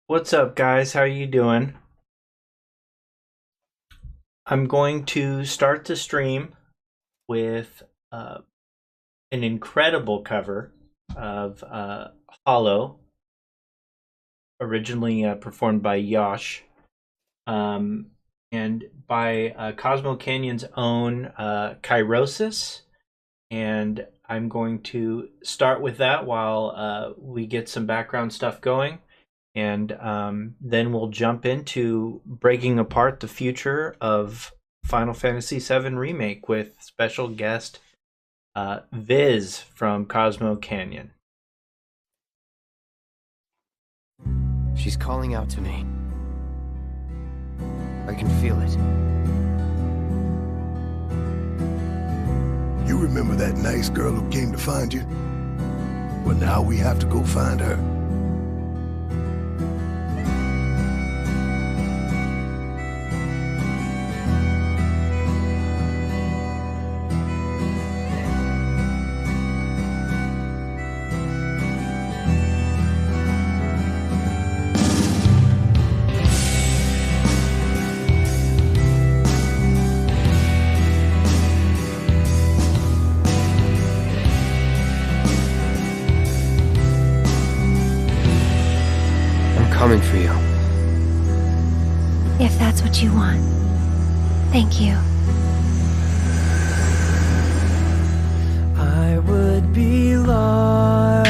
What's up, guys? How you doing? I'm going to start the stream with an incredible cover of Hollow, originally performed by Yosh, and by Cosmo Canyon's own Kairosis. And I'm going to start with that while we get some background stuff going. And then we'll jump into breaking apart the future of Final Fantasy VII Remake with special guest Viz from Cosmo Canyon. She's calling out to me. I can feel it. You remember that nice girl who came to find you? Well, now we have to go find her. Coming for you. If that's what you want. Thank you. I would be lost,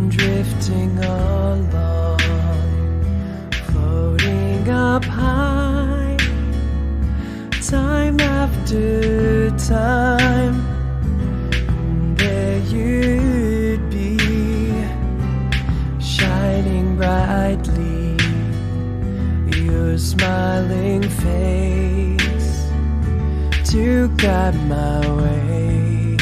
drifting along, floating up high, time after time. There you'd be, shining brightly, your smiling face to guide my way.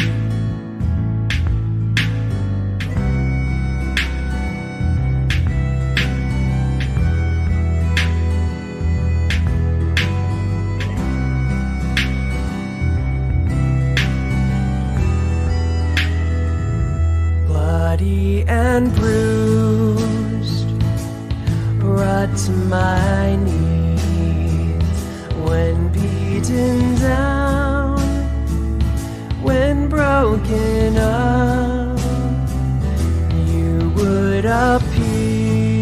Bloody and bruised, brought to my knees when beaten down, when broken up, you would appear,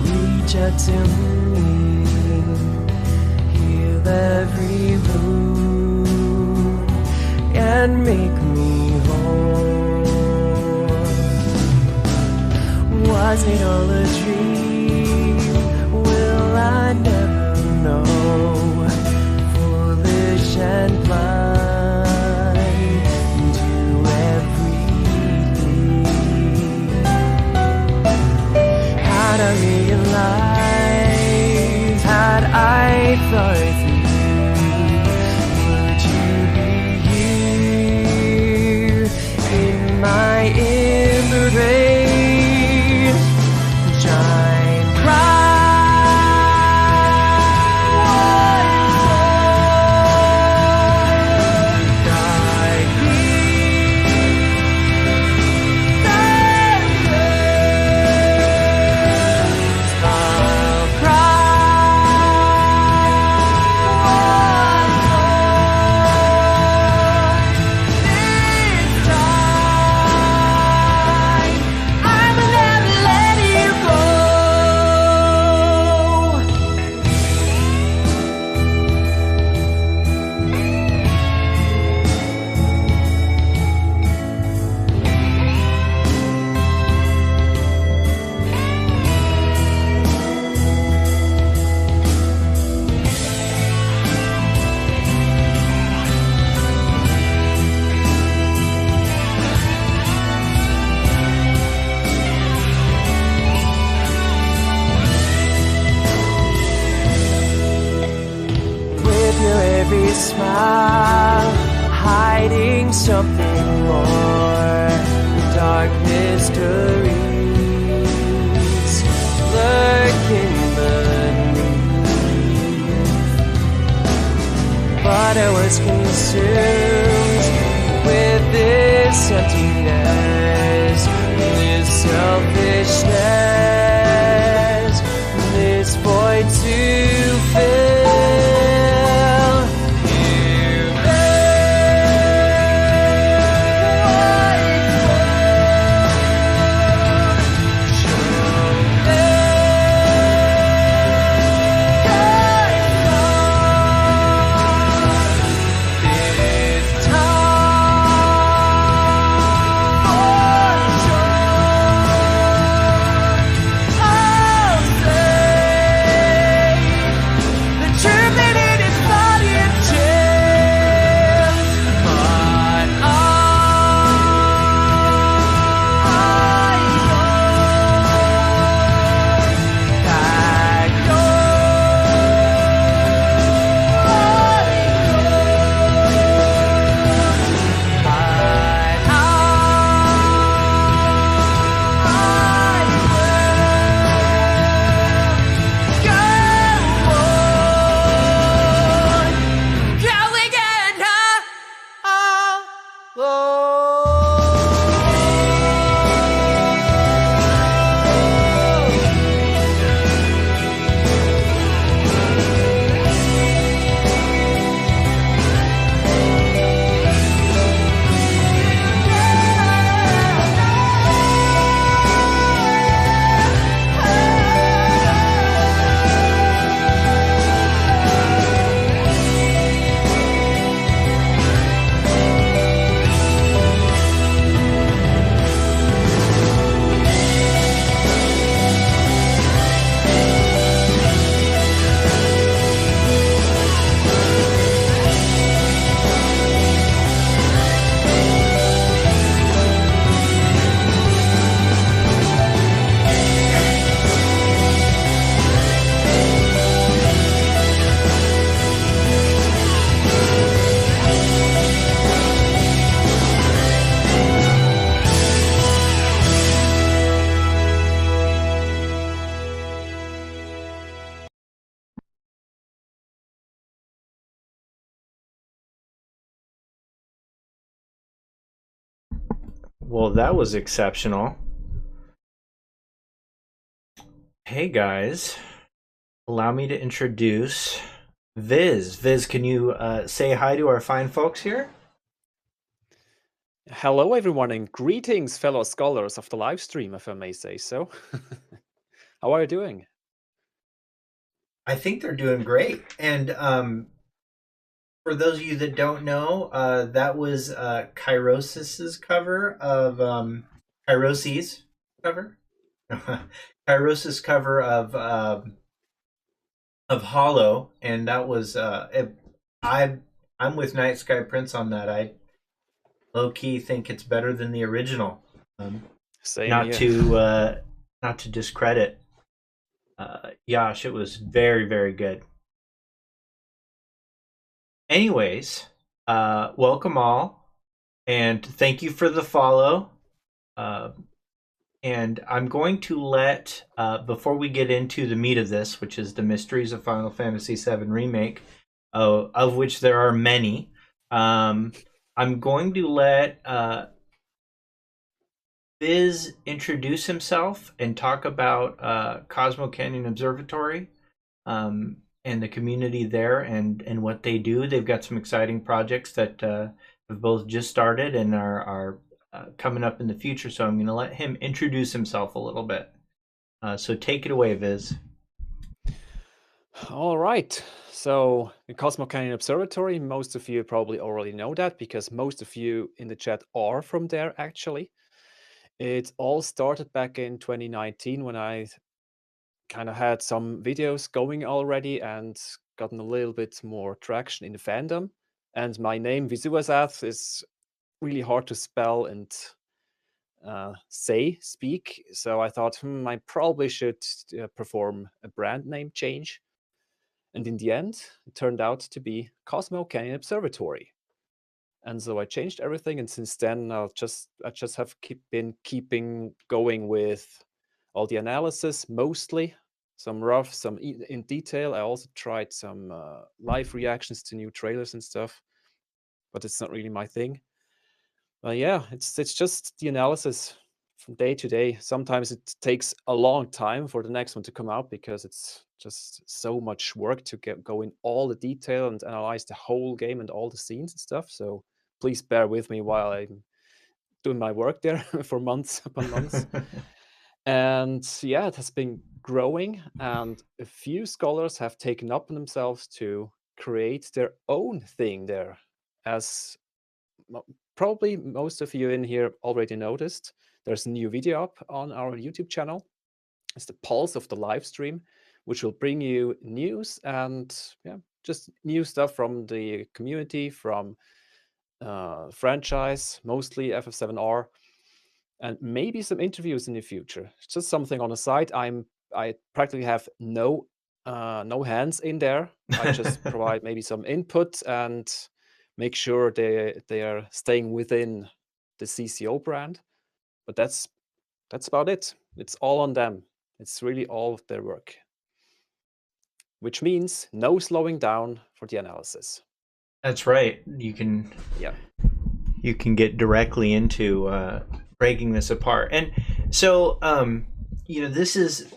reach out to me, heal every wound, and make me whole. Was it all a dream? Will I never know? Foolish and blind to everything. Had I realized, had I thought through, would you be here in my embrace? Every smile, hiding something more. Dark mysteries lurking beneath. But I was consumed with this emptiness, this selfish Well, that was exceptional. Hey guys, allow me to introduce Viz. Viz, can you say hi to our fine folks here? Hello, everyone, and greetings, fellow scholars of the live stream, if I may say so. How are you doing? I think they're doing great. And for those of you that don't know, that was Kairosis's cover of Kairosi's cover, Kairos's cover of Hollow, and that was I'm with Night Sky Prince on that. I low key think it's better than the original. Same Not here. to discredit Yash, it was very, very good. Anyways, welcome all, and thank you for the follow. And I'm going to let, before we get into the meat of this, which is the mysteries of Final Fantasy VII Remake, of which there are many, I'm going to let Viz introduce himself and talk about Cosmo Canyon Observatory and the community there and what they do. They've got some exciting projects that have both just started and are coming up in the future. So I'm going to let him introduce himself a little bit. So take it away, Viz. All right. So, the Cosmo Canyon Observatory, most of you probably already know that because most of you in the chat are from there, actually. It all started back in 2019 when I kind of had some videos going already and gotten a little bit more traction in the fandom. And my name, Vyzzuvazadth, is really hard to spell and speak. So I thought, I probably should perform a brand name change. And in the end, it turned out to be Cosmo Canyon Observatory. And so I changed everything, and since then I just have been keeping going with all the analysis, mostly some rough, some in detail. I also tried some live reactions to new trailers and stuff, but it's not really my thing. But yeah, it's just the analysis from day to day. Sometimes it takes a long time for the next one to come out because it's just so much work to go in all the detail and analyze the whole game and all the scenes and stuff. So please bear with me while I'm doing my work there for months upon months. And yeah, it has been growing, and a few scholars have taken up on themselves to create their own thing there. As probably most of you in here already noticed, there's a new video up on our YouTube channel. It's the pulse of the live stream, which will bring you news and just new stuff from the community, from franchise, mostly FF7R, and maybe some interviews in the future. It's just something on the side. I practically have no hands in there. I just provide maybe some input and make sure they are staying within the CCO brand. But that's about it. It's all on them. It's really all of their work, which means no slowing down for the analysis. That's right. You can get directly into breaking this apart. And so this is,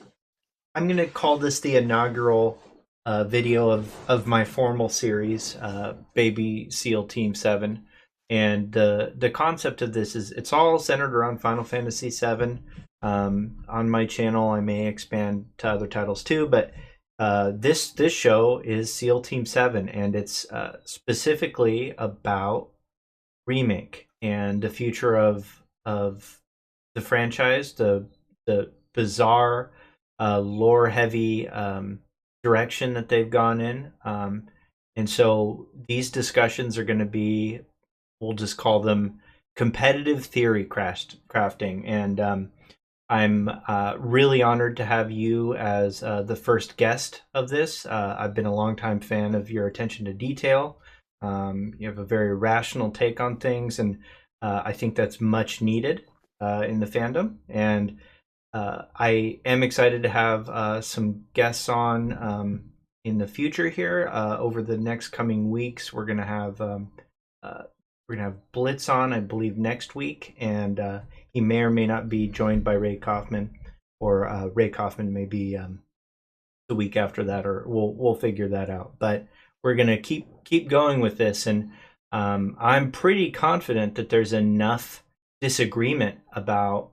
I'm going to call this the inaugural video of my formal series, Babyseal Team VII. And the concept of this is it's all centered around Final Fantasy VII. On my channel, I may expand to other titles too, but this show is Seal Team 7, and it's specifically about Remake and the future of the franchise, the bizarre, lore-heavy direction that they've gone in. And so these discussions are going to be, we'll just call them competitive theory crafting. And I'm really honored to have you as the first guest of this. I've been a longtime fan of your attention to detail. You have a very rational take on things, and I think that's much needed in the fandom. And I am excited to have some guests on in the future here. Over the next coming weeks, we're going to have we're gonna have Blitz on, I believe, next week, and he may or may not be joined by Ray Kaufman, or Ray Kaufman may be the week after that, or we'll figure that out. But we're gonna keep going with this, and I'm pretty confident that there's enough disagreement about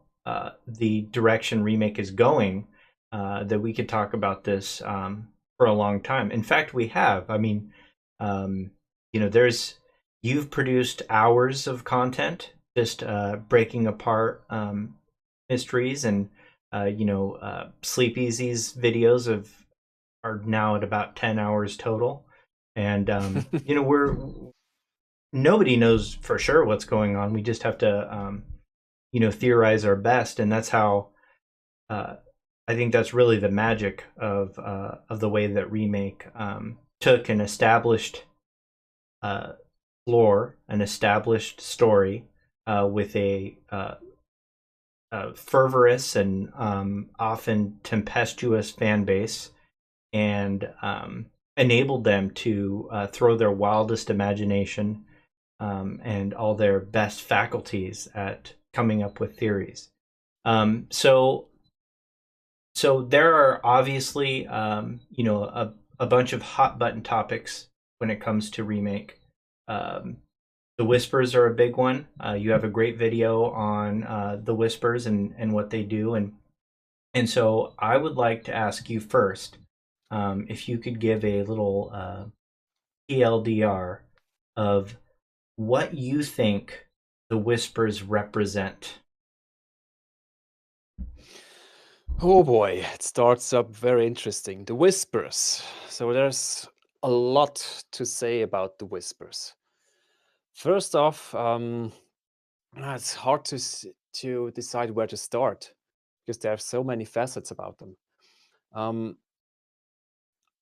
the direction Remake is going that we could talk about this for a long time. In fact, we have. I mean, you've produced hours of content just breaking apart mysteries, and Sleep Easy's videos are now at about 10 hours total, and nobody knows for sure what's going on. We just have to theorize our best, and that's how I think that's really the magic of the way that Remake took an established lore, an established story, with a fervorous and often tempestuous fan base, and enabled them to throw their wildest imagination and all their best faculties at coming up with theories. So there are obviously, a bunch of hot button topics when it comes to Remake. The Whispers are a big one. You have a great video on the Whispers and what they do, and so I would like to ask you first, if you could give a little TLDR of what you think the Whispers represent. Oh boy, it starts up very interesting. The Whispers. So there's a lot to say about the Whispers. First off, it's hard to decide where to start because there are so many facets about them.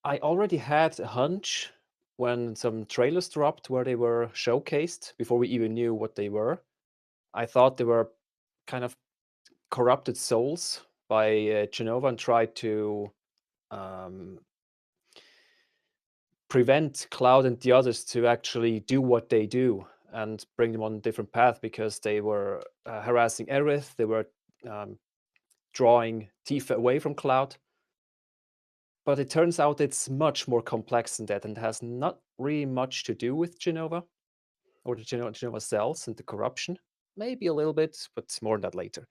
I already had a hunch when some trailers dropped where they were showcased before we even knew what they were. I thought they were kind of corrupted souls by Jenova, and tried to prevent Cloud and the others to actually do what they do and bring them on a different path, because they were harassing Aerith. They were drawing Tifa away from Cloud. But it turns out it's much more complex than that, and has not really much to do with Jenova or the Jenova cells and the corruption. Maybe a little bit, but more on that later.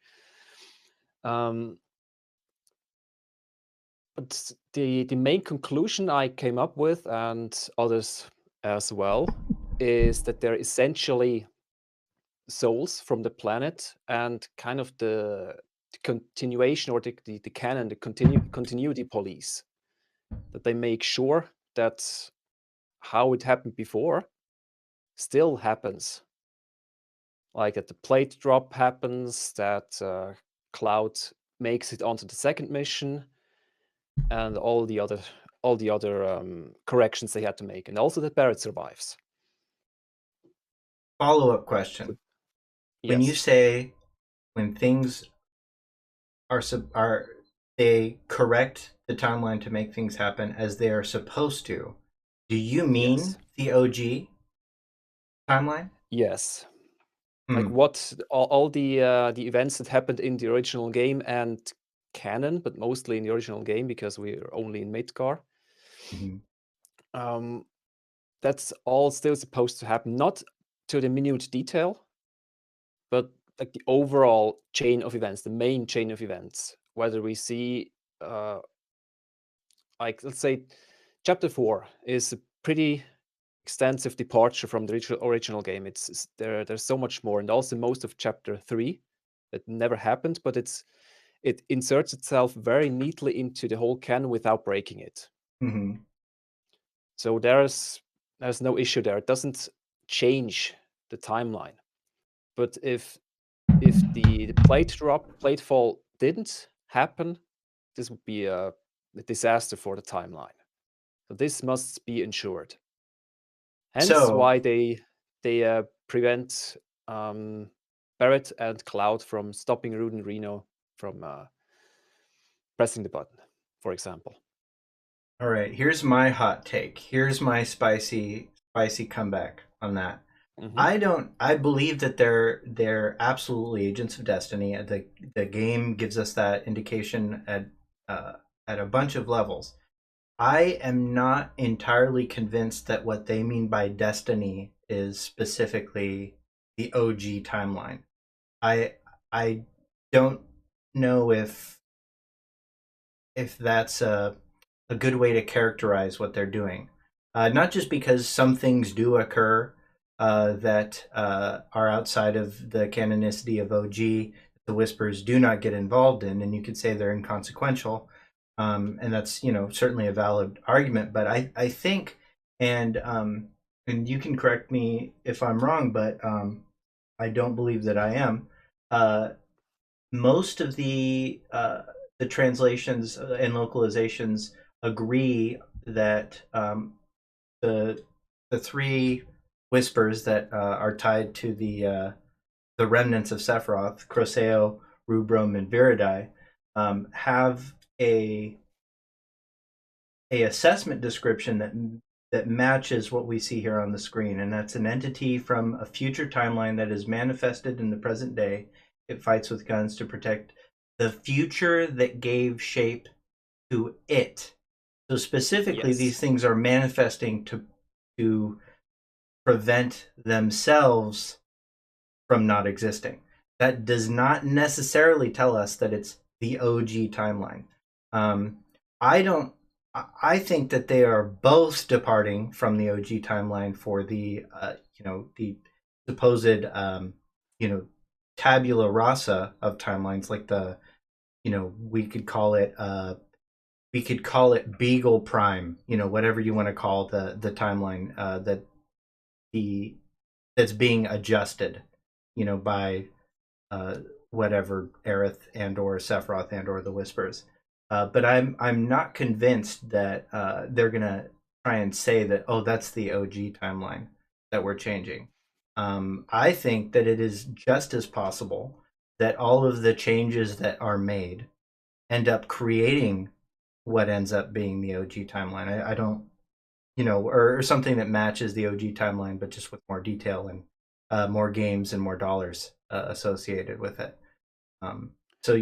But the main conclusion I came up with, and others as well, is that they're essentially souls from the planet, and kind of the continuation, or the canon, the continuity police. That they make sure that how it happened before still happens. Like that the plate drop happens, that Cloud makes it onto the second mission, and all the other corrections they had to make, and also that Barrett survives. Follow-up question. When you Yes. say when things are they correct the timeline to make things happen as they are supposed to, do you mean Yes. the OG timeline? Yes. Like what all the events that happened in the original game and canon, but mostly in the original game because we're only in Midgar. That's all still supposed to happen, not to the minute detail, but like the overall chain of events, the main chain of events. Whether we see, like, let's say, Chapter 4 is a pretty extensive departure from the original game. There's so much more, and also most of Chapter 3 that never happened, but it inserts itself very neatly into the whole canon without breaking it. So there's no issue there. It doesn't change the timeline. But if the plate fall didn't happen, this would be a disaster for the timeline. So this must be ensured. Hence why they prevent Barrett and Cloud from stopping Rude and Reno from pressing the button, for example. All right, here's my hot take. Here's my spicy comeback on that. I believe that they're absolutely agents of destiny. The game gives us that indication at a bunch of levels. I am not entirely convinced that what they mean by destiny is specifically the OG timeline. I I don't know if that's a good way to characterize what they're doing. Not just because some things do occur that are outside of the canonicity of OG, the Whispers do not get involved in, and you could say they're inconsequential. And that's certainly a valid argument. But I think, and you can correct me if I'm wrong, but I don't believe that I am. Uh, Most of the translations and localizations agree that the the three whispers that are tied to the remnants of Sephiroth, Croseo, Rubrum, and Viridai, have a assessment description that matches what we see here on the screen, and that's an entity from a future timeline that is manifested in the present day. It fights with guns to protect the future that gave shape to it. So specifically, Yes. these things are manifesting to prevent themselves from not existing. That does not necessarily tell us that it's the OG timeline. I don't. I think that they are both departing from the OG timeline for the the supposed tabula rasa of timelines, like the we could call it Beagle Prime, whatever you want to call the timeline the that's being adjusted, by whatever Aerith and or Sephiroth and or the Whispers. But I'm not convinced that they're gonna try and say that, oh, that's the OG timeline that we're changing. I think that it is just as possible that all of the changes that are made end up creating what ends up being the OG timeline. I don't, or something that matches the OG timeline, but just with more detail and more games and more dollars associated with it. So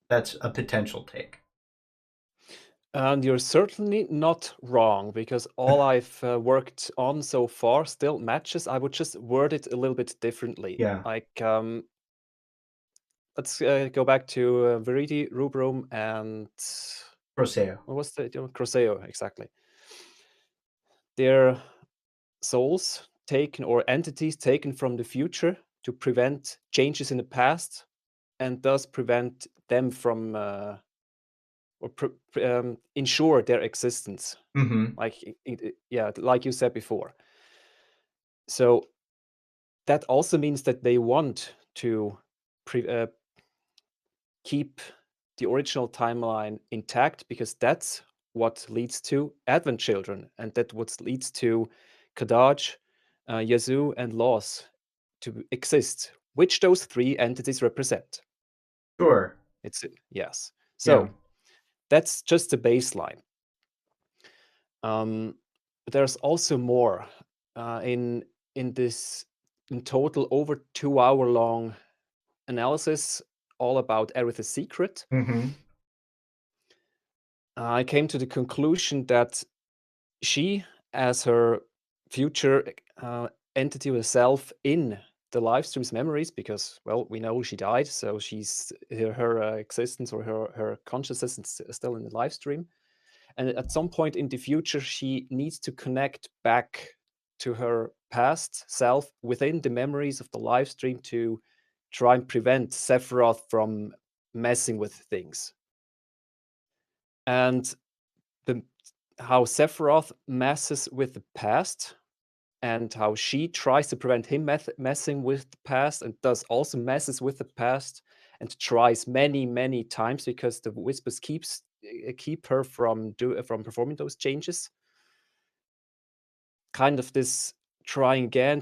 that's a potential take. And you're certainly not wrong, because all I've worked on so far still matches. I would just word it a little bit differently. Yeah. Like, let's go back to Viridi, Rubrum, and Croseo. what was the Croseo, exactly. They're souls taken, or entities taken from the future to prevent changes in the past, and thus prevent them from ensure their existence. Mm-hmm. Like like you said before. So that also means that they want to keep the original timeline intact, because that's what leads to Advent Children, and that what leads to Kadaj, Yazoo, and Laws to exist, which those three entities represent. Sure. Yes. So that's just the baseline. But there's also more in this in total over 2-hour long analysis all about Aerith's secret. Mm-hmm. I came to the conclusion that she, as her future entity herself in the live stream's memories, because, well, we know she died, so she's her existence, or her consciousness is still in the live stream. And at some point in the future, she needs to connect back to her past self within the memories of the live stream to try and prevent Sephiroth from messing with things. And how Sephiroth messes with the past, and how she tries to prevent him messing with the past, and thus also messes with the past, and tries many, many times, because the Whispers keep her from performing those changes. Kind of this trying again,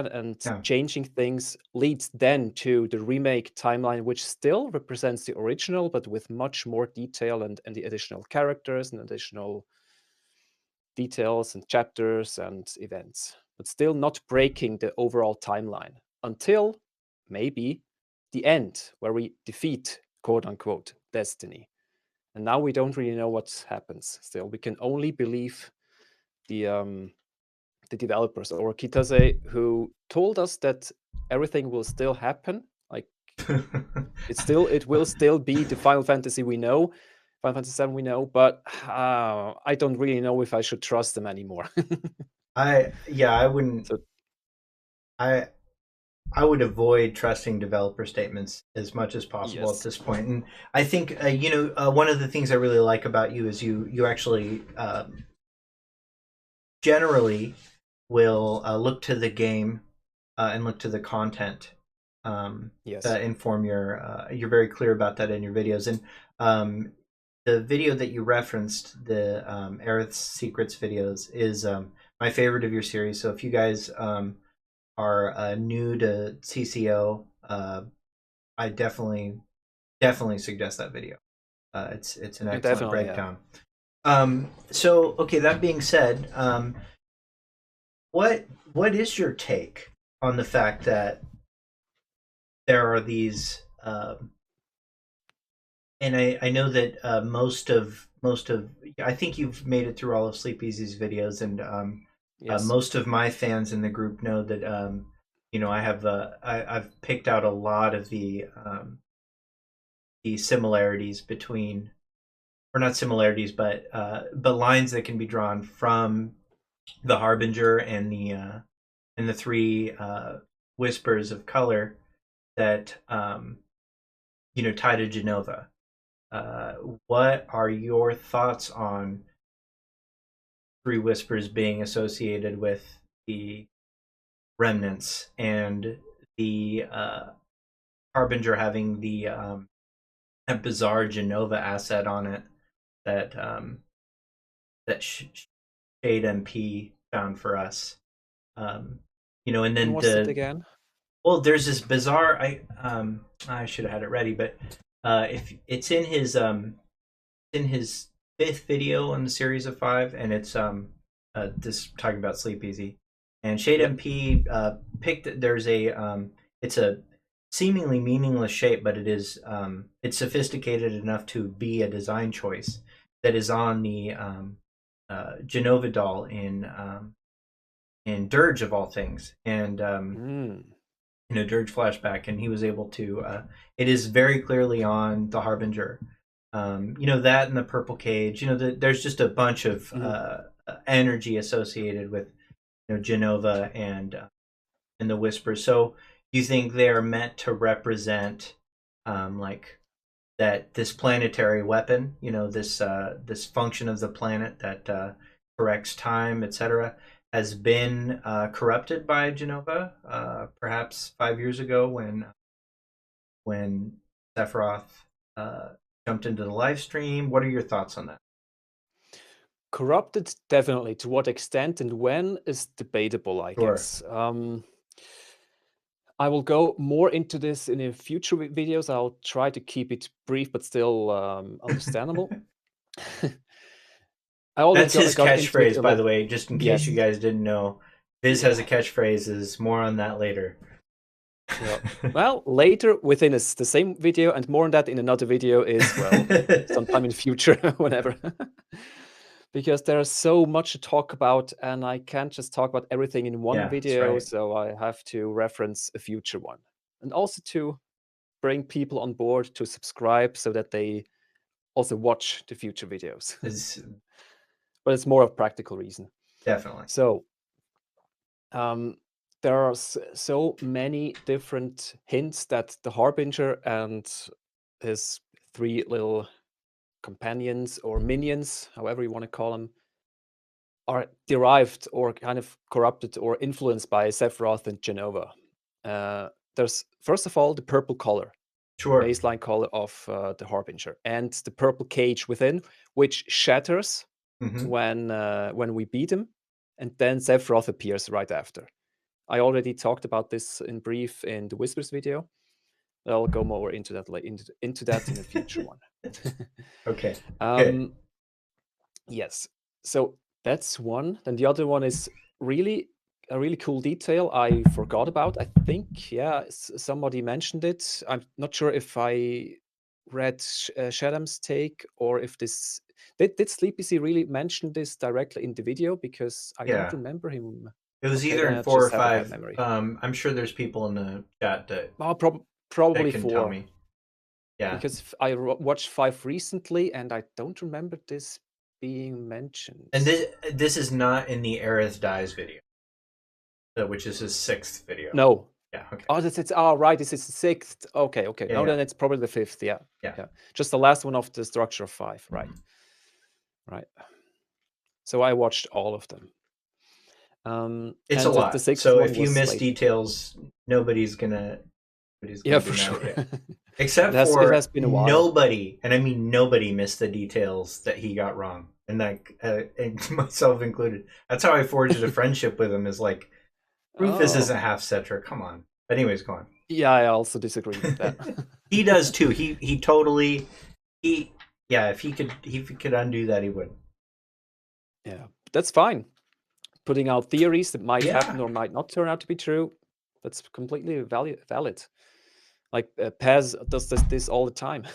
and changing things leads then to the remake timeline, which still represents the original, but with much more detail and the additional characters and additional details and chapters and events. but still not breaking the overall timeline until maybe the end, where we defeat, quote unquote, Destiny. And now we don't really know what happens. Still, we can only believe the developers or Kitase, who told us that everything will still happen. Like it will still be the Final Fantasy we know, Final Fantasy VII we know, but I don't really know if I should trust them anymore. I wouldn't. So, I would avoid trusting developer statements as much as possible at this point. And I think one of the things I really like about you is you actually generally will look to the game and look to the content to inform your. You're very clear about that in your videos. And the video that you referenced, the Aerith's Secrets videos, is my favorite of your series. So if you guys are new to CCO, I definitely suggest that video. It's an excellent breakdown. Yeah. So okay, that being said, what is your take on the fact that there are these and I know that most of I think you've made it through all of Sleepy's videos, and most of my fans in the group know that I have I've picked out a lot of the similarities between, or not similarities, but lines that can be drawn from the Harbinger and the three whispers of color that tie to Jenova. What are your thoughts on three whispers being associated with the remnants, and the Harbinger having the a bizarre Jenova asset on it that Shade MP found for us? And then what's it again? Well, there's this bizarre. I should have had it ready, but if it's in his fifth video in the series of 5, and it's this talking about Sleep Easy, and Shade MP picked. There's it's a seemingly meaningless shape, but it is it's sophisticated enough to be a design choice that is on the Jenova doll in Dirge of all things, and Dirge flashback, and he was able to. It is very clearly on the Harbinger. That and the purple cage. There's just a bunch of energy associated with Jenova and the Whispers. So you think they're meant to represent like that, this planetary weapon, this function of the planet that corrects time, etc., has been corrupted by Jenova, perhaps 5 years ago when Sephiroth jumped into the live stream. What are your thoughts on that? Corrupted, definitely. To what extent and when is debatable, I guess. I will go more into this in future videos. I'll try to keep it brief but still understandable. That's his catchphrase, by the way, just in case you guys didn't know. Viz has a catchphrase. Is more on that later. Well, later within the same video, and more on that in another video is, well, sometime in the future, whenever. Because there's so much to talk about, and I can't just talk about everything in one video, so I have to reference a future one. And also to bring people on board to subscribe so that they also watch the future videos. But it's more of a practical reason. Definitely. So there are so many different hints that the Harbinger and his three little companions or minions, however you want to call them, are derived or kind of corrupted or influenced by Sephiroth and Jenova. There's, first of all, the purple color. Baseline color of the Harbinger, and the purple cage within, which shatters when we beat him, and then Sephiroth appears right after. I already talked about this in brief in the Whispers video. I'll go more into that into that in a future one. Okay. Yes. So that's one. Then the other one is really a really cool detail I forgot about. I think, yeah, somebody mentioned it. I'm not sure if I read Shadam's take or if this did Sleepy really mention this directly in the video, because I don't Yeah. remember him. It was Okay, either then in I 4 or just have a bad 5. memory. I'm sure there's people in the chat that, Oh, that probably can tell 4, me. Yeah. because I watched 5 recently and I don't remember this being mentioned. And this is not in the Aerith Dies video, which is his 6th video. No. Yeah. Okay. Oh, it's right. This is the 6th. Okay. Yeah, No, yeah. then it's probably the 5th. Yeah. Yeah. Just the last one of the structure of 5. Right. Right. So I watched all of them. It's and a lot. The 6th So one if you was miss late. details, nobody's gonna Yeah, be for mad sure. at you. Except it for has been a while. nobody, and I mean nobody, missed the details that he got wrong, and like and myself included. That's how I forged a friendship with him. Is like, Rufus isn't half Cetra. Come on. But anyways, go on. Yeah, I also disagree with that. He does too. He totally yeah. If he could undo that, he would. Yeah, that's fine. Putting out theories that might Yeah. happen or might not turn out to be true, that's completely valid. Like Pez does this all the time.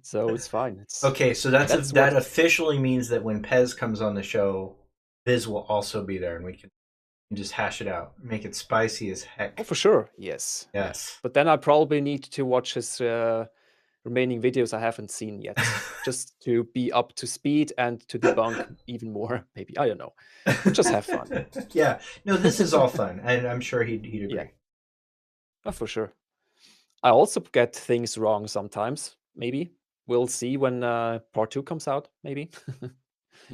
So it's fine. Okay, so that officially means that when Pez comes on the show, Viz will also be there, and we can just hash it out, make it spicy as heck. Oh, for sure. Yes. Yes. But then I probably need to watch his remaining videos I haven't seen yet, just to be up to speed and to debunk even more. Maybe, I don't know. Just have fun. Yeah. No, this is all fun, and I'm sure he'd agree. Yeah. Oh, for sure. I also get things wrong sometimes. Maybe we'll see when part 2 comes out. Maybe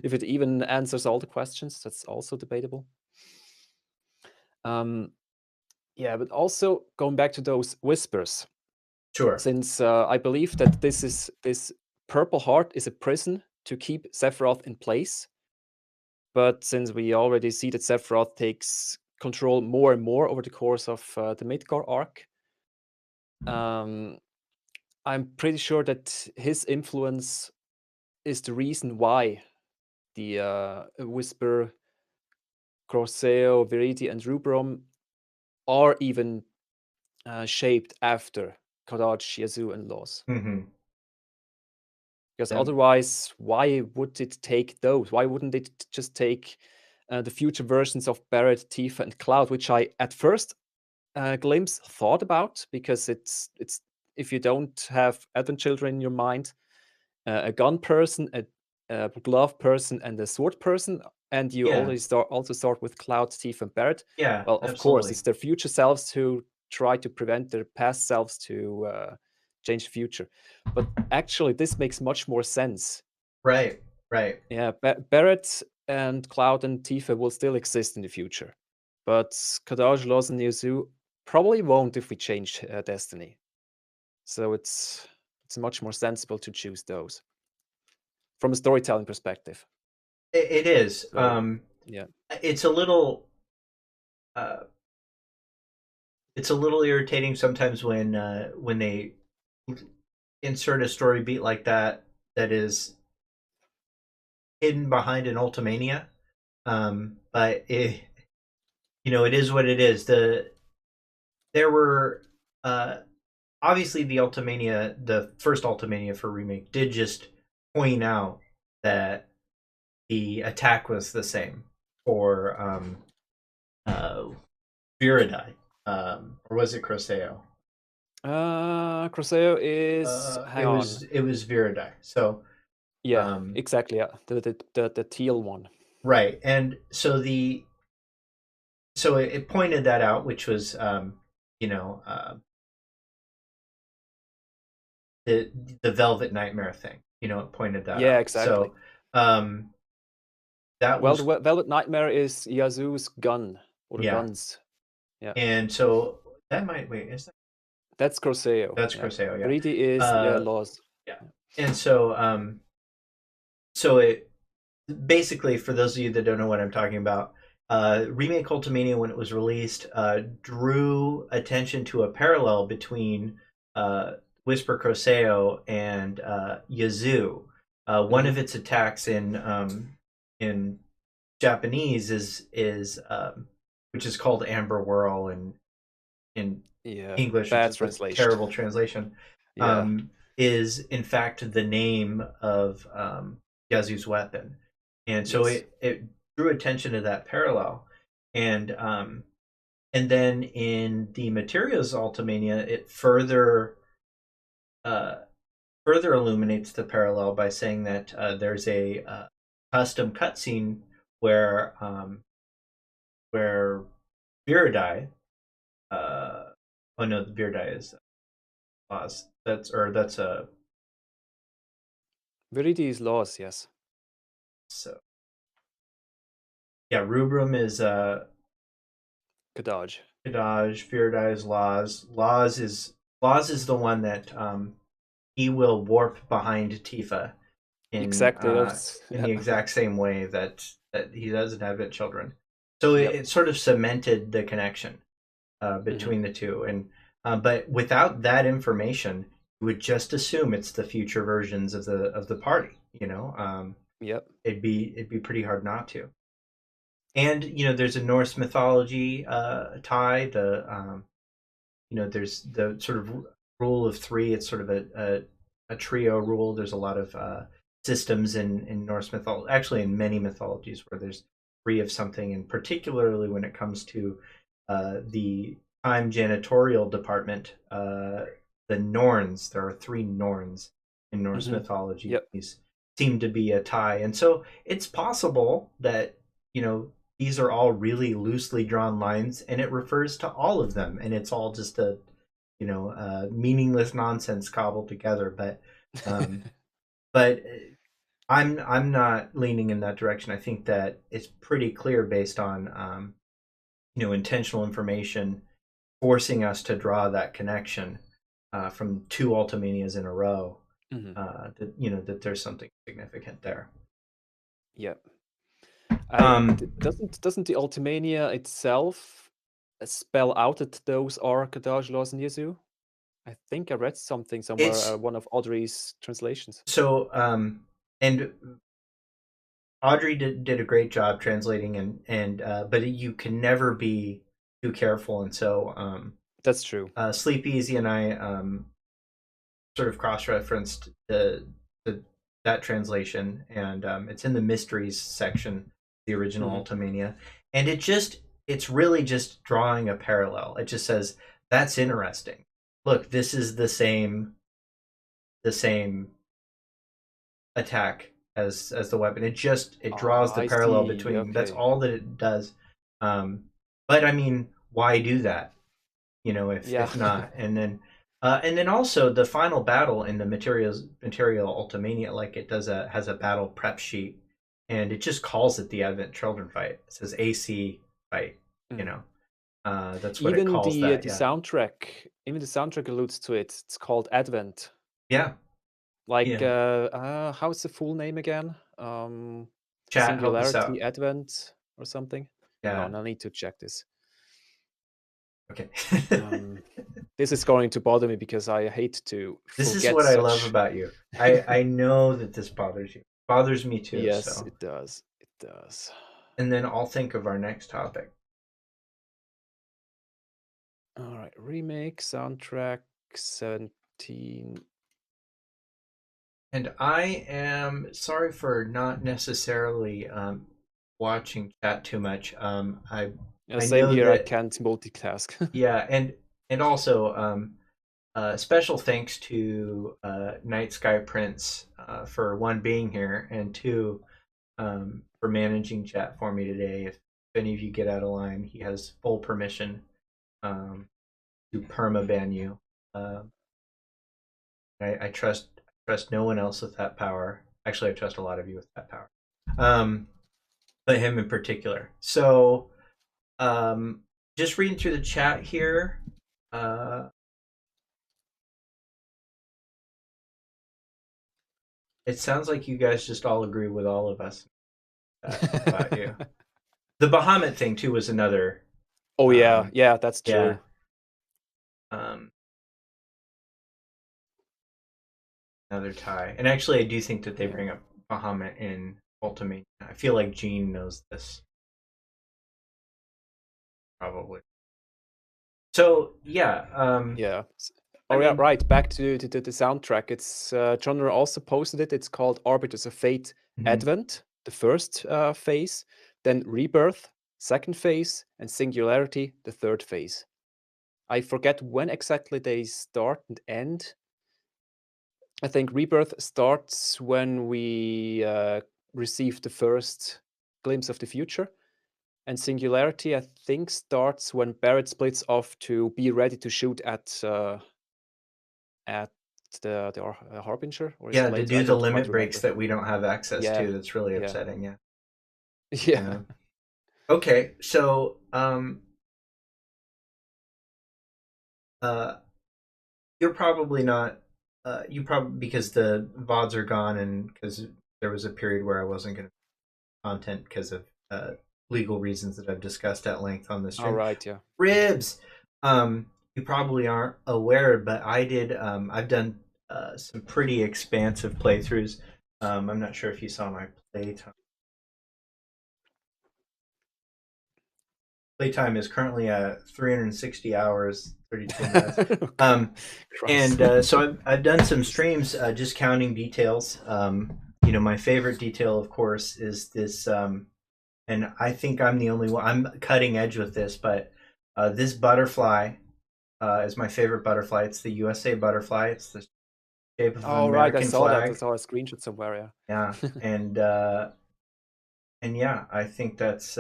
if it even answers all the questions, that's also debatable. Yeah, but also going back to those whispers. Sure. Since I believe that this purple heart is a prison to keep Sephiroth in place, but since we already see that Sephiroth takes control more and more over the course of the Midgar arc, I'm pretty sure that his influence is the reason why the Whisper, Crosseo, Viridi, and Rubrum are even shaped after Kadaj, Yazoo, and Laws. Mm-hmm. Because otherwise, why would it take those? Why wouldn't it just take the future versions of Barret, Tifa, and Cloud, which I at first glimpse thought about, because it's if you don't have Advent Children in your mind, a gun person, a glove person, and a sword person, and you already start with Cloud, Tifa, and Barret. Yeah. Well, of course, it's their future selves who try to prevent their past selves to change the future. But actually, this makes much more sense. Right. Yeah, Barret and Cloud and Tifa will still exist in the future. But Kadaj, Loz, and Yuzu probably won't if we change Destiny. So it's much more sensible to choose those from a storytelling perspective. It is. So, yeah. It's a little irritating sometimes when they insert a story beat like that is hidden behind an Ultimania. But it is what it is. There were obviously the first Ultimania for Remake did just point out that the attack was the same for Viridai, or was it Crosseo? Crosseo is it was Viridai. So yeah, exactly. Yeah, the teal one. Right, and so it pointed that out, which was the Velvet Nightmare thing. It pointed that out. Yeah, exactly. So the Velvet Nightmare is Yazoo's gun or the guns. Yeah. And so that might is that? That's Crosseo. That's Crosseo. Yeah. Brady is Laws. Yeah. And so so it basically, for those of you that don't know what I'm talking about, Remake Ultimania, when it was released, drew attention to a parallel between Whisper Crosseo and Yazoo. One of its attacks in Japanese is which is called Amber Whirl, and in Yeah, English, bad it's just a translation. terrible translation. Yeah. Is in fact the name of Yasu's weapon, and so Yes. it drew attention to that parallel, and then in the Materials Ultimania, it uh, further illuminates the parallel by saying that there's a custom cutscene where Viridai, oh no, the Viridai is Laws. That's a Viridi is laws, yes. so yeah. Rubrum is Kadaj. Kadaj. Viridai is Laws. Laws is the one that he will warp behind Tifa Exactly. in the exact same way that he doesn't have it children. So it sort of cemented the connection between the two, and but without that information, you would just assume it's the future versions of the party. Yep. It'd be pretty hard not to. And there's a Norse mythology tie. There's the sort of rule of three. It's sort of a trio rule. There's a lot of systems in Norse mythology, actually in many mythologies, where there's three of something, and particularly when it comes to the time janitorial department, the Norns. There are three Norns in Norse mythology. Yep. These seem to be a tie, and so it's possible that these are all really loosely drawn lines, and it refers to all of them, and it's all just a meaningless nonsense cobbled together. But I'm not leaning in that direction. I think that it's pretty clear based on intentional information forcing us to draw that connection from two Ultimanias in a row. That there's something significant there. Yep. Doesn't the Ultimania itself spell out that those are Kadaj laws and Yasu? I think I read something somewhere, one of Audrey's translations. So, and Audrey did a great job translating, but you can never be too careful, and so that's true. Sleep Easy and I sort of cross-referenced that translation, and it's in the mysteries section, the original Ultimania, and it's really just drawing a parallel. It just says, that's interesting. Look, this is the same attack as the weapon. It draws the parallel between. Okay. That's all that it does. But I mean, why do that? If not, and then also the final battle in the material Ultimania, like it has a battle prep sheet, and it just calls it the Advent Children fight. It says AC fight. That's what even it calls that. The soundtrack. Even the soundtrack alludes to it. It's called Advent. Yeah. Like how's the full name again? Chat, Singularity Advent or something. Yeah. Hang on, I need to check this. Okay. This is going to bother me because I hate to This is what I love about you. I know that this bothers you. It bothers me too. Yes, so. It does. It does. And then I'll think of our next topic. All right. Remake, soundtrack, 17. And I am sorry for not necessarily watching chat too much. Same here. I can't multitask. Yeah, and also special thanks to Night Sky Prince for one being here, and two for managing chat for me today. If any of you get out of line, he has full permission to permaban you. I trust no one else with that power. Actually, I trust a lot of you with that power, but him in particular. So, just reading through the chat here. It sounds like you guys just all agree with all of us about you. The Bahamut thing too was another. Oh yeah, that's true. Another tie, and actually, I do think that they bring up Bahamut in Ultimate. I feel like Gene knows this. Probably. So yeah, Yeah. I Oh yeah, mean, right. Back to the soundtrack. It's Genre also posted it. It's called Arbiters of Fate mhm. Advent, the first phase, then Rebirth, second phase, and Singularity, the third phase. I forget when exactly they start and end. I think Rebirth starts when we receive the first glimpse of the future. And Singularity, I think, starts when Barrett splits off to be ready to shoot at the Harbinger, or is Yeah, it to later? I do the don't quite limit breaks remember. that we don't have access Yeah, to. That's really yeah, upsetting. Yeah. yeah. Okay, so you're probably not. You probably, because the VODs are gone, and because there was a period where I wasn't going to content because of legal reasons that I've discussed at length on this All stream. right, yeah. Ribs. You probably aren't aware, but I did. I've done some pretty expansive playthroughs. I'm not sure if you saw my playtime. Playtime is currently at 360 hours, 32 minutes. So I've done some streams just counting details. My favorite detail, of course, is this, and I think I'm the only one. I'm cutting edge with this, but this butterfly is my favorite butterfly. It's the USA butterfly. It's the shape of an Oh right, I American saw that. I flag. saw a screenshot somewhere. Yeah, and yeah, I think that's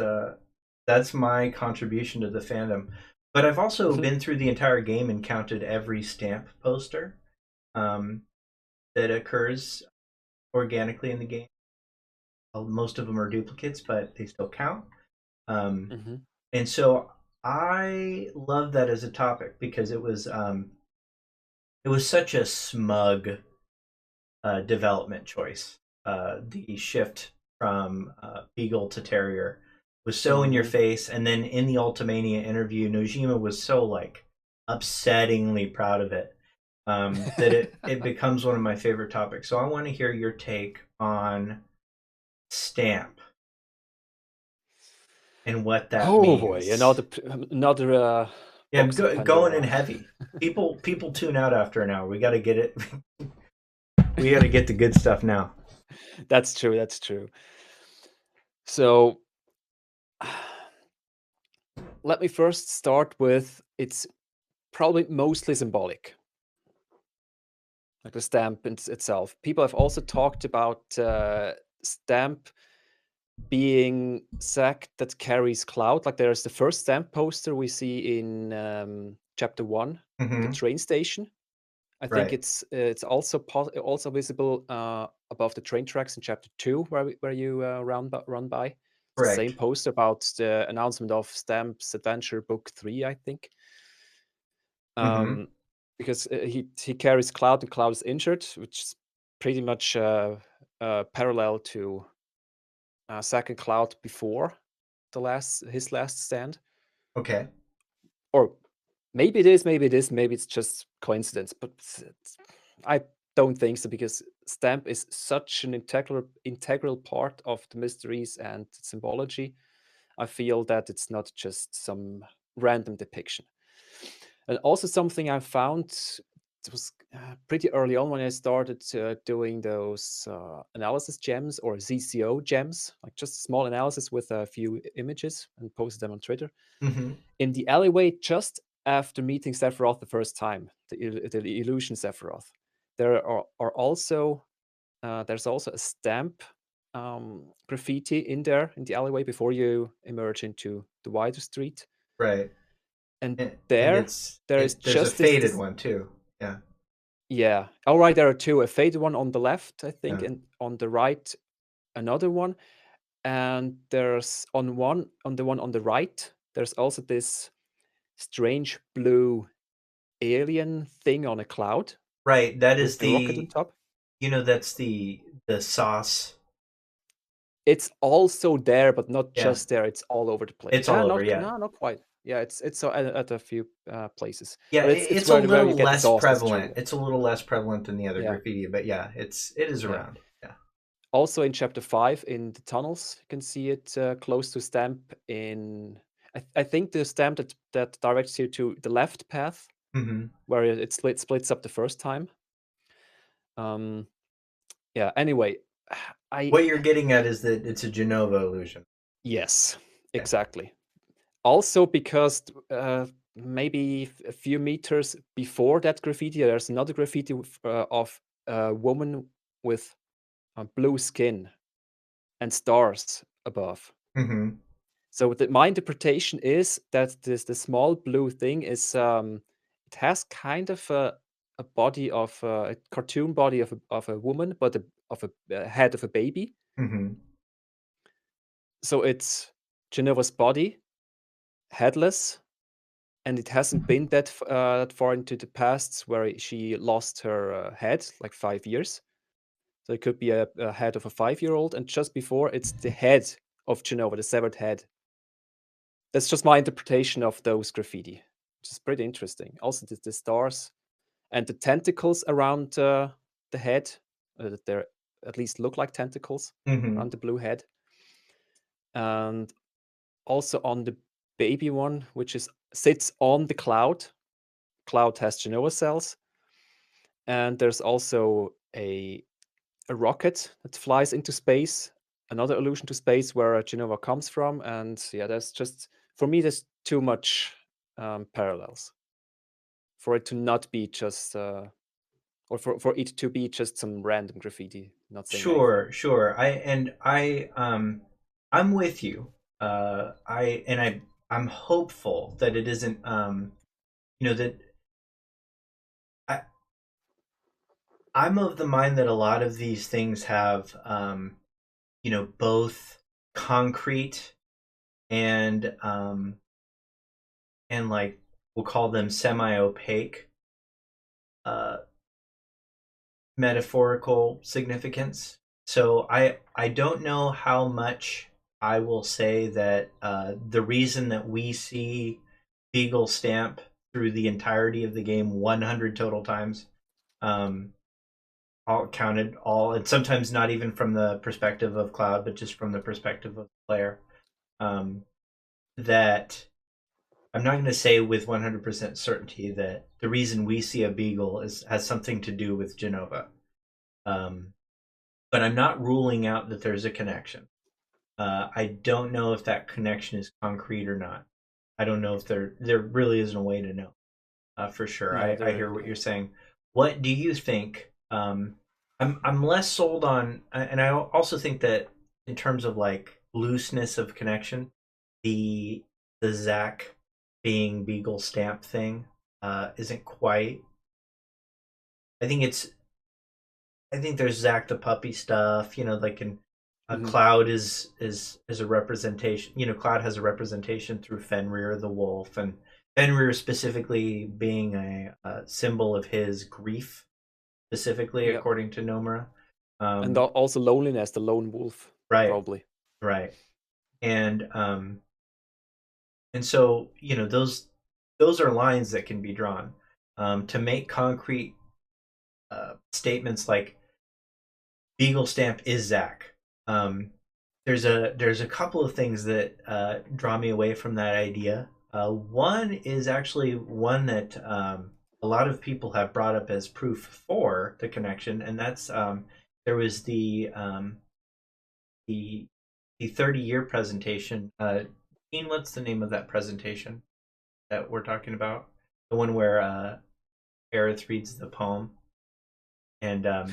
my contribution to the fandom. But I've also been through the entire game and counted every stamp poster that occurs organically in the game. Well, most of them are duplicates, but they still count. And so I love that as a topic because it was such a smug development choice. The shift from Beagle to Terrier was so in your face, and then in the Ultimania interview, Nojima was so like upsettingly proud of it that it becomes one of my favorite topics. So I want to hear your take on stamp and what that means. Oh boy, another yeah, going in heavy. People tune out after an hour. We got to get it. We got to get the good stuff now. That's true. That's true. So let me first start with it's probably mostly symbolic, like the stamp itself. People have also talked about stamp being sack that carries cloud. Like there's the first stamp poster we see in chapter 1, the train station. I think it's also visible above the train tracks in chapter 2, where you run by. It's the same poster about the announcement of Stamp's Adventure Book 3, I think. Because he carries Cloud, and Cloud is injured, which is pretty much parallel to Second Cloud before his last stand. Okay. Or maybe it is, maybe it's just coincidence, but I don't think so, because Stamp is such an integral part of the mysteries and symbology. I feel that it's not just some random depiction. And also something I found, it was pretty early on when I started doing those analysis gems, or ZCO gems, like just small analysis with a few images, and posted them on Twitter. In the alleyway, just after meeting Sephiroth the first time, the illusion Sephiroth, there are also there's also a stamp graffiti in there in the alleyway before you emerge into the wider street. Right. And there's a faded one too. Yeah. Yeah. All right, there are two. A faded one on the left, I think, and on the right, another one. And there's the one on the right, there's also this strange blue alien thing on a cloud. Right. That is the rocket on top. That's the sauce. It's also there, but not just there. It's all over the place. It's all over, No, not quite. Yeah, it's at a few places. Yeah, but it's a little less prevalent. It's a little less prevalent than the other graffiti, but yeah, it is around. Yeah. Also in chapter 5, in the tunnels, you can see it close to stamp in. I think the stamp that directs you to the left path, where it splits up the first time. Yeah. Anyway, What you're getting at is that it's a Jenova illusion. Yes, exactly. Also, because maybe a few meters before that graffiti, there's another graffiti of a woman with blue skin and stars above. So my interpretation is that the small blue thing is it has kind of a body of a cartoon body of a woman, but of a head of a baby. So it's Jenova's body, headless, and it hasn't been that far into the past where she lost her head, like 5 years. So it could be a head of a 5-year-old, and just before it's the head of Jenova, the severed head. That's just my interpretation of those graffiti, which is pretty interesting. Also, the stars and the tentacles around the head, that they at least look like tentacles around the blue head. And also on the baby one, which sits on the cloud. Cloud has Jenova cells. And there's also a rocket that flies into space, another allusion to space where Jenova comes from. And yeah, there's just, for me, there's too much parallels for it to not be just, or for it to be just some random graffiti, not saying anything. Sure. I'm with you. I'm hopeful that it isn't that I'm of the mind that a lot of these things have both concrete and like we'll call them semi-opaque metaphorical significance. So I don't know how much I will say that the reason that we see Beagle stamp through the entirety of the game 100 total times, all counted, and sometimes not even from the perspective of Cloud, but just from the perspective of the player, that I'm not going to say with 100% certainty that the reason we see a Beagle has something to do with Jenova. But I'm not ruling out that there's a connection. I don't know if that connection is concrete or not. I don't know if there really isn't a way to know for sure. No, I hear what you're saying. What do you think? I'm less sold on, and I also think that in terms of like looseness of connection, the Zack being Beagle stamp thing isn't quite. I think there's Zack the puppy stuff, like in Cloud is a representation. Cloud has a representation through Fenrir the wolf, and Fenrir specifically being a symbol of his grief, specifically according to Nomura. And also loneliness, the lone wolf, right, probably. Right, and so those are lines that can be drawn to make concrete statements like Beagle stamp is Zack. There's a couple of things that draw me away from that idea. One is actually one that a lot of people have brought up as proof for the connection, and that's there was the 30-year presentation. Ian, what's the name of that presentation that we're talking about? The one where Aerith reads the poem. And I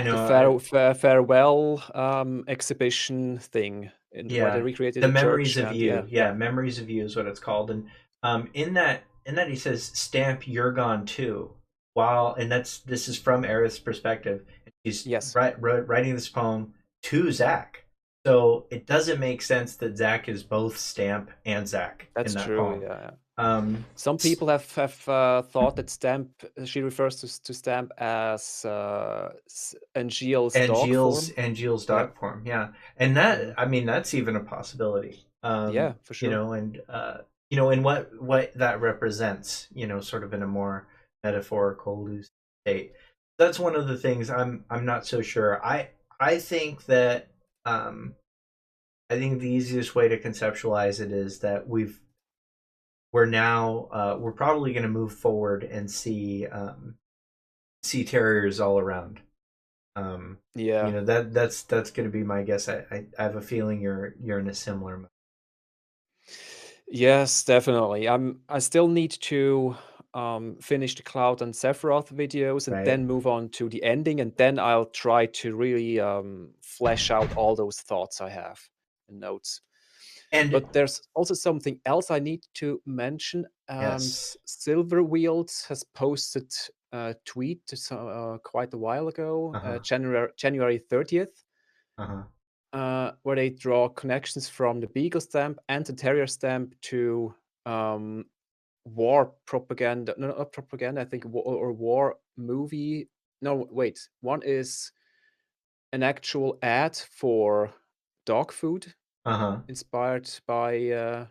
know the farewell exhibition thing, where they recreated the the memories church. of you. Memories of you is what it's called. And in that he says, "Stamp, you're gone too." And this is from Aerith's perspective. He's writing this poem to Zack. So it doesn't make sense that Zack is both Stamp and Zack. That's in that true. poem. Yeah. Some people have thought that Stamp, she refers to Stamp as Angeal's dog form. Yeah, and that that's even a possibility. Yeah, for sure. And what that represents, sort of in a more metaphorical, loose state. That's one of the things I'm not so sure. I think that I think the easiest way to conceptualize it is that we're now we're probably going to move forward and see terriers all around. Yeah. That's going to be my guess. I have a feeling you're in a similar mode. Yes, definitely. I still need to finish the Cloud and Sephiroth videos and Right. then move on to the ending, and then I'll try to really flesh out all those thoughts I have and notes. And But there's also something else I need to mention. yes. Silverwheels has posted a tweet quite a while ago, January 30th, where they draw connections from the Beagle stamp and the Terrier stamp to war propaganda. No, not propaganda, I think, or war movie. No, wait. One is an actual ad for dog food inspired by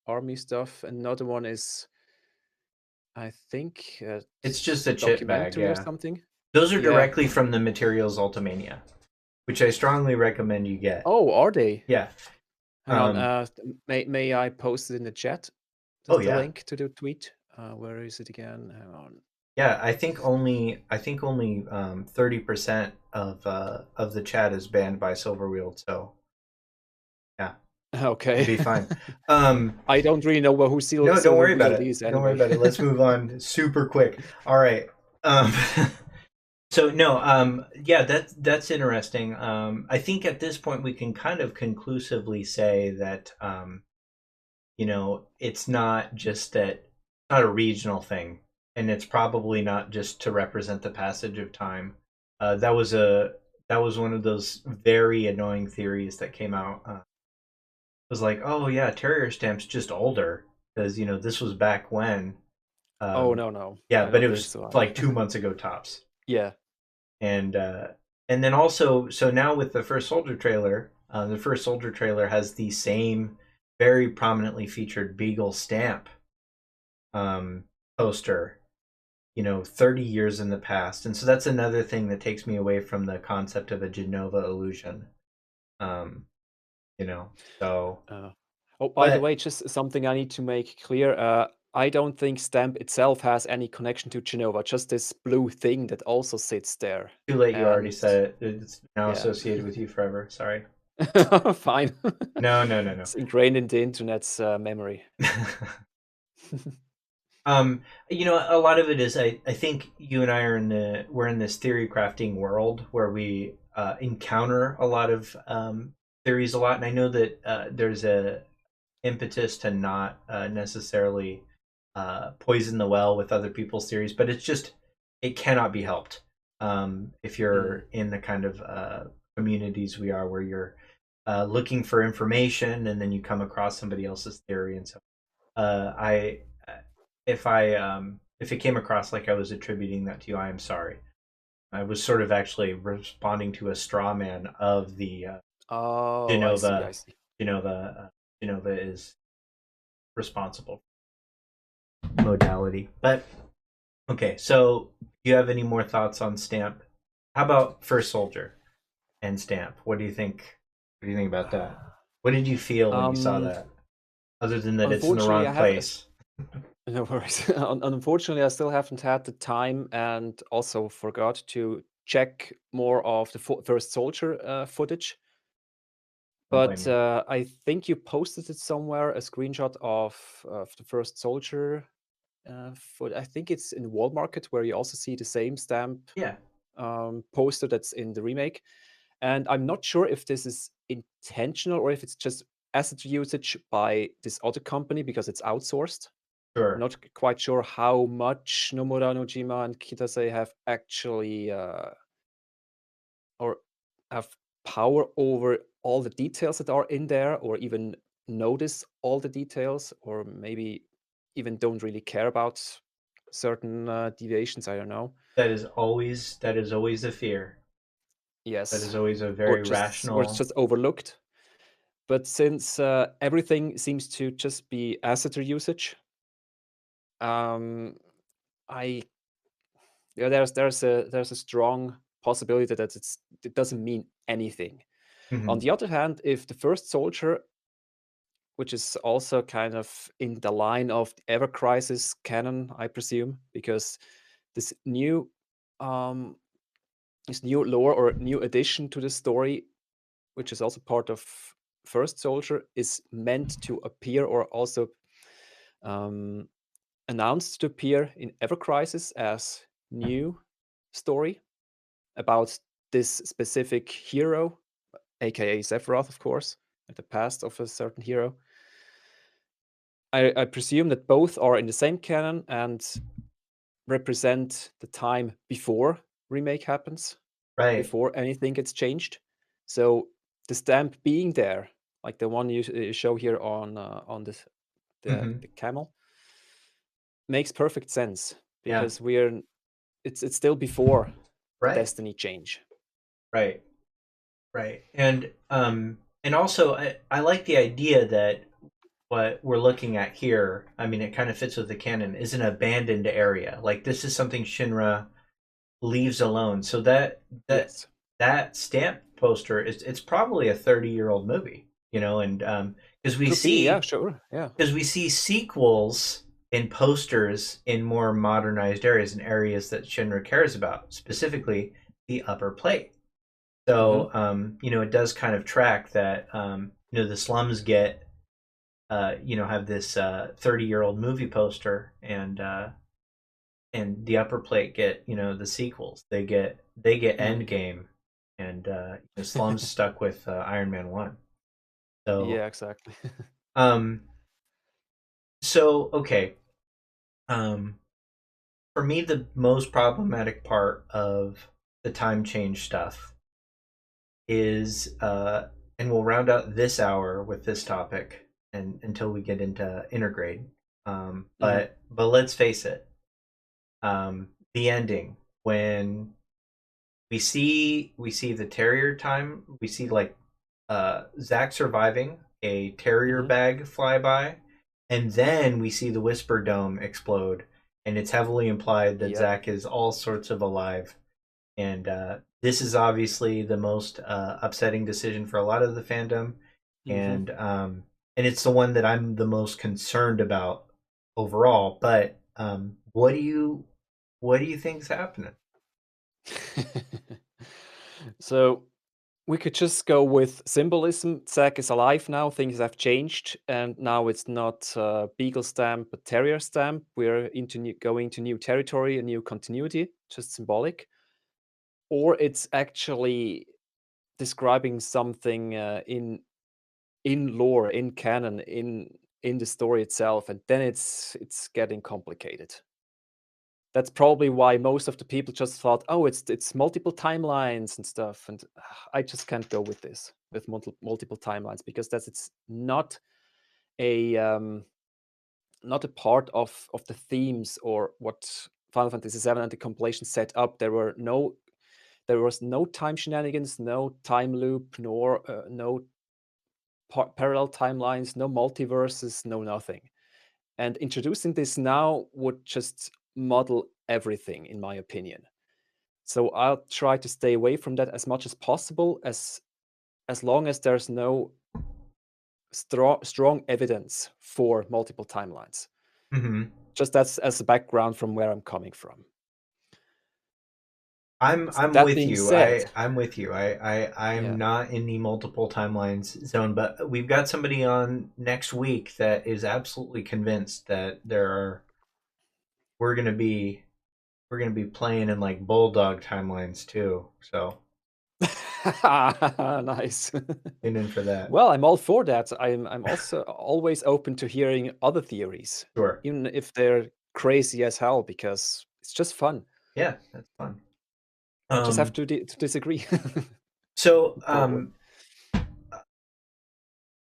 army stuff. Another one is, I think, It's just a chip bag, documentary or yeah. something. Those are Yeah. directly from the Materials Ultimania, which I strongly recommend you get. Oh, are they? Yeah. Hang on. May I post it in the chat? Oh, The yeah. link to the tweet. Where is it again? Hang on. Yeah, I think only 30% of the chat is banned by Silverwheel, so yeah, Okay. it'll be fine. I don't really know who No, don't worry about it. is Don't worry anyway. about it. Let's move on super quick. All right. So no, yeah, that's interesting. I think at this point we can kind of conclusively say that it's not just not a regional thing, and it's probably not just to represent the passage of time. That was one of those very annoying theories that came out. It was like, oh yeah, Terrier Stamp's just older because this was back when. Oh no. Yeah, I but don't it think was so. like 2 months ago tops. Yeah. And then also, so now with the first Soldier trailer, the first Soldier trailer has the same very prominently featured Beagle stamp poster, 30 years in the past. And so that's another thing that takes me away from the concept of a Jenova illusion. So. Oh, by the way, just something I need to make clear. I don't think Stamp itself has any connection to Jenova, just this blue thing that also sits there. Too late, you already said it. It's now associated with you forever. Sorry. Fine. No. It's ingrained in the internet's memory. A lot of it is I think you and I we're in this theory crafting world where we encounter a lot of theories a lot, and I know that there's a impetus to not necessarily poison the well with other people's theories, but it cannot be helped if you're in the kind of communities we are, where you're looking for information and then you come across somebody else's theory. And so if it came across like I was attributing that to you, I am sorry. I was sort of actually responding to a straw man of the Jenova. I see. Jenova is responsible modality. But okay, so do you have any more thoughts on Stamp? How about First Soldier and Stamp? What do you think? What do you think about that? What did you feel when you saw that? Other than that, it's in the wrong place. No worries. Unfortunately, I still haven't had the time, and also forgot to check more of the First Soldier footage. But I think you posted it somewhere, a screenshot of the First Soldier. I think it's in Wall Market, where you also see the same Stamp poster that's in the remake. And I'm not sure if this is intentional or if it's just asset usage by this other company because it's outsourced. Sure. I'm not quite sure how much Nomura, Nojima, and Kitase have actually or have power over all the details that are in there, or even notice all the details, or maybe even don't really care about certain deviations. I don't know. That is always a fear. Yes. That is always a very rational. Or it's just overlooked. But since everything seems to just be asset usage, Yeah, there's a strong possibility that it doesn't mean anything. On Mhm. the other hand, if the first soldier, which is also kind of in the line of the Ever Crisis canon, I presume, because this new um, this new lore or new addition to the story, which is also part of First Soldier, is meant to appear or also um, announced to appear in Ever Crisis as new story about this specific hero, aka Sephiroth, of course, at the past of a certain hero. I presume that both are in the same canon and represent the time before remake happens, Right. before anything gets changed. So the stamp being there, like the one you show here on Mhm. the camel, makes perfect sense Yeah. because it's still before the Right. destiny change. Right. Right. And also I like the idea that what we're looking at here, I mean it kind of fits with the canon, is an abandoned area. Like this is something Shinra leaves alone. So that Yes. that stamp poster is it's probably a 30-year-old movie, you know, and because we Could be, yeah, see sure. Yeah. because we see sequels in posters in more modernized areas and areas that Shinra cares about, specifically the upper plate. Hmm. So, you know, it does kind of track that, you know, the slums get, you know, have this 30-year-old movie poster, and the upper plate get, you know, the sequels. They get Mm. Endgame, and the slums stuck with Iron Man 1. So, Yeah, exactly. um, so okay, um, for me, the most problematic part of the time change stuff is, and we'll round out this hour with this topic, and until we get into Intergrade. Hmm. But let's face it, the ending when we see the terrier time, we see like Zack surviving a terrier Hmm. bag fly by, and then we see the Whisper Dome explode, and it's heavily implied that Yep. Zack is all sorts of alive. And this is obviously the most upsetting decision for a lot of the fandom, Hmm. and it's the one that I'm the most concerned about overall. But what do you think's happening? So we could just go with symbolism. Zack is alive now. Things have changed, and now it's not Beagle stamp, but Terrier stamp. We're going to new territory, a new continuity, just symbolic. Or it's actually describing something in lore, in canon, in the story itself, and then it's getting complicated. That's probably why most of the people just thought, "Oh, it's multiple timelines and stuff," and I just can't go with this, with multiple timelines, because it's a not a part of the themes or what Final Fantasy VII and the compilation set up. There was no time shenanigans, no time loop, nor no parallel timelines, no multiverses, no nothing. And introducing this now would just muddle everything, in my opinion. So I'll try to stay away from that as much as possible, as long as there's no strong evidence for multiple timelines. Hmm. Just as a background from where I'm coming from. I'm That with being you. said, I'm with you. I'm yeah. not in the multiple timelines zone, but we've got somebody on next week that is absolutely convinced that we're gonna be we're gonna be playing in like bulldog timelines too. So Nice. tune in for that. Well, I'm all for that. I'm also always open to hearing other theories, Sure. even if they're crazy as hell, because it's just fun. Yeah, that's fun. I just have Um, to disagree. so Probably.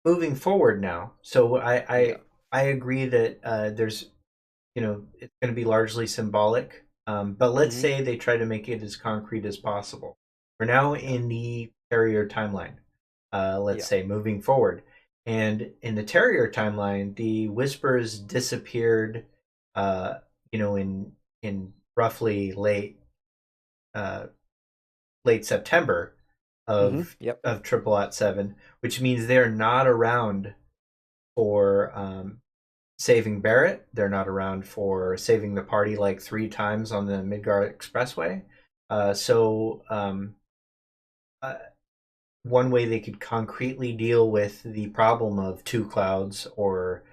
moving forward now. So Yeah. I agree that there's, you know, it's going to be largely symbolic. But let's Hmm. say they try to make it as concrete as possible. We're now Yeah. in the Terrier timeline. Let's Yeah. say moving forward, and in the Terrier timeline, the Whispers disappeared. Uh, you know, in roughly late September of Yep. of Triple-At-7, which means they're not around for saving Barrett. They're not around for saving the party like 3 times on the Midgar Expressway. One way they could concretely deal with the problem of 2 clouds or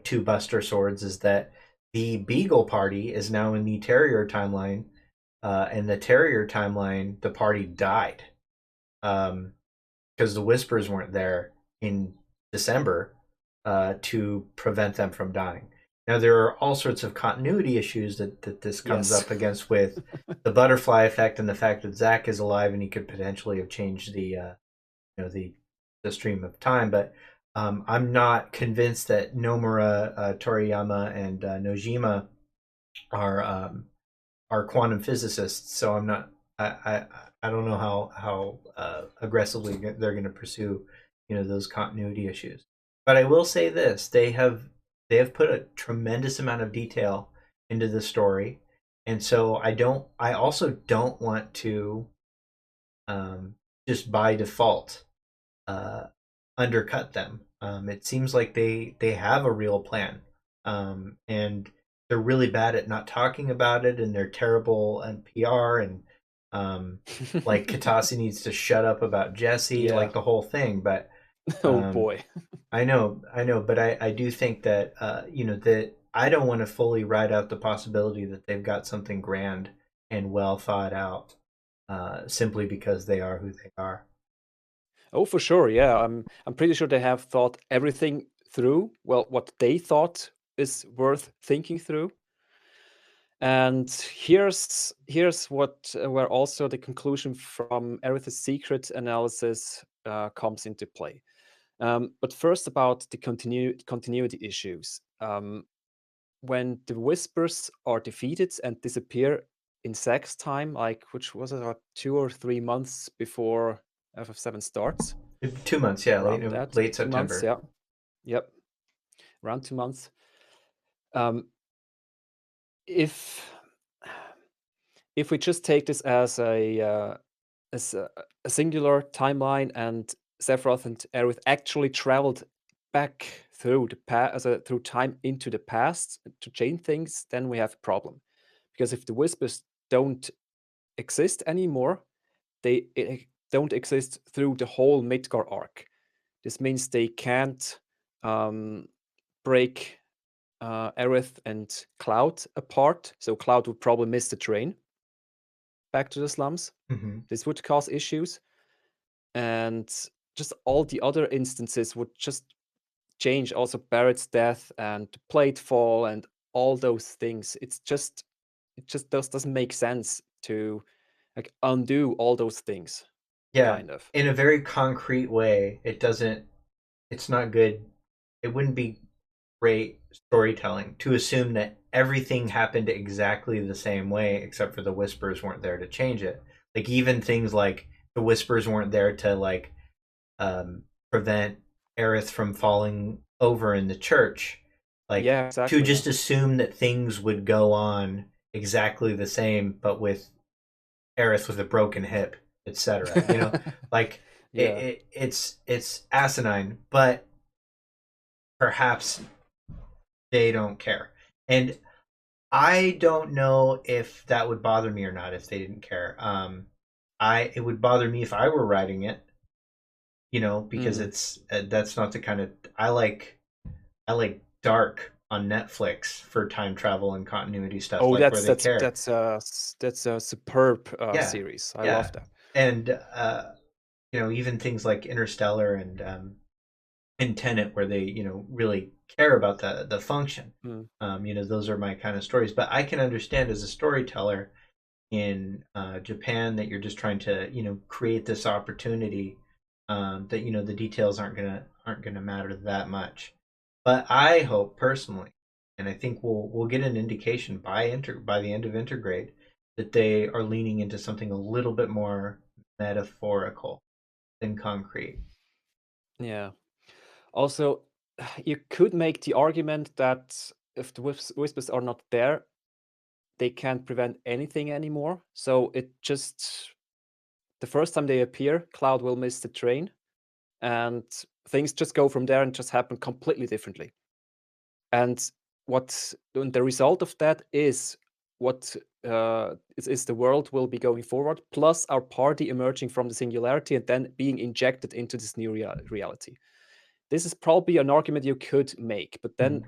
2 Buster Swords is that the Beagle party is now in the Terrier timeline, and the Terrier timeline, the party died because the Whispers weren't there in December to prevent them from dying. Now, there are all sorts of continuity issues that this comes Yes. up against with the butterfly effect and the fact that Zack is alive and he could potentially have changed the stream of time. But I'm not convinced that Nomura, Toriyama, and Nojima are quantum physicists. So I'm not. I don't know how aggressively they're going to pursue those continuity issues. But I will say this: they have put a tremendous amount of detail into the story, and so I also don't want to just by default undercut them. It seems like they have a real plan, and they're really bad at not talking about it, and they're terrible at PR, and like Katase needs to shut up about Jesse, like the whole thing. But Oh boy. I know, but I do think that that I don't want to fully ride out the possibility that they've got something grand and well thought out, simply because they are who they are. Oh, for sure. Yeah, I'm pretty sure they have thought everything through. Well, what they thought is worth thinking through. And here's what where also the conclusion from Aerith's secret analysis comes into play. But first, about the continuity issues. When the Whispers are defeated and disappear in Zack's time, like which was about 2 or 3 months before FF7 starts. 2 months, yeah, Around that. late 2 months, September. yeah. Yep. Around 2 months. If we just take this as a singular timeline, and Sephiroth and Aerith actually traveled back through through time into the past to change things, then we have a problem. Because if the Whispers don't exist anymore, they don't exist through the whole Midgar arc. This means they can't break Aerith and Cloud apart, so Cloud would probably miss the train back to the slums. Mm-hmm. This would cause issues, and just all the other instances would just change. Also, Barrett's death and the plate fall and all those things. It just doesn't make sense to like undo all those things. Yeah, kind of. in a very concrete way, it's not good. It wouldn't be great storytelling to assume that everything happened exactly the same way, except for the Whispers weren't there to change it. Like, even things like the Whispers weren't there to like prevent Aerith from falling over in the church. Like, Yeah, exactly. to just assume that things would go on exactly the same, but with Aerith with a broken hip, etc. Like, Yeah. it's asinine, but perhaps they don't care. And I don't know if that would bother me or not if they didn't care. It would bother me if I were writing it, because it's that's not the kind of I like Dark on Netflix for time travel and continuity stuff. Oh, like where they care. that's a superb series. I love that. And even things like Interstellar and Tenet, where they really care about the function. Those are my kind of stories. But I can understand as a storyteller in Japan that you're just trying to create this opportunity, that the details aren't gonna matter that much. But I hope personally, and I think we'll get an indication by the end of Intergrade, that they are leaning into something a little bit more metaphorical than concrete. Yeah. Also, you could make the argument that if the Whispers are not there, they can't prevent anything anymore. So it just, the first time they appear, Cloud will miss the train, and things just go from there and just happen completely differently. And the result of that is what is the world will be going forward, plus our party emerging from the singularity and then being injected into this new reality. This is probably an argument you could make, but then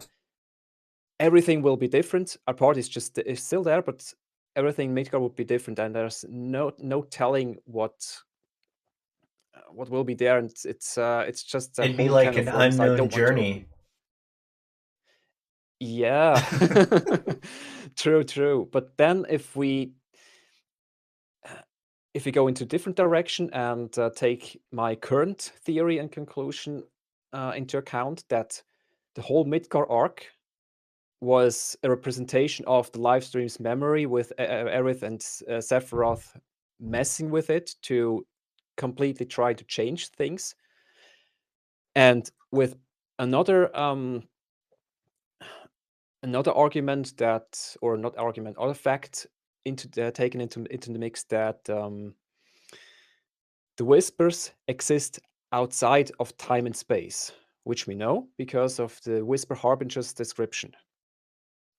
everything will be different. Our party is still there, but everything in Midgard would be different, and there's no telling what will be there, and it's just a It'd be whole like can an of worms I unknown don't want to journey. open. Yeah, true. But then if we go into a different direction and take my current theory and conclusion into account, that the whole Midgard arc was a representation of the live stream's memory, with Aerith and Sephiroth messing with it to completely try to change things. And with another argument that, or not argument, other fact taken into the mix, that the whispers exist outside of time and space, which we know because of the Whisper Harbinger's description.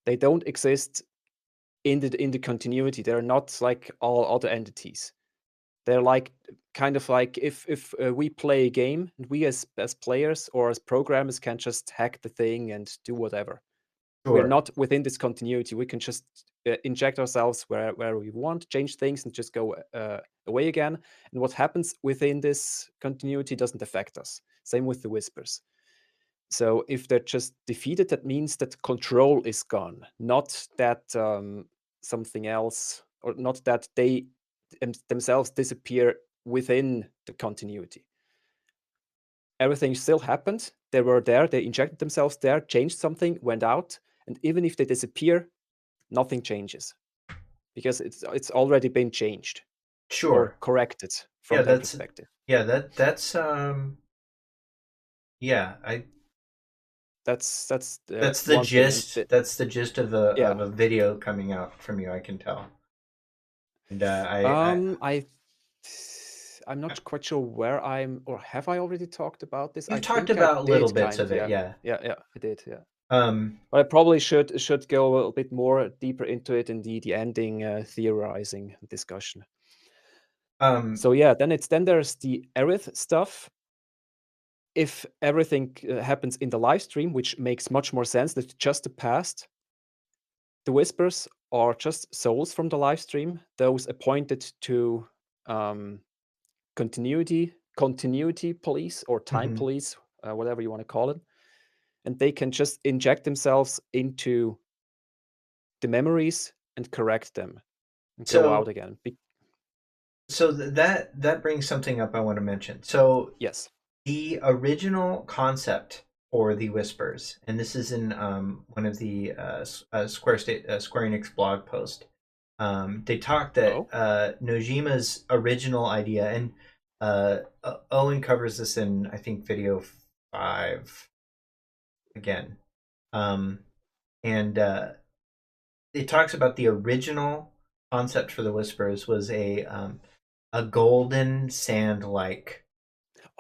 They don't exist in the continuity. They're not like all other entities. They're like kind of like if we play a game, and we as players or as programmers can just hack the thing and do whatever. We're not within this continuity. We can just inject ourselves where we want, change things, and just go away again. And what happens within this continuity doesn't affect us. Same with the whispers. So if they're just defeated, that means that control is gone, not that something else, or not that they themselves disappear within the continuity. Everything still happened. They were there. They injected themselves there, changed something, went out, and even if they disappear, nothing changes because it's already been changed, or corrected from their perspective. Yeah, that's yeah, that's the gist. That's the gist of a video coming out from you, I can tell. And I'm not quite sure where or have I already talked about this? You talked about little bits of it, yeah, I did, yeah. But I probably should go a little bit more deeper into it in the ending theorizing discussion. So yeah, then there's the Aerith stuff. If everything happens in the live stream, which makes much more sense, that's just the past. The whispers are just souls from the live stream, those appointed to continuity police or time police, whatever you want to call it, and they can just inject themselves into the memories and correct them and go out again. So that brings something up I want to mention. So yes, the original concept for the whispers, and this is in one of the Square Enix blog post. They talked that Nojima's original idea, and Owen covers this in, I think, video 5 again, and it talks about the original concept for the whispers was a golden sand-like.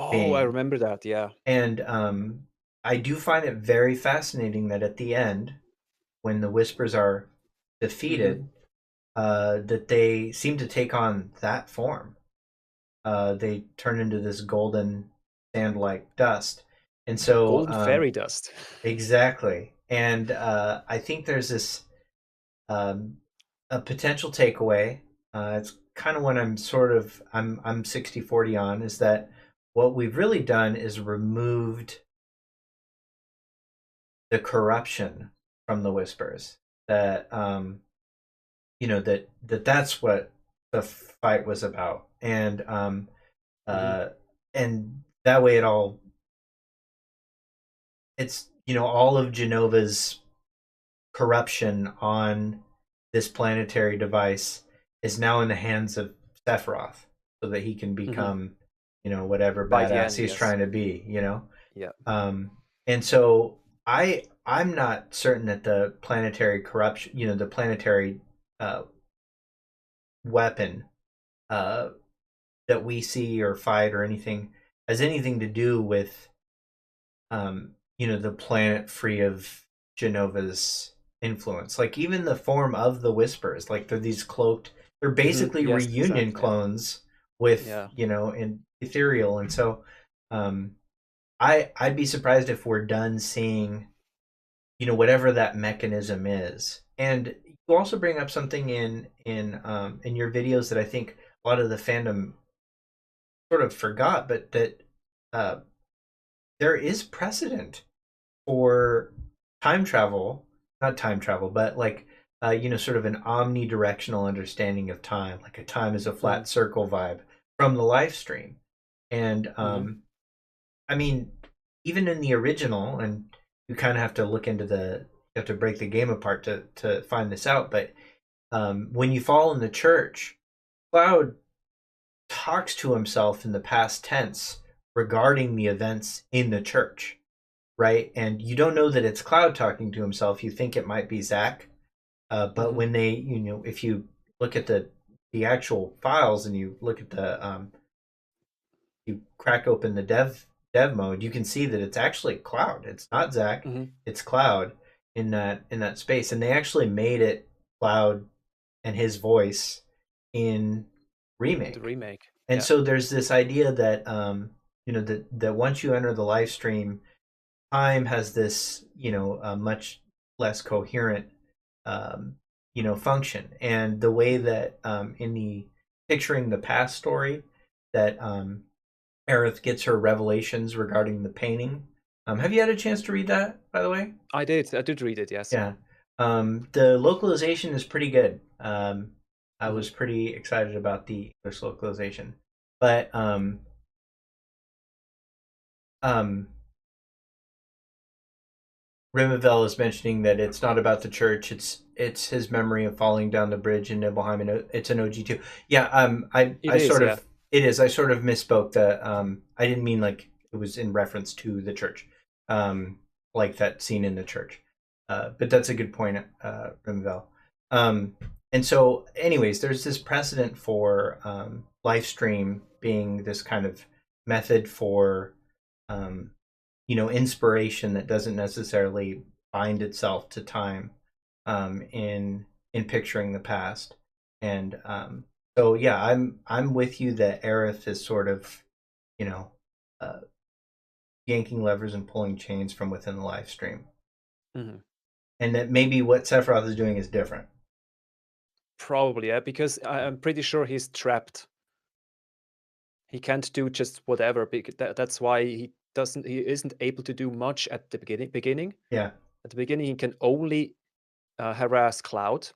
Oh, I remember that. Yeah, and I do find it very fascinating that at the end, when the whispers are defeated, that they seem to take on that form. They turn into this golden sand-like dust, and so golden fairy dust. Exactly, and I think there's this a potential takeaway. It's kind of what I'm 60-40 on, is that what we've really done is removed the corruption from the whispers. That that's what the fight was about, and and that way it's all of Jenova's corruption on this planetary device is now in the hands of Sephiroth, so that he can become whatever badass he's trying to be. And so I'm not certain that the planetary corruption, the planetary uh, weapon that we see or fight or anything has anything to do with the planet free of Jenova's influence. Like even the form of the Whispers, like they're these cloaked, they're basically Yes, reunion exactly, clones with yeah. in ethereal. And so I'd be surprised if we're done seeing whatever that mechanism is. And you also bring up something in your videos that I think a lot of the fandom sort of forgot, but that there is precedent for time travel, not time travel, but like sort of an omnidirectional understanding of time, like a time is a flat circle vibe from the live stream. And I mean, even in the original, and you kind of have to look into you have to break the game apart to find this out, but when you fall in the church, Cloud talks to himself in the past tense regarding the events in the church, right? And you don't know that it's Cloud talking to himself. You think it might be Zack, but when they, if you look at the actual files and you look at you crack open the dev mode, you can see that it's actually Cloud. It's not Zack. It's Cloud in that space, and they actually made it Cloud and his voice in remake. The remake. And so there's this idea that that once you enter the live stream, time has this a much less coherent function. And the way that in the picturing the past story that Aerith gets her revelations regarding the painting. Have you had a chance to read that, by the way? I did read it, yes. Yeah. The localization is pretty good. I was pretty excited about the English localization. But Rimavel is mentioning that it's not about the church. It's his memory of falling down the bridge in Nibelheim, and it's an OG2. Yeah. It is. I sort of misspoke. That I didn't mean like it was in reference to the church, like that scene in the church. But that's a good point, Rimavel. And so, anyways, there's this precedent for live stream being this kind of method for inspiration that doesn't necessarily bind itself to time in picturing the past. And so yeah, I'm with you that Aerith is sort of yanking levers and pulling chains from within the live stream. And that maybe what Sephiroth is doing is different. Probably, yeah, because I'm pretty sure he's trapped. He can't do just whatever. That's why he isn't able to do much at the beginning. Yeah. At the beginning, he can only harass Cloud,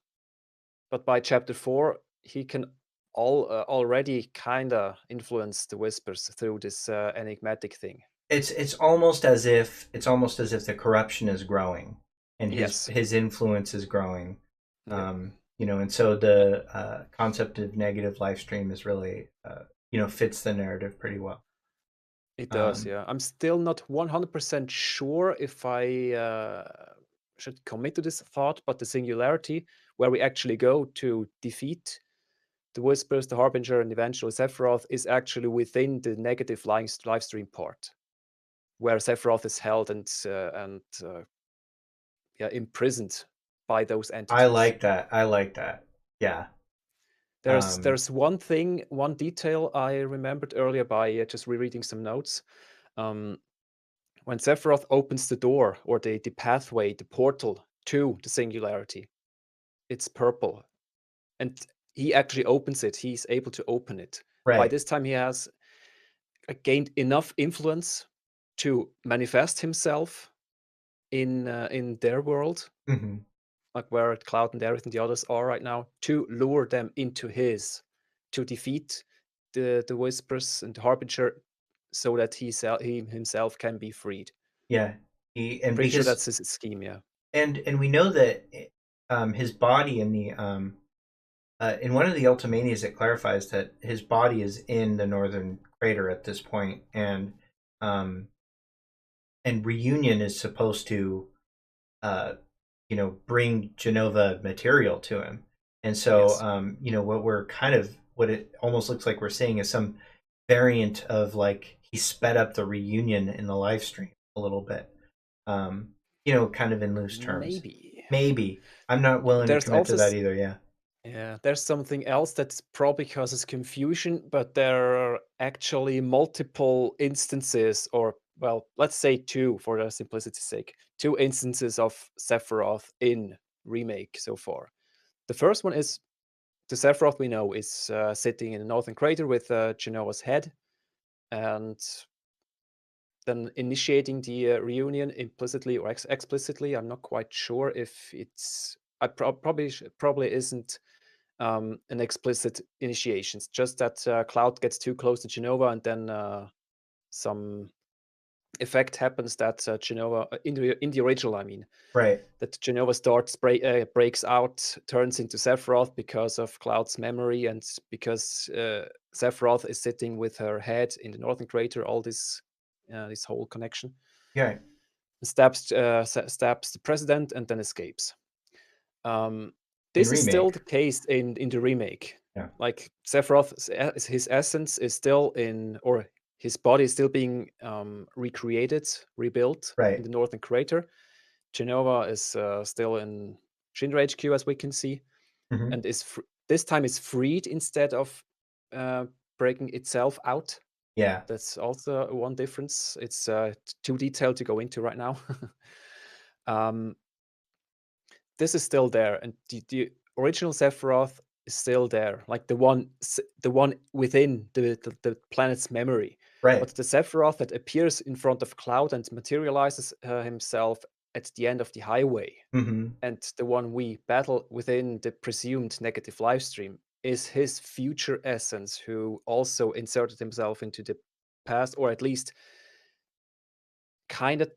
but by chapter 4, he can already kind of influence the Whispers through this enigmatic thing. It's almost as if the corruption is growing and his influence is growing. And so the concept of negative live stream is really fits the narrative pretty well. It does, yeah. I'm still not 100% sure if I should commit to this thought, but the singularity where we actually go to defeat the Whispers, the Harbinger, and eventually Sephiroth is actually within the negative live stream part, where Sephiroth is held and imprisoned by those entities. I like that. Yeah. There's one detail I remembered earlier by just rereading some notes. When Sephiroth opens the door or the pathway, the portal to the singularity, it's purple. And he actually opens it. He's able to open it. Right. By this time, he has gained enough influence to manifest himself in their world, like where Cloud and Aerith and the others are right now, to lure them into to defeat the Whispers and the Harbinger, so that he himself can be freed. Yeah, Pretty sure that's his scheme. Yeah, and we know that his body in the in one of the Ultimanias, it clarifies that his body is in the northern crater at this point, and Reunion is supposed to bring Jenova material to him. And so, Yes. what it almost looks like we're seeing is some variant of like he sped up the reunion in the live stream a little bit. Kind of in loose terms. Maybe. Maybe. I'm not willing to There's commit to also that either, yeah. yeah, there's something else that's probably causes confusion, but there are actually multiple instances, or well, let's say two for the simplicity's sake, two instances of Sephiroth in Remake so far. The first one is the Sephiroth we know is sitting in the northern crater with Jenova's head, and then initiating the reunion implicitly or explicitly. I'm not quite sure if it's. Probably isn't an explicit initiation. It's just that Cloud gets too close to Jenova, and then some effect happens that Jenova in the original, I mean, Right. that Jenova breaks out, turns into Sephiroth because of Cloud's memory, and because Sephiroth is sitting with her head in the northern crater. All this whole connection. Yeah. Stabs the president and then escapes. This is still Remake. the case in the remake. Yeah. Like Sephiroth, his essence is still in, or his body is still being recreated, rebuilt Right. in the northern crater. Jenova is still in Shinra HQ, as we can see, Mhm. and this time is freed instead of breaking itself out. Yeah. That's also one difference. It's too detailed to go into right now. This is still there, and the original Sephiroth is still there, like the one within the planet's memory. Right. But the Sephiroth that appears in front of Cloud and materializes himself at the end of the highway, and the one we battle within the presumed negative live stream is his future essence, who also inserted himself into the past, or at least kind of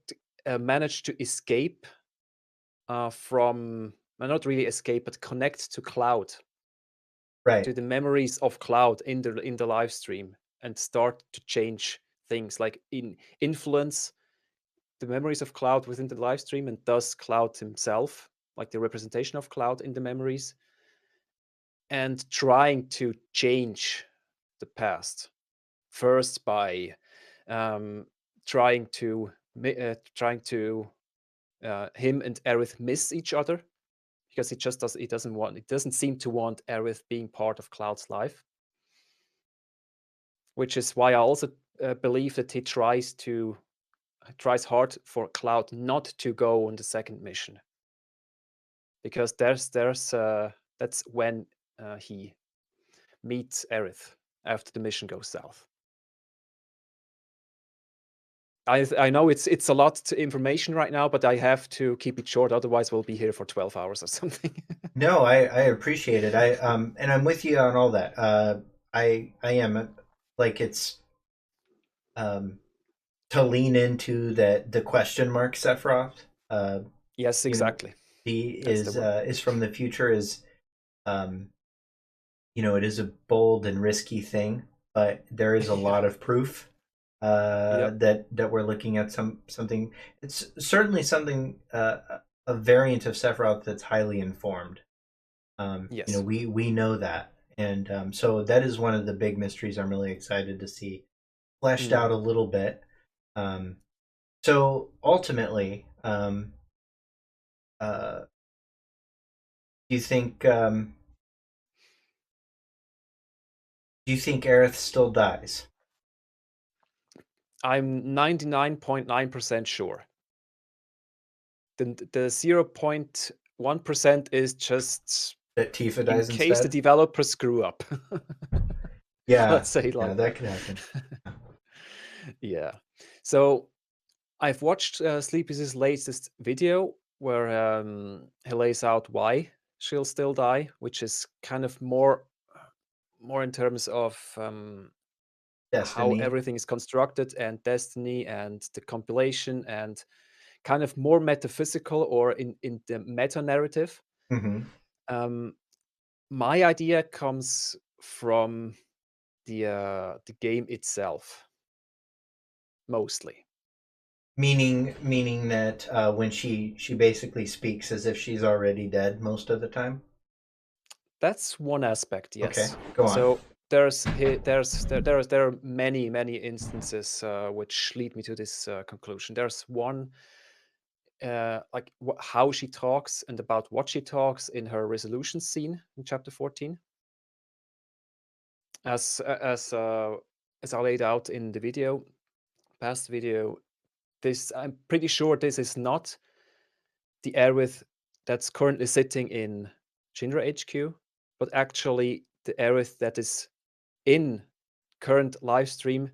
managed to escape from, not really escape, but connect to Cloud, Right. to the memories of Cloud in the live stream, and start to change things, like influence the memories of Cloud within the live stream, and thus Cloud himself, like the representation of Cloud in the memories, and trying to change the past first by trying to him and Aerith miss each other, because it doesn't seem to want Aerith being part of Cloud's life, which is why I also believe that he tries hard for Cloud not to go on the second mission, because that's when he meets Aerith after the mission goes south. I know it's a lot to information right now, but I have to keep it short. Otherwise, we'll be here for 12 hours or something. No, I appreciate it. And I'm with you on all that. I am like it's to lean into the question mark Sephiroth. Yes, exactly. He is from the future. Is it is a bold and risky thing, but there is a lot of proof that we're looking at something. It's certainly something a variant of Sephiroth that's highly informed. Yes. We know that, and so that is one of the big mysteries I'm really excited to see fleshed out a little bit. So ultimately, do you think Aerith still dies? I'm 99.9% sure. The 0.1% is just That Tifa in dies case the instead? developers screw up. Yeah, Let's say it like that could happen. Yeah. So I've watched Sleepy's latest video where he lays out why she'll still die, which is kind of more in terms of how Destiny. everything is constructed, and destiny, and the compilation, and kind of more metaphysical, or in the meta narrative. My idea comes from the game itself, mostly. Meaning that when she basically speaks as if she's already dead most of the time? That's one aspect, Okay, yes. go on. So there are many instances which lead me to this conclusion. There's one like how she talks and about what she talks in her resolution scene in chapter 14, as I laid out in the past video. I'm pretty sure this is not the Aerith that's currently sitting in Shinra HQ, but actually the Aerith that is in current live stream,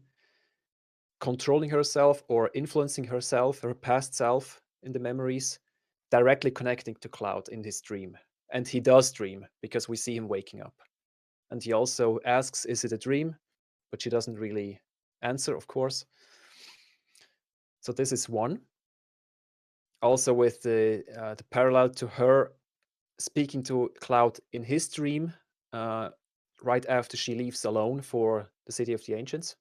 controlling herself or influencing herself, her past self in the memories, directly connecting to Cloud in his dream. And he does dream because we see him waking up. And he also asks, is it a dream? But she doesn't really answer, of course. So this is one. Also with the parallel to her speaking to Cloud in his dream, right after she leaves alone for the City of the Ancients,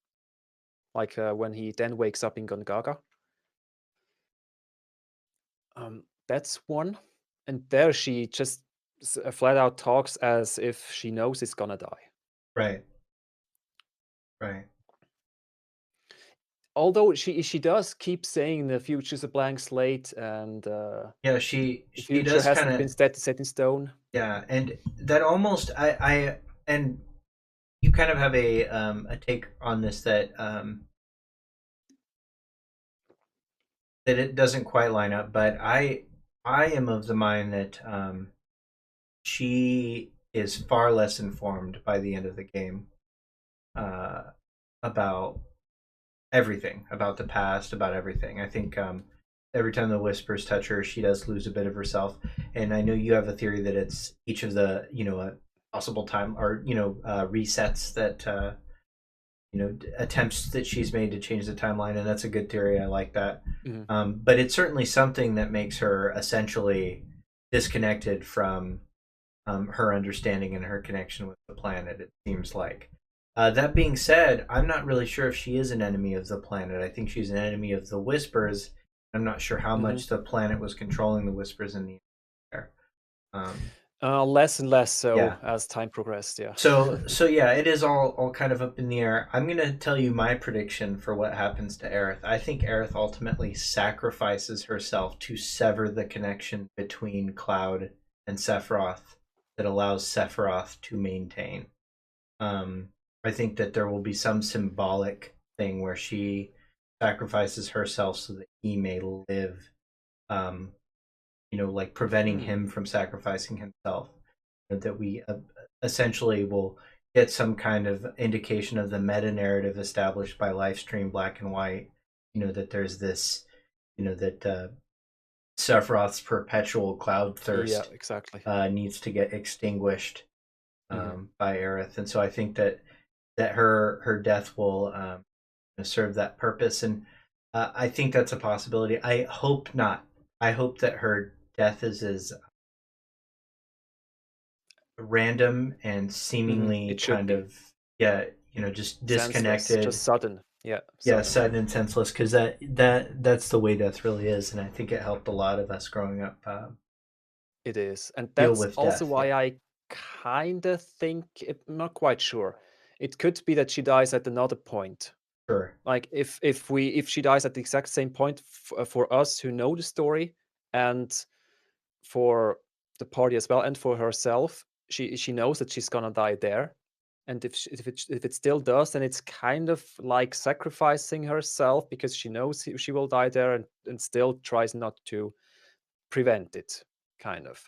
like when he then wakes up in Gongaga. That's one. And there she just flat out talks as if she knows he's gonna die. Right. Although she does keep saying the future's a blank slate, and Yeah, she the future does hasn't kind been of. set in stone. Yeah, and that almost and you kind of have a take on this that that it doesn't quite line up, but I am of the mind that she is far less informed by the end of the game uh, about everything, about the past, about everything. I think every time the whispers touch her, she does lose a bit of herself. And I know you have a theory that it's each of the possible time or resets that attempts that she's made to change the timeline, and that's a good theory. I like that. But it's certainly something that makes her essentially disconnected from her understanding and her connection with the planet. It seems like. That being said, I'm not really sure if she is an enemy of the planet. I think she's an enemy of the whispers. I'm not sure how much the planet was controlling the whispers in the air. Less and less so Yeah. as time progressed. Yeah. So yeah, it is all kind of up in the air. I'm gonna tell you my prediction for what happens to Aerith. I think Aerith ultimately sacrifices herself to sever the connection between Cloud and Sephiroth that allows Sephiroth to maintain. I think that there will be some symbolic thing where she sacrifices herself so that he may live. Like preventing him from sacrificing himself. That we essentially will get some kind of indication of the meta narrative established by Livestream Black and White. That there's this, that Sephiroth's perpetual cloud thirst exactly. Needs to get extinguished by Aerith, and so I think that her death will serve that purpose, and I think that's a possibility. I hope not. I hope that her death is as random and seemingly kind of just disconnected, senseless, just sudden. Sudden and senseless, because that's the way death really is, and I think it helped a lot of us growing up. It is, and deal that's with also death, why I kind of think I'm not quite sure. It could be that she dies at another point. Sure. Like if she dies at the exact same point for us who know the story, and for the party as well, and for herself, she knows that she's gonna die there. And if it still does, then it's kind of like sacrificing herself because she knows she will die there, and still tries not to prevent it, kind of.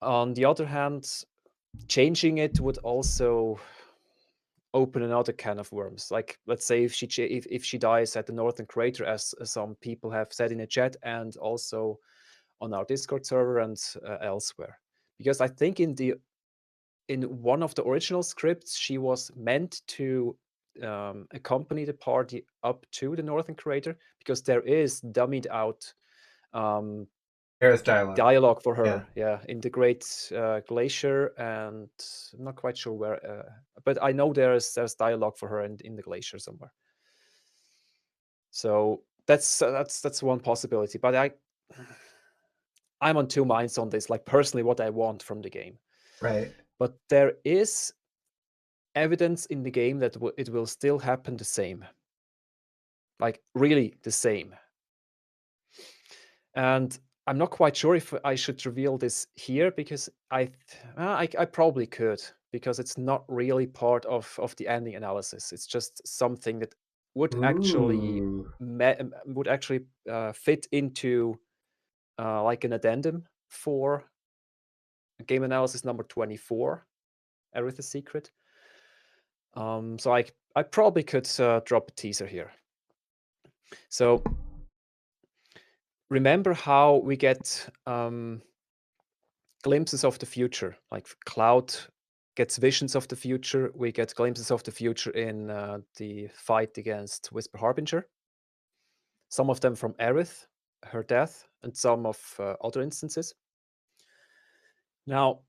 On the other hand, changing it would also open another can of worms. Like, let's say if she dies at the Northern Crater, as some people have said in the chat, and also on our Discord server and elsewhere. Because I think in one of the original scripts, she was meant to accompany the party up to the Northern Crater, because there is dummied out Aerith dialogue for her, in the Great Glacier, and I'm not quite sure where, but I know there's dialogue for her in the glacier somewhere. So that's one possibility, but I'm on two minds on this. Like, personally, what I want from the game. Right. But there is evidence in the game that it will still happen the same. Like, really the same. And I'm not quite sure if I should reveal this here, because I probably could, because it's not really part of the ending analysis. It's just something that would actually Ooh. fit into like an addendum for game analysis number 24, Aerith's Secret. So I probably could drop a teaser here. So remember how we get glimpses of the future, like Cloud gets visions of the future. We get glimpses of the future in the fight against Whisper Harbinger. Some of them from Aerith, her death, and some of other instances. Now,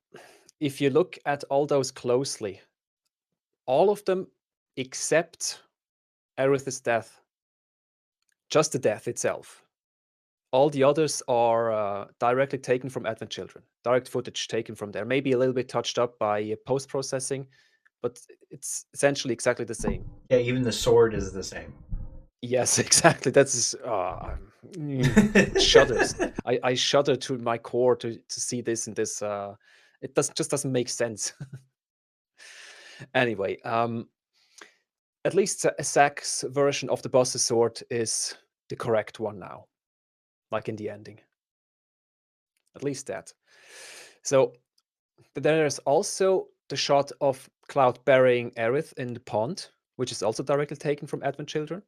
if you look at all those closely, all of them except Aerith's death, just the death itself. All the others are directly taken from Advent Children, direct footage taken from there. Maybe a little bit touched up by post-processing, but it's essentially exactly the same. Yeah, even the sword is the same. Yes, exactly. That's shudders. I shudder to my core to see this, and this. It just doesn't make sense. Anyway, at least Zack's version of the boss's sword is the correct one now, like in the ending. At least that. So there's also the shot of Cloud burying Aerith in the pond, which is also directly taken from Advent Children.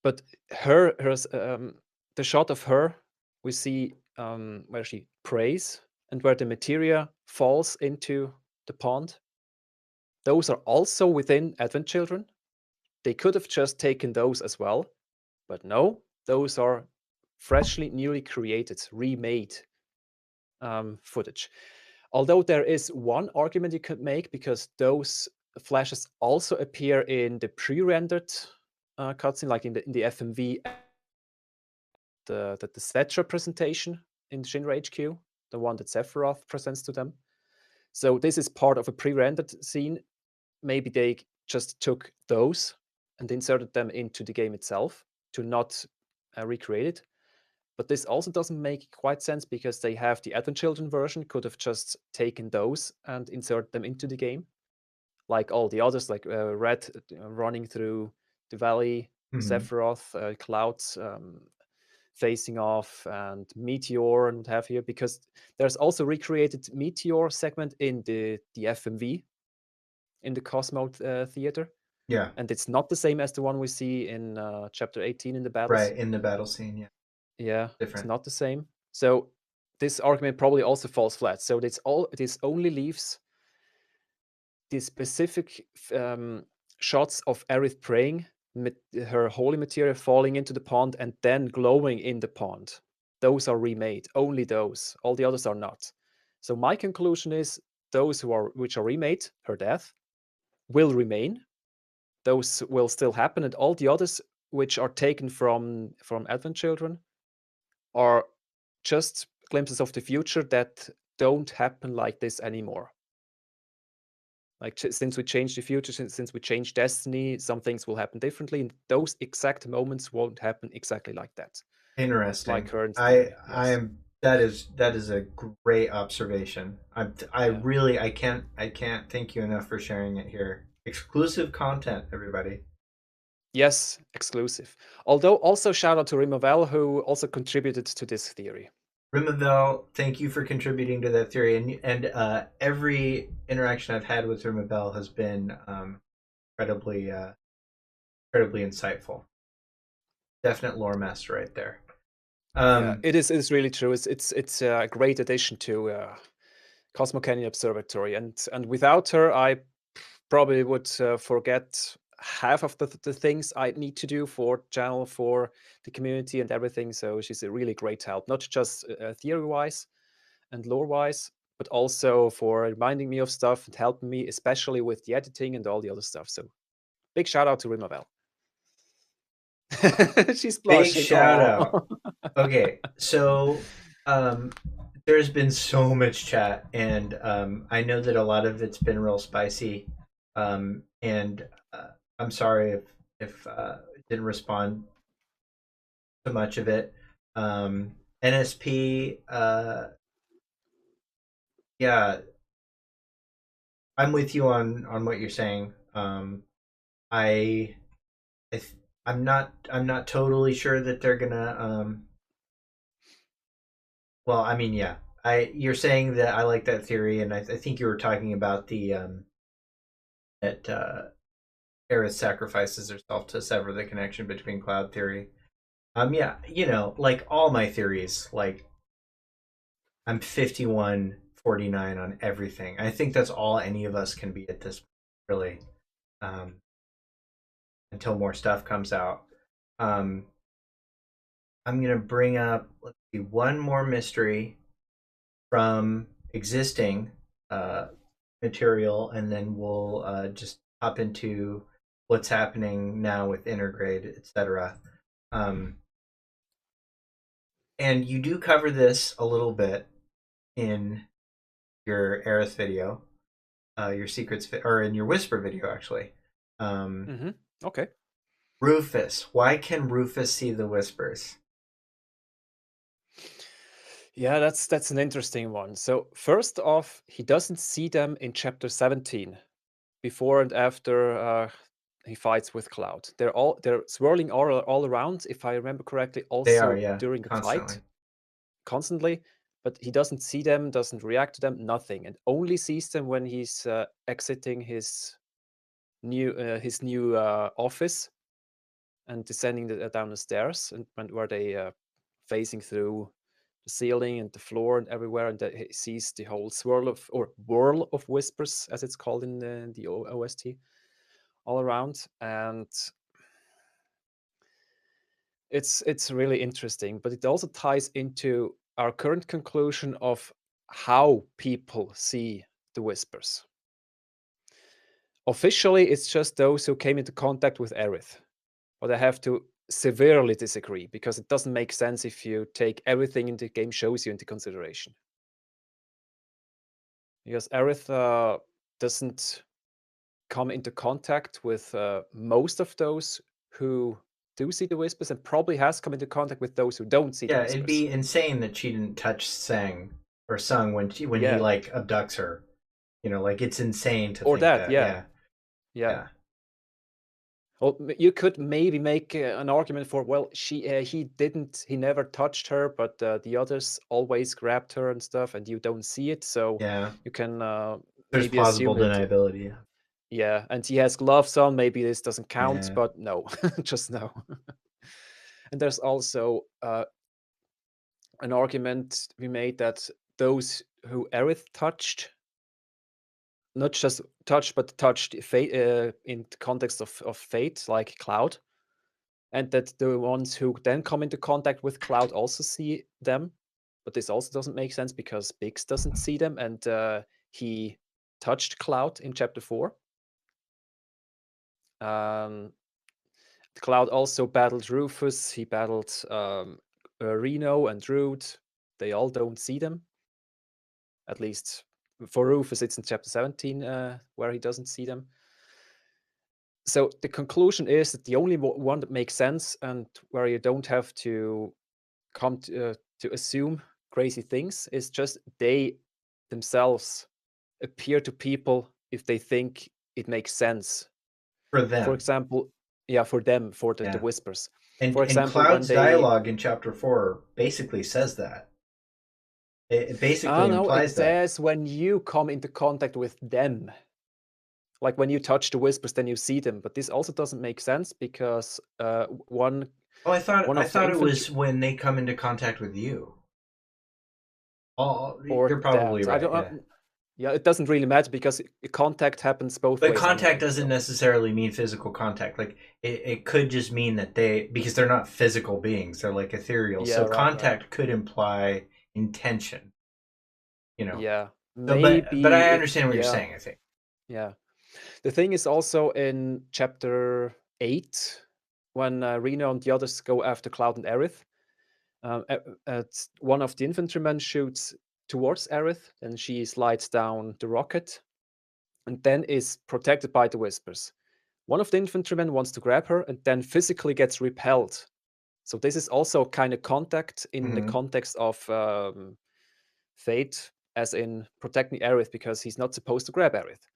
But the shot of her, we see where she prays and where the materia falls into the pond. Those are also within Advent Children. They could have just taken those as well, but no, those are freshly, newly created, remade footage. Although there is one argument you could make, because those flashes also appear in the pre-rendered cutscene, like in the FMV, the Svetra presentation in Shinra HQ, the one that Sephiroth presents to them. So this is part of a pre-rendered scene. Maybe they just took those and inserted them into the game itself to not recreate it. But this also doesn't make quite sense, because they have the Advent Children version, could have just taken those and inserted them into the game, like all the others, like Red running through the valley, Sephiroth, Clouds facing off, and Meteor and what have you, because there's also recreated Meteor segment in the FMV, in the Cosmo Theater. Yeah. And it's not the same as the one we see in Chapter 18 in the battles. Right, in the battle scene, yeah. Yeah, Different. It's not the same. So this argument probably also falls flat. So this only leaves the specific shots of Aerith praying, her holy materia falling into the pond and then glowing in the pond. Those are remade, only those. All the others are not. So my conclusion is those which are remade, her death, will remain. Those will still happen, and all the others which are taken from Advent Children are just glimpses of the future that don't happen like this anymore. Like, since we changed the future, since we changed destiny, some things will happen differently, and those exact moments won't happen exactly like that. Interesting. My current theory, yes. That is a great observation. I can't thank you enough for sharing it here. Exclusive content, everybody. Yes, exclusive. Although also shout out to Rimavel, who also contributed to this theory. Rimavel, thank you for contributing to that theory, and every interaction I've had with Rimavel has been incredibly insightful. Definite lore master right there. Yeah, it's really true. It's a great addition to Cosmo Canyon Observatory, and without her, I probably would forget half of the things I need to do for channel, for the community and everything. So she's a really great help, not just theory-wise and lore-wise, but also for reminding me of stuff and helping me, especially with the editing and all the other stuff. So big shout out to Rimavel. She's blushing. Big shout out. Okay, so There's been so much chat, and I know that a lot of it's been real spicy. And I'm sorry if it didn't respond to much of it. NSP, yeah, I'm with you on what you're saying. I, I th- I'm not totally sure that they're gonna well, I mean, yeah. You're saying that I like that theory, and I think you were talking about the that Aerith sacrifices herself to sever the connection between Cloud theory. Yeah, like all my theories, like I'm 51-49 on everything. I think that's all any of us can be at this point, really, um, until more stuff comes out. I'm gonna bring up, let's see, one more mystery from existing material, and then we'll just hop into what's happening now with Intergrade, etc. Um, and you do cover this a little bit in your Aerith video, your secrets, or in your Whisper video, actually. Okay. Rufus. Why can Rufus see the whispers? Yeah, that's an interesting one. So first off, he doesn't see them in chapter 17, before and after he fights with Cloud. They're swirling all around, if I remember correctly, They are, also yeah, during the constantly. fight, constantly. But he doesn't see them, doesn't react to them, nothing, and only sees them when he's exiting his new office and descending down the stairs, and where they facing through the ceiling and the floor and everywhere, and that he sees the whole whirl of whispers, as it's called in the OST, all around. And it's really interesting, but it also ties into our current conclusion of how people see the whispers. Officially, it's just those who came into contact with Aerith, but I have to severely disagree, because it doesn't make sense if you take everything in the game shows you into consideration. Because Aerith doesn't come into contact with most of those who do see the whispers, and probably has come into contact with those who don't see the Yeah, whispers. it'd be insane that she didn't touch Sung when he Yeah. like abducts her. Like it's insane to Or think that, that. yeah. Yeah. Well, you could maybe make an argument for, well, he never touched her, but the others always grabbed her and stuff, and you don't see it, so Yeah. you can There's maybe plausible assume it. deniability. Yeah, and he has gloves on. Maybe this doesn't count, Yeah. but no, just no. And there's also an argument we made that those who Aerith touched, not just touched, but touched fate, in the context of fate, like Cloud, and that the ones who then come into contact with Cloud also see them. But this also doesn't make sense, because Biggs doesn't see them, and he touched Cloud in chapter 4. Cloud also battled Rufus. He battled Reno and Rude. They all don't see them. At least for Rufus, it's in chapter 17 where he doesn't see them. So the conclusion is that the only one that makes sense, and where you don't have to come to assume crazy things, is just they themselves appear to people if they think it makes sense. For them. For example, yeah, for them, for the Yeah. whispers. And, For example, Cloud's dialogue in chapter 4 basically says that. It basically implies it says when you come into contact with them. Like when you touch the whispers, then you see them. But this also doesn't make sense, because one. Oh, I thought one of the it was when they come into contact with you. Oh, or you're probably that. right. I don't, yeah, it doesn't really matter, because contact happens both But ways. contact anyway, doesn't necessarily mean physical contact. Like it could just mean that because they're not physical beings, they're like ethereal. Yeah, so right, contact could imply intention. Yeah, So, maybe. but I understand what you're saying, I think. Yeah. The thing is also in chapter 8, when Reno and the others go after Cloud and Aerith, one of the infantrymen shoots towards Aerith, then she slides down the rocket, and then is protected by the Whispers. One of the infantrymen wants to grab her, and then physically gets repelled. So this is also kind of contact in the context of fate, as in protecting Aerith, because he's not supposed to grab Aerith.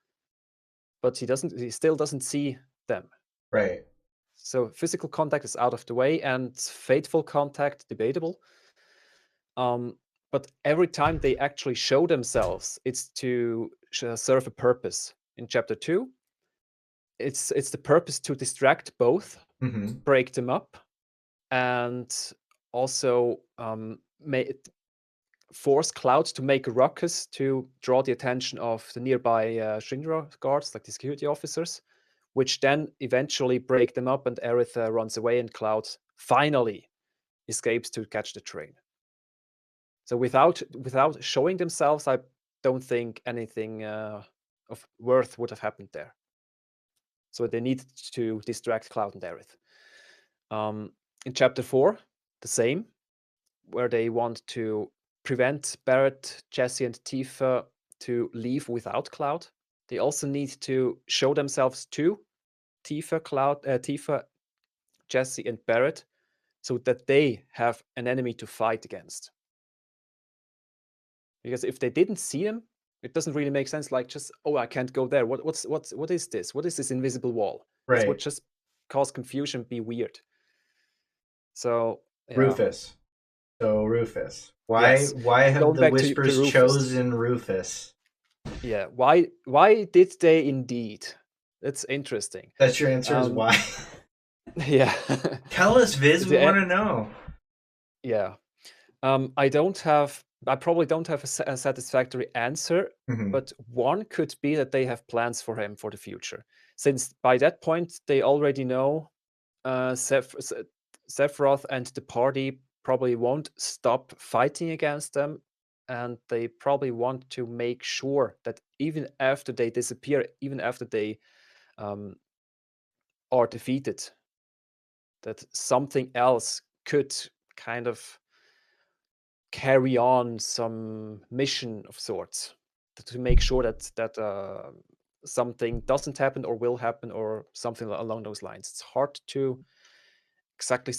But he still doesn't see them. Right. So physical contact is out of the way, and fateful contact, debatable. But every time they actually show themselves, it's to serve a purpose. In chapter 2, it's the purpose to distract both, break them up, and also force Cloud to make a ruckus to draw the attention of the nearby Shinra guards, like the security officers, which then eventually break them up, and Aerith runs away, and Cloud finally escapes to catch the train. So without showing themselves, I don't think anything of worth would have happened there. So they need to distract Cloud and Aerith. In chapter 4, the same, where they want to prevent Barrett, Jesse, and Tifa to leave without Cloud. They also need to show themselves to Tifa, Jesse, and Barrett, so that they have an enemy to fight against. Because if they didn't see him, it doesn't really make sense. Like, just, oh, I can't go there. What is this? What is this invisible wall? Right. It would just cause confusion, be weird. So yeah. Rufus. So Rufus. Why have Going the back to Whispers Rufus. chosen Rufus? Yeah. Why did they indeed? That's interesting. That's your answer is why. Yeah. Tell us, Viz. We want to know. Yeah. I probably don't have a satisfactory answer, but one could be that they have plans for him for the future. Since by that point, they already know Sephiroth and the party probably won't stop fighting against them, and they probably want to make sure that even after they disappear, even after they are defeated, that something else could kind of carry on some mission of sorts to make sure that something doesn't happen or will happen or something along those lines. It's hard to exactly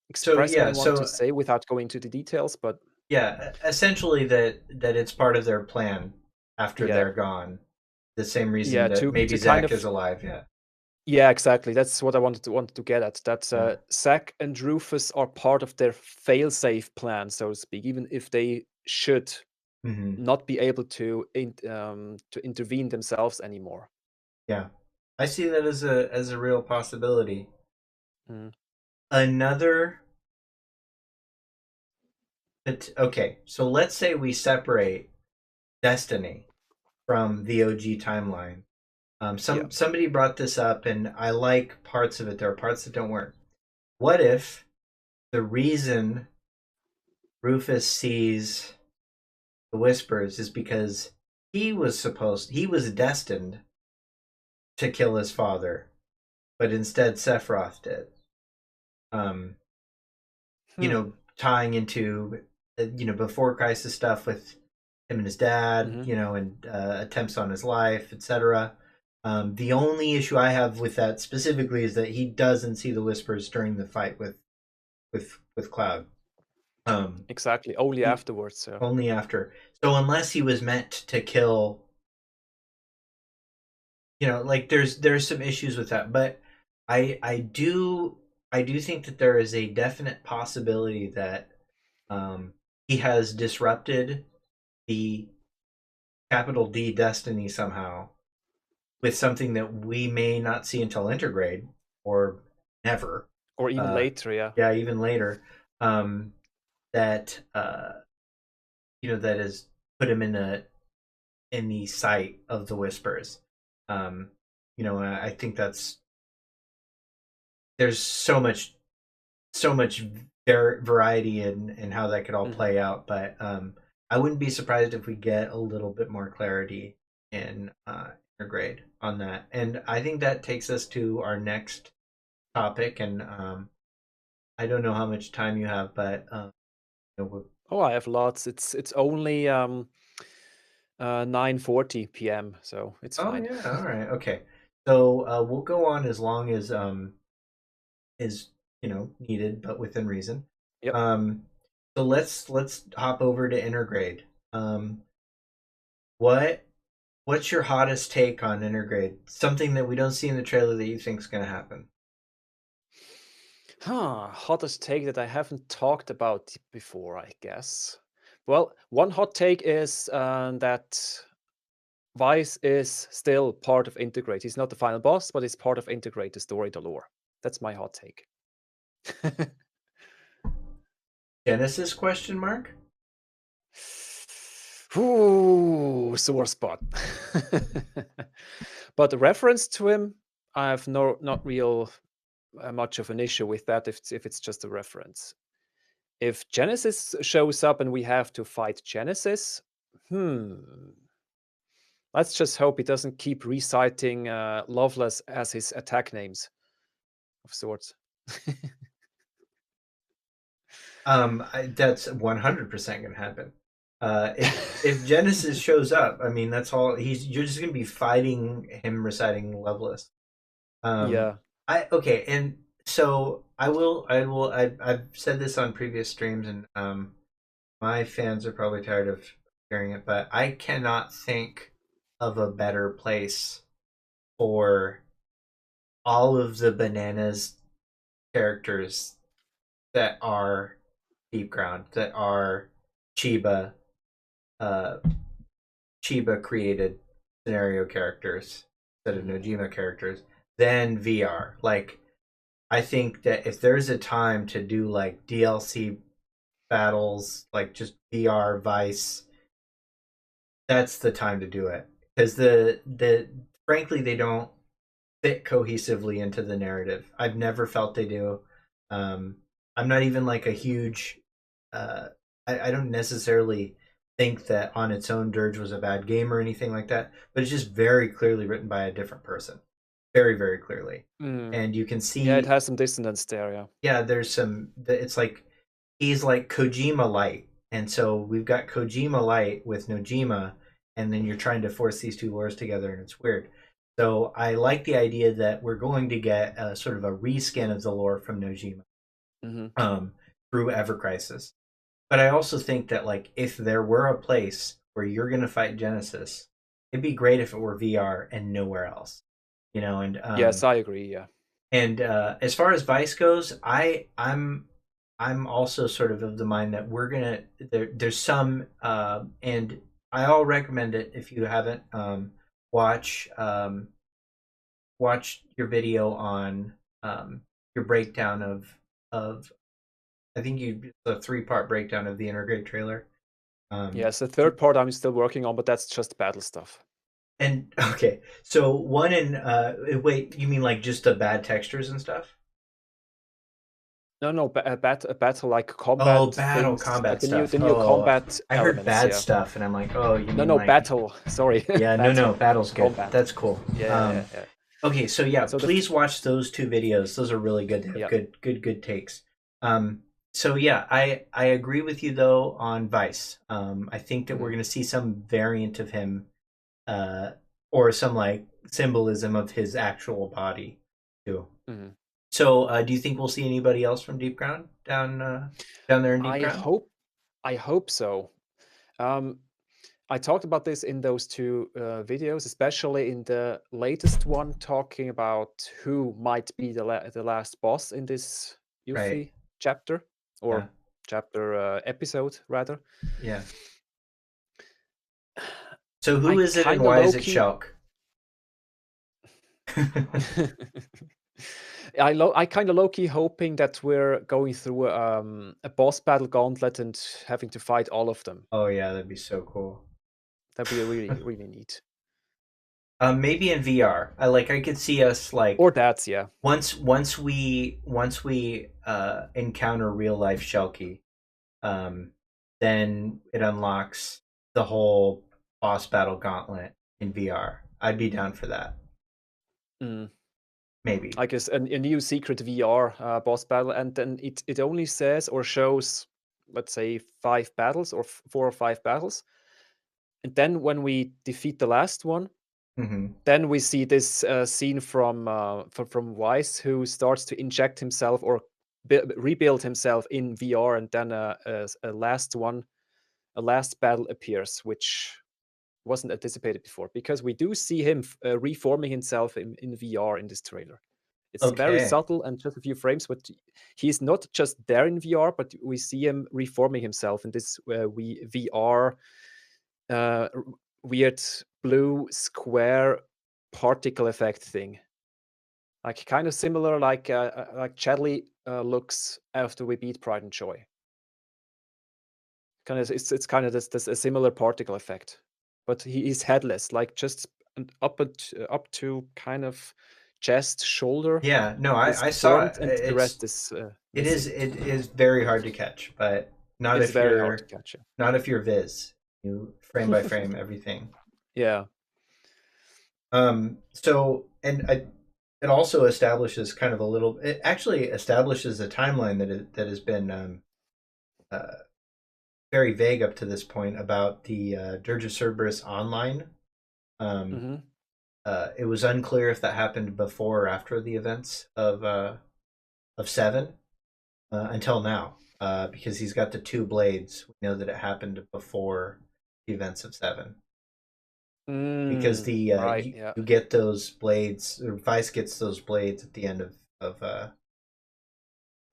express what I want to say without going into the details, but yeah, essentially that it's part of their plan after they're gone. The same reason that maybe Zack is alive. Yeah, exactly. That's what I wanted to get at. That Zack and Rufus are part of their fail-safe plan, so to speak, even if they should not be able to intervene themselves anymore. Yeah, I see that as a real possibility. Okay, so let's say we separate Destiny from the OG timeline. Somebody brought this up, and I like parts of it. There are parts that don't work. What if the reason Rufus sees the Whispers is because he was destined to kill his father, but instead Sephiroth did. You know, tying into before Crisis stuff with him and his dad, and attempts on his life, etc. The only issue I have with that specifically is that he doesn't see the Whispers during the fight with Cloud. Exactly. Only afterwards. So. Only after. So unless he was meant to kill, there's some issues with that. But I do think that there is a definite possibility that he has disrupted the capital D Destiny somehow with something that we may not see until Intergrade or never, or even later. Yeah, even later. That that has put him in the sight of the Whispers. I think there's so much variety in how that could all play out, but I wouldn't be surprised if we get a little bit more clarity in Intergrade on that. And I think that takes us to our next topic, and I don't know how much time you have, but Oh, I have lots. It's only 9:40 p.m., so it's Oh fine. yeah, all right, okay. So we'll go on as long as is needed, but within reason. Yep. So let's hop over to Intergrade. Um, what what's your hottest take on Intergrade? Something that we don't see in the trailer that you think is going to happen. Hottest take that I haven't talked about before, I guess. Well, one hot take is that Vice is still part of Intergrade. He's not the final boss, but he's part of Intergrade, the story, the lore. That's my hot take. Genesis question mark? Ooh, sore spot. But the reference to him, I have not real much of an issue with that if it's just a reference. If Genesis shows up and we have to fight Genesis, let's just hope he doesn't keep reciting Loveless as his attack names of sorts. That's 100% going to happen. If Genesis shows up, I mean that's all. You're just going to be fighting him reciting Loveless. Yeah. And so I've said this on previous streams, and my fans are probably tired of hearing it, but I cannot think of a better place for all of the bananas characters that are Deep Ground, that are Chiba Chiba created scenario characters instead of Nojima characters than VR. Like, I think that if there's a time to do like DLC battles, like just VR Vice, that's the time to do it. Because the frankly they don't fit cohesively into the narrative. I've never felt they do. I'm not even like a huge I don't necessarily think that on its own Dirge was a bad game or anything like that, but it's just very clearly written by a different person. Very, very clearly. And you can see Yeah, it has some dissonance there, yeah. Yeah, there's some it's like he's like Kojima light. And so we've got Kojima light with Nojima, and then you're trying to force these two lores together and it's weird. So I like the idea that we're going to get a sort of a reskin of the lore from Nojima through Ever Crisis. But I also think that like if there were a place where you're going to fight Genesis, it'd be great if it were VR and nowhere else. And yes, I agree, yeah. And as far as Vice goes, I'm also sort of the mind that we're gonna there's some and I'll recommend it if you haven't watch your video on your breakdown of I think a 3-part breakdown of the Intergrade trailer. Yes, the third part I'm still working on, but that's just battle stuff. And okay, so one in wait, you mean like just the bad textures and stuff? No, battle like combat. Oh, battle combat stuff. The new combat. I heard bad stuff, and I'm like, oh, you mean like... battle. Sorry. Yeah, no, battle's good. Combat. That's cool. Yeah. Okay, so yeah, so please watch those 2 videos. Those are really good. They have good takes. So yeah, I agree with you though on Vice. I think that we're going to see some variant of him, or some like symbolism of his actual body too. So, do you think we'll see anybody else from Deep Ground down there in Deep Ground? I hope so. I talked about this in those 2 videos, especially in the latest one, talking about who might be the last boss in this Yuffie chapter, or chapter episode rather. Yeah. So who is it and why is it Shulk? I kind of low-key hoping that we're going through a boss battle gauntlet and having to fight all of them. Oh yeah, that'd be so cool. That'd be really, really neat. Maybe in VR. I could see us like... Or that's, yeah. Once we encounter real life Shulky, then it unlocks the whole boss battle gauntlet in VR. I'd be down for that. Maybe. I guess a new secret VR boss battle, and then it only says or shows let's say 5 battles or 4 or 5 battles. And then when we defeat the last one, then we see this scene from Weiss, who starts to inject himself or rebuild himself in VR, and then a last battle appears, which wasn't anticipated before, because we do see him reforming himself in VR in this trailer. It's very subtle and just a few frames, but he's not just there in VR, but we see him reforming himself in this VR weird blue square particle effect thing, like kind of similar like Chadley looks after we beat Pride and Joy. Kind of, it's kind of this a similar particle effect, but he is headless, like just up to kind of chest, shoulder. Yeah, no, I saw it. And the rest is it is very hard to catch, but not if you're not if you're Viz. You frame by frame everything. Yeah. So, and it also establishes kind of a little. It actually establishes a timeline that has been very vague up to this point about the Dirge of Cerberus online. It was unclear if that happened before or after the events of 7 until now, because he's got the 2 blades. We know that it happened before the events of 7. Because the you get those blades, or Vice gets those blades at the end of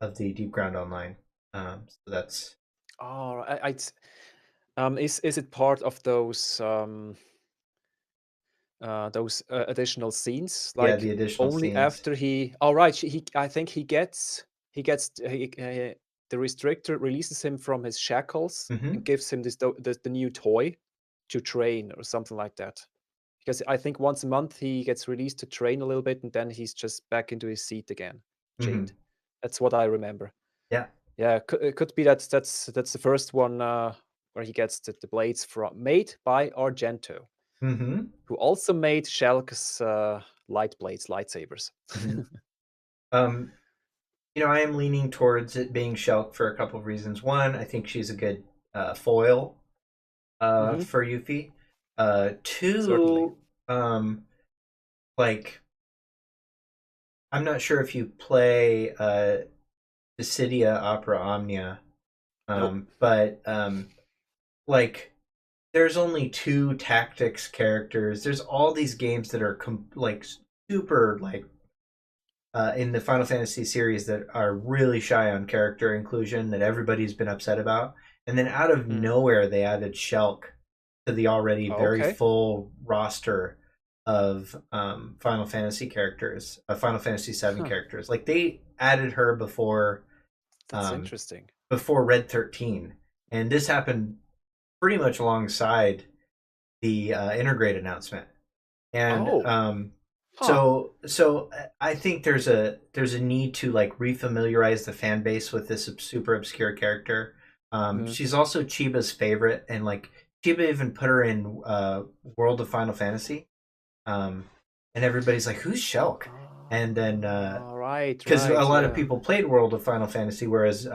the Deep Ground Online. So that's is it part of those additional scenes? Like, the additional only scenes. after he. Oh right, I think he gets the restrictor releases him from his shackles and gives him the new toy to train or something like that. Because I think once a month he gets released to train a little bit, and then he's just back into his seat again, chained. That's what I remember. Yeah. It could be that's the first one where he gets the blades made by Argento, who also made Shulk's light blades, lightsabers. I am leaning towards it being Shulk for a couple of reasons. One, I think she's a good foil for Yuffie. 2, Certainly. like, I'm not sure if you play Dissidia Opera Omnia, but like, there's only 2 tactics characters. There's all these games that are super in the Final Fantasy series that are really shy on character inclusion that everybody's been upset about. And then out of nowhere, they added Shulk to the already very full roster of Final Fantasy characters, Final Fantasy VII characters. Like, they added her before. That's interesting. Before Red 13, and this happened pretty much alongside the Intergrade announcement. And so I think there's a need to like refamiliarize the fan base with this super obscure character. She's also Chiba's favorite, and like Chiba even put her in World of Final Fantasy, and everybody's like, "Who's Shulk?" And then because a lot of people played World of Final Fantasy, whereas you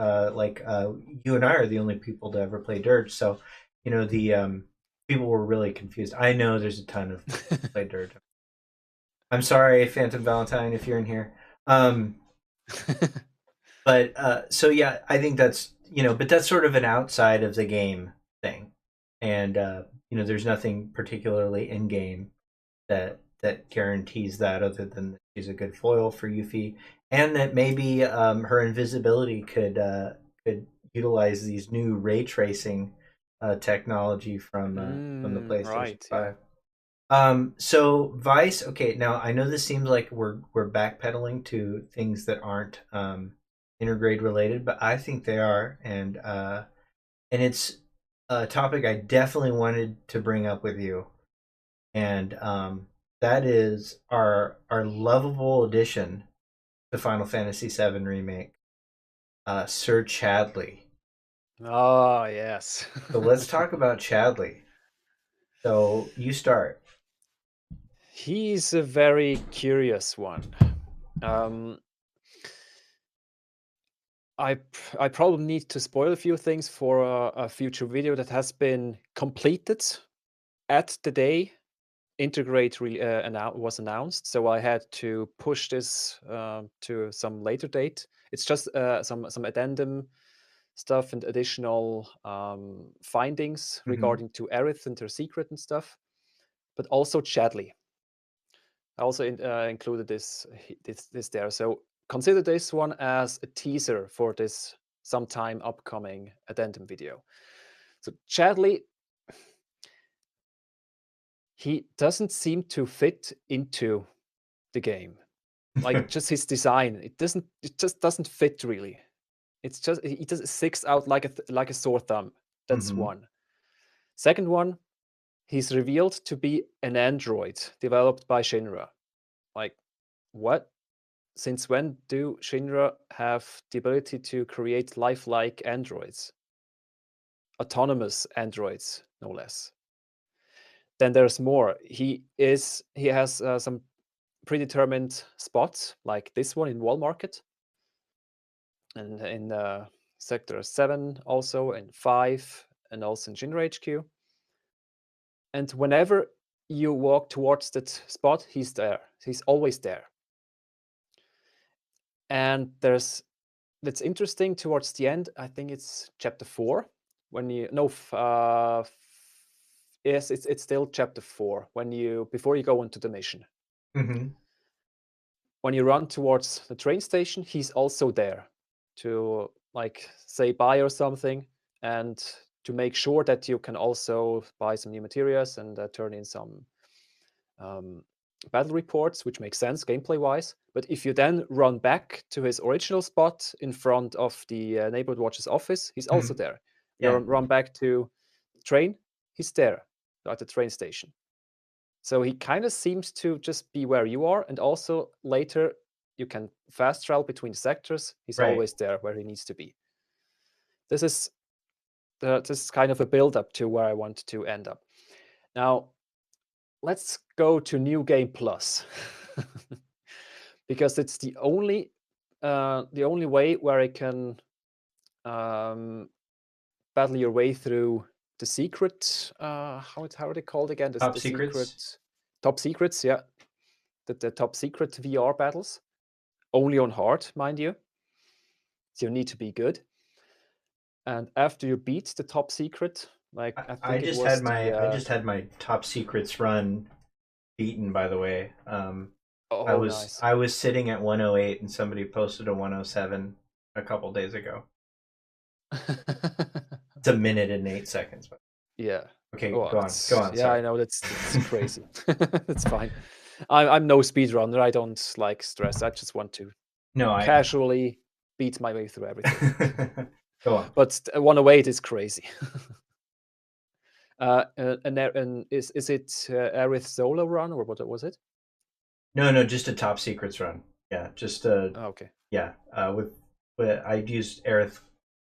and I are the only people to ever play Dirge. So the people were really confused. I know there's a ton of people who play Dirge. I'm sorry, Phantom Valentine, if you're in here. But so yeah, I think that's but that's sort of an outside of the game thing, and there's nothing particularly in game that guarantees that, other than that she's a good foil for Yuffie, and that maybe her invisibility could utilize these new ray tracing technology from the PlayStation 5. So Vice, okay, now I know this seems like we're backpedaling to things that aren't Intergrade related, but I think they are, and it's a topic I definitely wanted to bring up with you, and that is our lovable addition to Final Fantasy VII Remake, Sir Chadley. Oh yes. So let's talk about Chadley. So you start. He's a very curious one. I probably need to spoil a few things for a future video that has been completed at the day Intergrade was announced. So I had to push this to some later date. It's just some addendum stuff and additional findings regarding to Aerith and her secret and stuff, but also Chadley. I also included this there. So consider this one as a teaser for this sometime upcoming addendum video. So Chadley, he doesn't seem to fit into the game. Like just his design, it just doesn't fit really. It's just he just sticks out like a sore thumb. That's one. Second one, he's revealed to be an android developed by Shinra. Like, what? Since when do Shinra have the ability to create lifelike androids? Autonomous androids, no less. Then there's more. He has some predetermined spots, like this one in Wall Market, and in Sector 7 also, and 5, and also in Shinra HQ. And whenever you walk towards that spot, he's there. He's always there. And that's interesting towards the end. I think it's chapter 4 when you yes, it's still chapter 4 before you go into the mission. When you run towards the train station, he's also there to like say bye or something, and to make sure that you can also buy some new materials and turn in some battle reports, which makes sense gameplay-wise. But if you then run back to his original spot in front of the neighborhood watch's office, he's also there. You run back to the train, he's there at the train station. So he kind of seems to just be where you are, and also later you can fast travel between sectors. He's always there where he needs to be. This is kind of a build-up to where I want to end up. Now, let's go to New Game Plus, because it's the only way where I can battle your way through the secret. How are they called again? Top secrets. Top secrets, yeah. The top secret VR battles, only on hard, mind you. So you need to be good. And after you beat the top secret, like I just had my top secrets run beaten, by the way. Nice. I was sitting at 108 and somebody posted a 107 a couple days ago. It's 1 minute and 8 seconds. Yeah. Okay, go on. Yeah, sorry. I know that's crazy. That's fine. I'm no speedrunner. I don't like stress. I just want to casually beat my way through everything. Go on. But 108 is crazy. And is it Aerith solo run, or what was it? No, just a top secrets run. Yeah, just okay. Yeah, with I used Aerith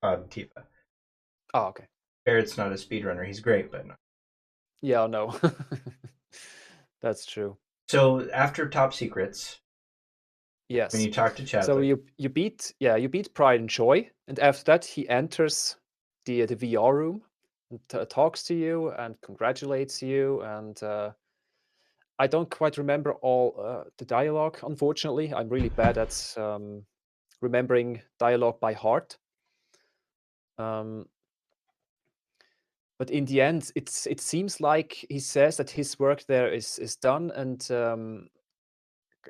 Cloud Tifa. Oh, okay. Barrett's not a speedrunner. He's great, but no. Yeah, no. That's true. So after top secrets, yes, when you talk to Chadley, so you beat Pride and Joy, and after that he enters the VR room and talks to you and congratulates you, and I don't quite remember all the dialogue. Unfortunately, I'm really bad at remembering dialogue by heart. But in the end, it seems like he says that his work there is done, and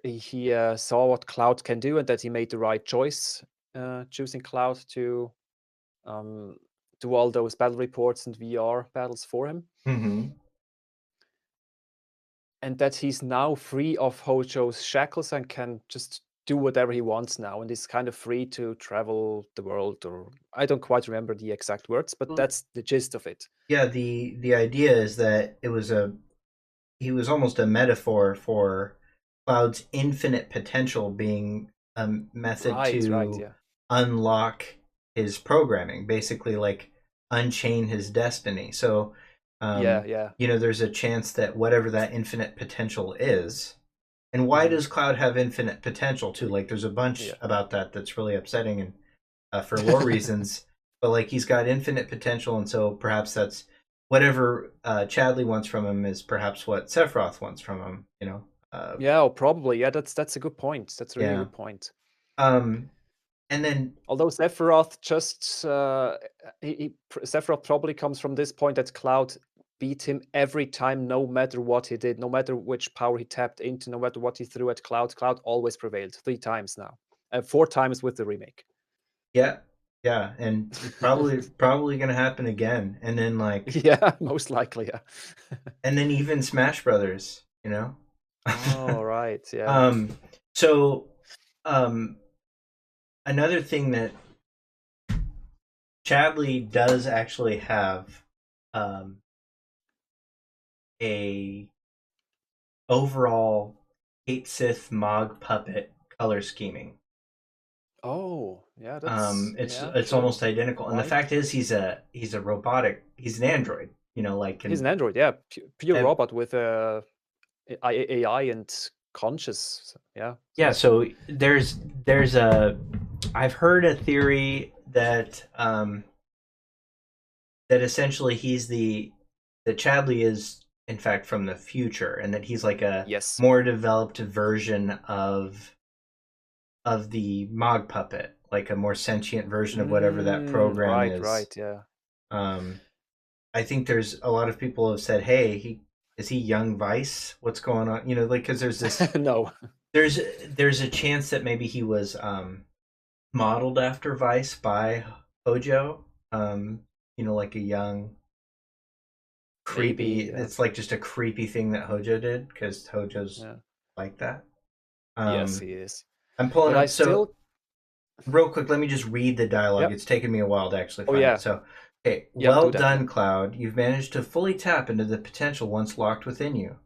he saw what Cloud can do, and that he made the right choice choosing Cloud to do all those battle reports and VR battles for him. And that he's now free of Hojo's shackles and can just do whatever he wants now, and is kind of free to travel the world, or I don't quite remember the exact words, but that's the gist of it. Yeah, the idea is that he was almost a metaphor for Cloud's infinite potential being a method to unlock his programming, basically like unchain his destiny. So there's a chance that whatever that infinite potential is. And why does Cloud have infinite potential too? Like, there's a bunch about that that's really upsetting. And for lore reasons, but like he's got infinite potential, and so perhaps that's whatever Chadley wants from him is perhaps what Sephiroth wants from him. Yeah, or probably. Yeah, that's a good point. That's a really Yeah. good point. And then Although Sephiroth just Sephiroth probably comes from this point that Cloud beat him every time, no matter what he did, no matter which power he tapped into, no matter what he threw at Cloud. Cloud always prevailed 3 times now, 4 times with the remake. yeah, and probably gonna happen again, and then like Yeah, most likely. Yeah. and then even Smash Brothers, Oh right, yeah. So, another thing that Chadley does actually have, a overall Hate Sith Mog puppet color scheming. Oh, yeah, that's It's sure. almost identical, and the Right. fact is he's a robotic. He's an android. He's an android, yeah, pure and- robot with AI and conscious. Yeah. yeah. So there's I've heard a theory that that essentially that Chadley is in fact from the future, and that he's like a Yes. more developed version of the Mog puppet, like a more sentient version of whatever that program is. Right, yeah. I think there's a lot of people who have said, "Hey, is he young Vice? What's going on?" Like because there's this No. there's a chance that maybe he was modeled after Vice by Hojo. Like a young creepy. Maybe, yeah. It's like just a creepy thing that Hojo did because Hojo's like that. Yes, he is. I'm pulling But up. I still Real quick, let me just read the dialogue. Yep. It's taken me a while to actually Oh, find yeah. it. So, okay, Yeah, well do that, done, yeah. Cloud. You've managed to fully tap into the potential once locked within you.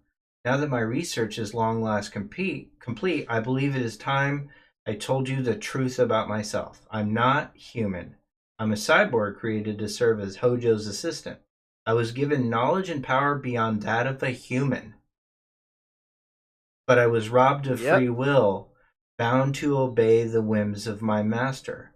Now that my research is long last complete, I believe it is time I told you the truth about myself. I'm not human. I'm a cyborg created to serve as Hojo's assistant. I was given knowledge and power beyond that of a human. But I was robbed of Yep. free will, bound to obey the whims of my master.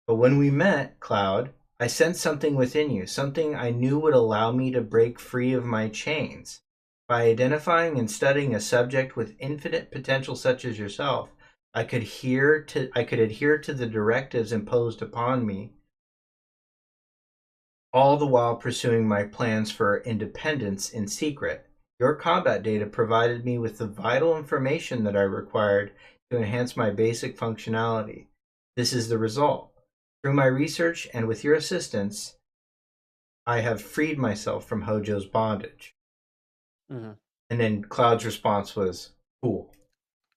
But when we met, Cloud, I sensed something within you, something I knew would allow me to break free of my chains. By identifying and studying a subject with infinite potential such as yourself, I could adhere to the directives imposed upon me, all the while pursuing my plans for independence in secret. Your combat data provided me with the vital information that I required to enhance my basic functionality. This is the result. Through my research and with your assistance, I have freed myself from Hojo's bondage. Mm-hmm. And then Cloud's response was, cool.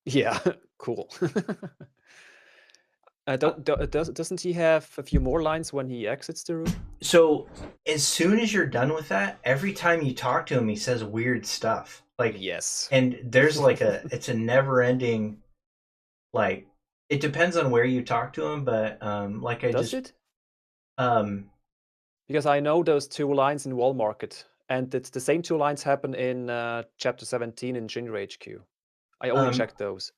Yeah, cool. Doesn't he have a few more lines when he exits the room? So as soon as you're done with that, every time you talk to him, he says weird stuff. Like, yes. And there's like it's a never ending, like, it depends on where you talk to him, but Does it? Because I know those 2 lines in Wall Market, and it's the same 2 lines happen in chapter 17 in Jinra HQ. I only checked those.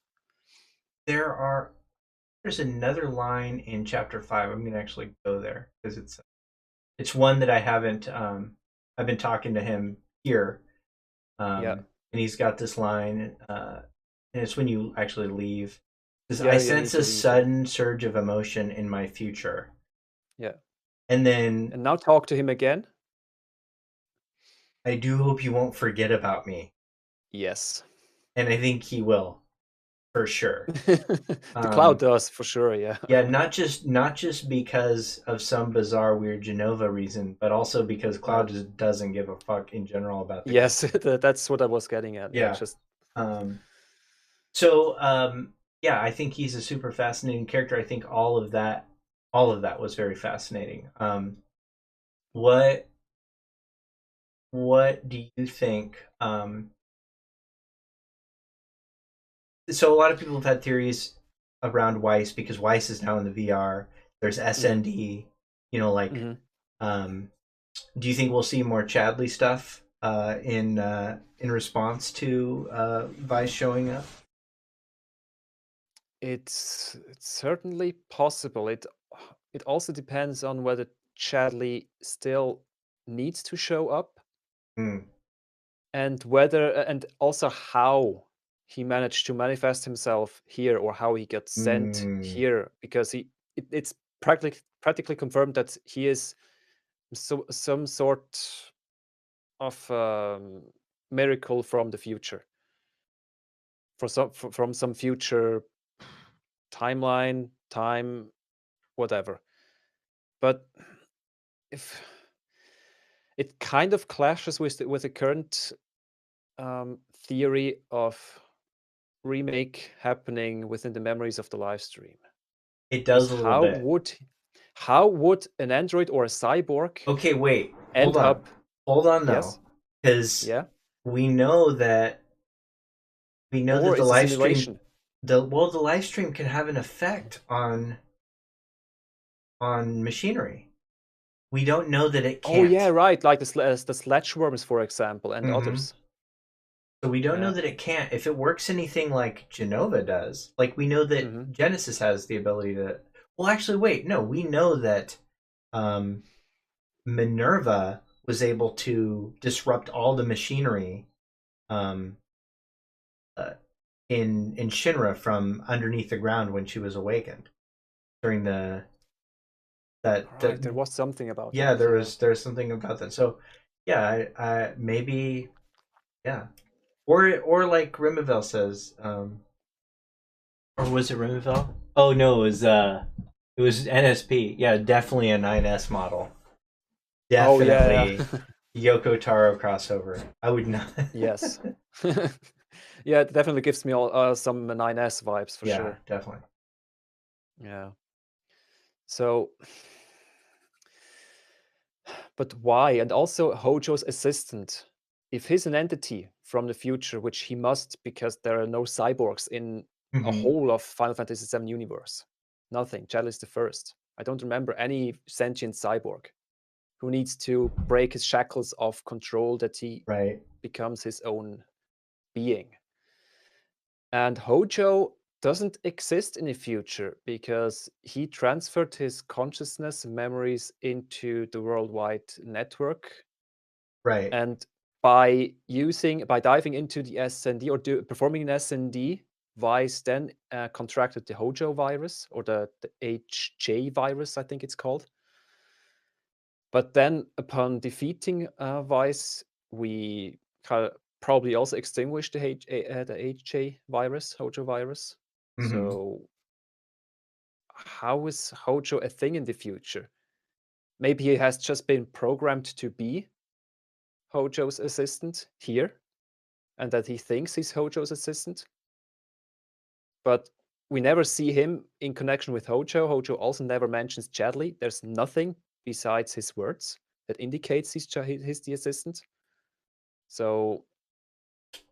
There's another line in chapter 5. I'm gonna actually go there because it's one that I haven't. I've been talking to him here, and he's got this line, and it's when you actually leave. I sense a sudden surge of emotion in my future. Yeah. And now talk to him again. I do hope you won't forget about me. Yes. And I think he will, for sure. The Cloud does, for sure, yeah. Yeah, not just because of some bizarre, weird Jenova reason, but also because Cloud just doesn't give a fuck in general about the Yes, that's what I was getting at. Yeah. Yeah, I think he's a super fascinating character. I think all of that was very fascinating. What do you think? So a lot of people have had theories around Weiss because Weiss is now in the VR. There's SND, do you think we'll see more Chadley stuff in response to Weiss showing up? It's certainly possible. it also depends on whether Chadley still needs to show up, and whether and also how he managed to manifest himself here, or how he got sent here, because it's practically confirmed that he is some sort of miracle from the future, from some future timeline, time, whatever. But if it kind of clashes with the current theory of remake happening within the memories of the live stream. It does a little bit. How would an android or a cyborg Okay, wait. end up? Hold on, though. Yes? Because Yeah? we know that Or the it's a live simulation. stream the live stream can have an effect on machinery. We don't know that it can't. Oh yeah, right. Like the sledgeworms, for example, and others. So we don't know that it can't. If it works anything like Jenova does, like we know that Genesis has the ability to. Well, actually, wait. No, we know that Minerva was able to disrupt all the machinery in Shinra from underneath the ground when she was awakened during there was something about yeah that. there's something about that. So yeah, I maybe yeah, or like Rimavel says, or was it Rimavel? Oh no, it was NSP. Yeah, definitely a 9S model. Definitely. Oh yeah. Yoko Taro crossover. I would not. Yes. Yeah, it definitely gives me some 9S vibes for sure. Yeah, definitely. Yeah. So, but why? And also Hojo's assistant, if he's an entity from the future, which he must, because there are no cyborgs in a whole of Final Fantasy VII universe. Nothing. Chadley's the first. I don't remember any sentient cyborg who needs to break his shackles of control that he becomes his own being. And Hojo doesn't exist in the future because he transferred his consciousness and memories into the worldwide network. Right. And by diving into the SND or performing an SND, Vyse then contracted the Hojo virus, or the HJ virus, I think it's called. But then upon defeating Vyse, we probably also extinguished the HJ virus, Hojo virus. So how is Hojo a thing in the future? Maybe he has just been programmed to be Hojo's assistant here, and that he thinks he's Hojo's assistant. But we never see him in connection with Hojo. Hojo also never mentions Chadley. There's nothing besides his words that indicates he's the assistant. So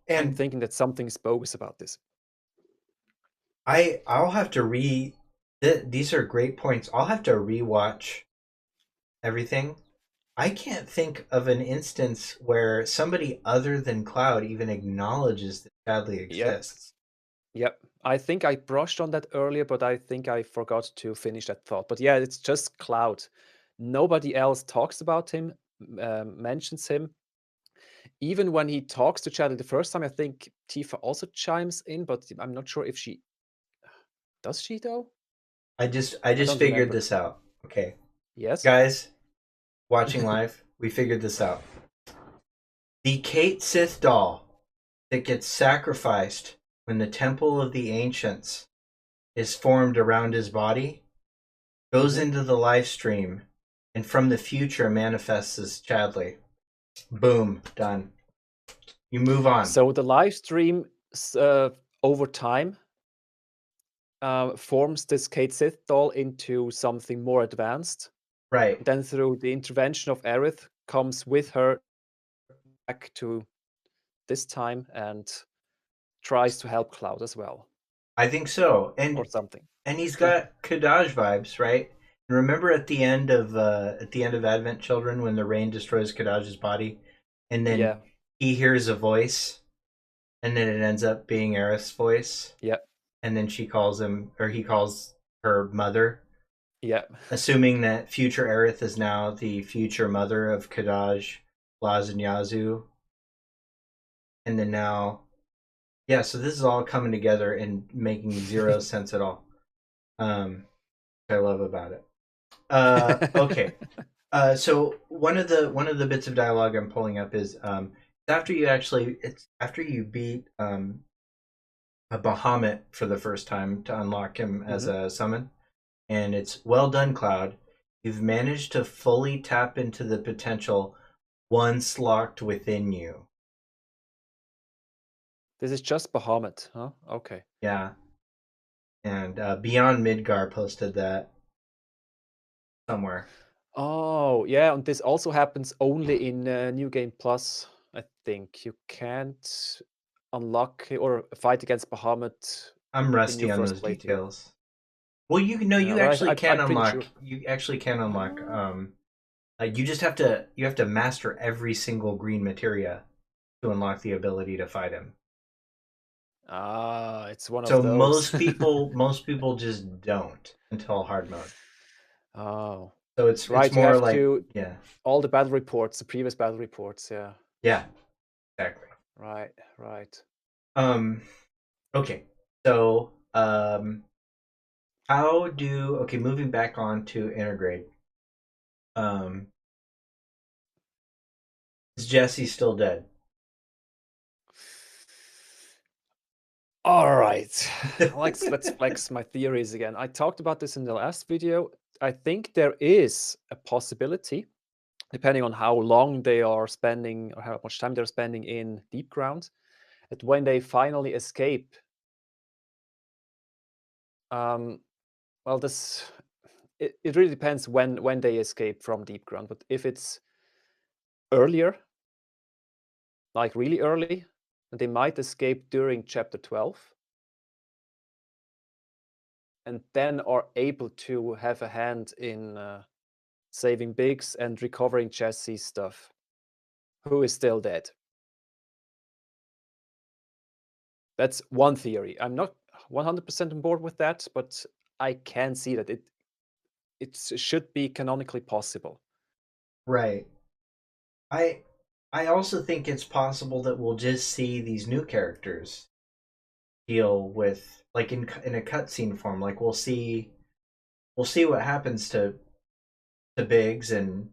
I'm thinking that something's bogus about this. I'll have to these are great points. I'll have to rewatch everything. I can't think of an instance where somebody other than Cloud even acknowledges that Chadley exists. Yep. I think I brushed on that earlier, but I think I forgot to finish that thought. But yeah, it's just Cloud. Nobody else talks about him, mentions him. Even when he talks to Chadley the first time, I think Tifa also chimes in, but I'm not sure if she... Does she, though? I just figured this out. Okay. Yes? Guys, watching live, we figured this out. The Kate Sith doll that gets sacrificed when the Temple of the Ancients is formed around his body goes into the live stream, and from the future manifests as Chadley. Boom, done. You move on. So the live stream over time forms this Kate Sith doll into something more advanced. Right. Then through the intervention of Aerith, comes with her back to this time and tries to help Cloud as well. I think so. Or something. And he's got Kadaj vibes, right? And remember at the end of Advent Children when the rain destroys Kadaj's body, and then he hears a voice, and then it ends up being Aerith's voice. Yeah. And then she calls him, or he calls her mother. Yeah. Assuming that future Aerith is now the future mother of Kadaj, Laz, and Yazoo. And then now, yeah, so this is all coming together and making zero sense at all. I love about it. Okay. So one of the bits of dialogue I'm pulling up is after you beat a Bahamut for the first time to unlock him as a summon, and it's well done, Cloud. You've managed to fully tap into the potential once locked within you. This is just Bahamut, huh? Okay. Yeah. And Beyond Midgar posted that somewhere. Oh, yeah, and this also happens only in New Game Plus, I think. You can't unlock or fight against Bahamut. I'm rusty on first those playthrough. details. Well, you actually can unlock. Sure. You actually can unlock. You just have to master every single green materia to unlock the ability to fight him. Ah, it's one of so those. most people just don't until hard mode. Oh, so it's right. It's more you have like to, yeah, all the battle reports, the previous battle reports. Yeah. Yeah, exactly. Right. Right. Okay. So moving back on to Intergrade. Is Jesse still dead? All right. Let's flex my theories again. I talked about this in the last video. I think there is a possibility, depending on how long they are spending or how much time they're spending in deep ground, that when they finally escape, well, it really depends when they escape from deep ground. But if it's earlier, like really early, they might escape during chapter 12 and then are able to have a hand in saving Biggs and recovering Jesse's stuff, who is still dead. That's one theory. I'm not 100% on board with that, but I can see that it should be canonically possible. Right. I also think it's possible that we'll just see these new characters deal with, like, in a cutscene form. Like we'll see what happens to Biggs and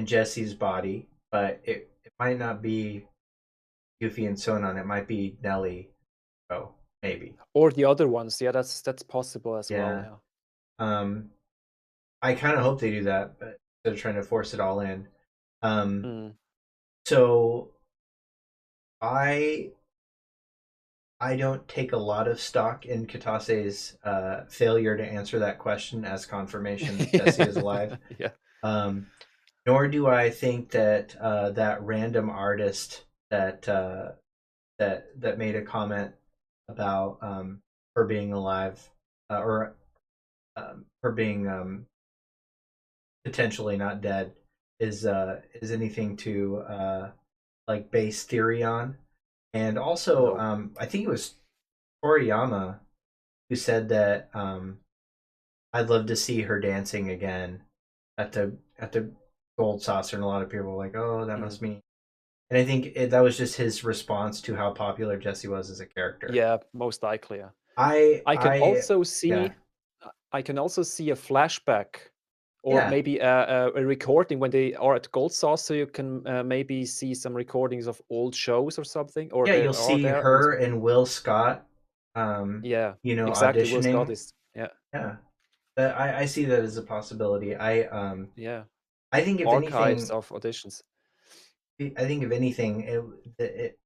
Jesse's body, but it might not be Yuffie and Sonon. It might be Nelly. Oh, maybe. Or the other ones. Yeah, that's possible as well. Yeah. I kind of hope they do that, but they're trying to force it all in. So I don't take a lot of stock in Katase's failure to answer that question as confirmation that Jesse is alive. Yeah. Nor do I think that that random artist that made a comment about her being alive or her being potentially not dead is anything to like base theory on. And also, No. I think it was Toriyama who said that I'd love to see her dancing again at the gold saucer, and a lot of people were like, "Oh, that must mean." And I think that was just his response to how popular Jesse was as a character. Yeah, most likely. Yeah. I can also see. Yeah. I can also see a flashback, or maybe a recording when they are at Gold Saucer. You can maybe see some recordings of old shows or something. Or you'll see her and Will Scott. Yeah, exactly. Auditioning. Will Scott is yeah. I see that as a possibility. I think if archives anything of auditions. I think if anything,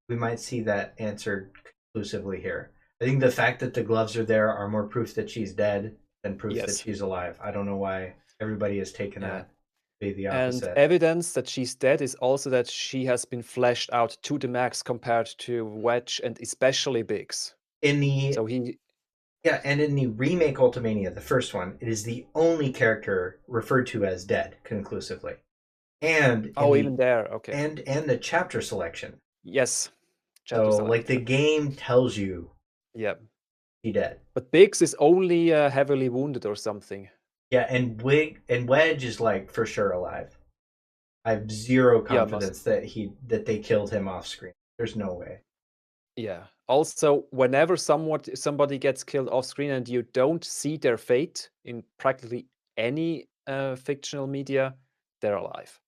we might see that answered conclusively here. I think the fact that the gloves are there are more proof that she's dead than proof that she's alive. I don't know why everybody has taken that to be the opposite. And evidence that she's dead is also that she has been fleshed out to the max compared to Wedge and especially Biggs. And in the remake Ultimania, the first one, it is the only character referred to as dead conclusively. And even there, okay. And the chapter selection. Yes. Chapter selection. Like the game tells you. Yep. She dead. But Biggs is only heavily wounded or something. Yeah, and Wedge is like for sure alive. I have zero Yeah, confidence that they killed him off screen. There's no way. Yeah. Also, whenever somebody gets killed off screen and you don't see their fate in practically any fictional media, they're alive.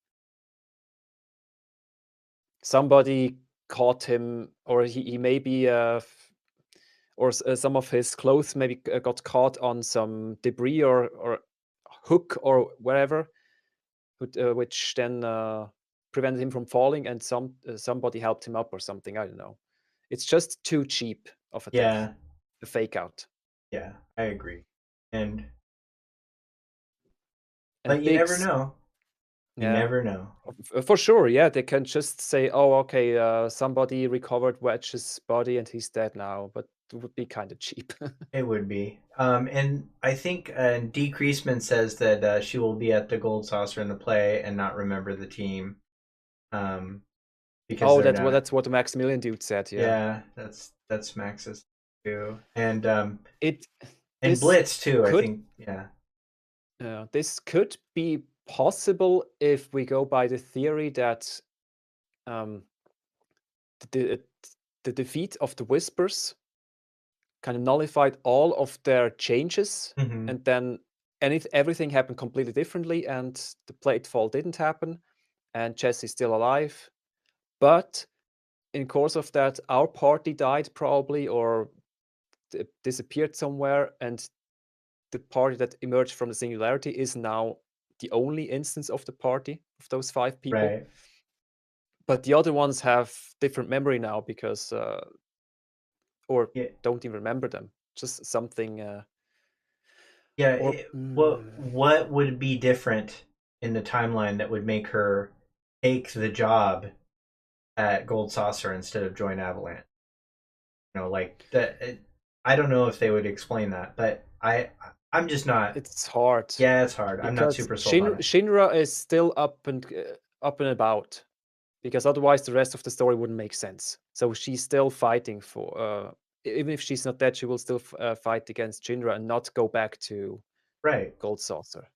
Somebody caught him, or he maybe, some of his clothes maybe got caught on some debris or hook or wherever, which then prevented him from falling, and somebody helped him up or something. I don't know. It's just too cheap of a death, a fake out. Yeah, I agree. And And but you never Biggs, know. You yeah, never know. for sure. Yeah, they can just say, "Oh, okay, somebody recovered Wedge's body and he's dead now," but it would be kind of cheap. It would be. And I think Decreaseman says that she will be at the Gold Saucer in the play and not remember the team. Because Oh, they're that's what the Maximilian dude said. Yeah, yeah, that's Max's too. And it and this Blitz too, I could think. Yeah. this could be possible if we go by the theory that um, the the defeat of the Whispers kind of nullified all of their changes, Hmm. and then everything happened completely differently, and the Platefall didn't happen, and Jesse's still alive. But in course of that, our party died probably, or disappeared somewhere, and the party that emerged from the singularity is now the only instance of the party of those 5 people. Right. But the other ones have different memory now because, or Yeah. don't even remember them. Just something. Yeah. Or What would be different in the timeline that would make her take the job at Gold Saucer instead of join Avalanche? You know, like that. I don't know if they would explain that, but I'm just not. It's hard. Yeah, it's hard. I'm not Because super sold on it. Shinra is still up and about, because otherwise the rest of the story wouldn't make sense. So she's still fighting for. Even if she's not dead, she will still fight against Shinra and not go back to Right. Gold Saucer.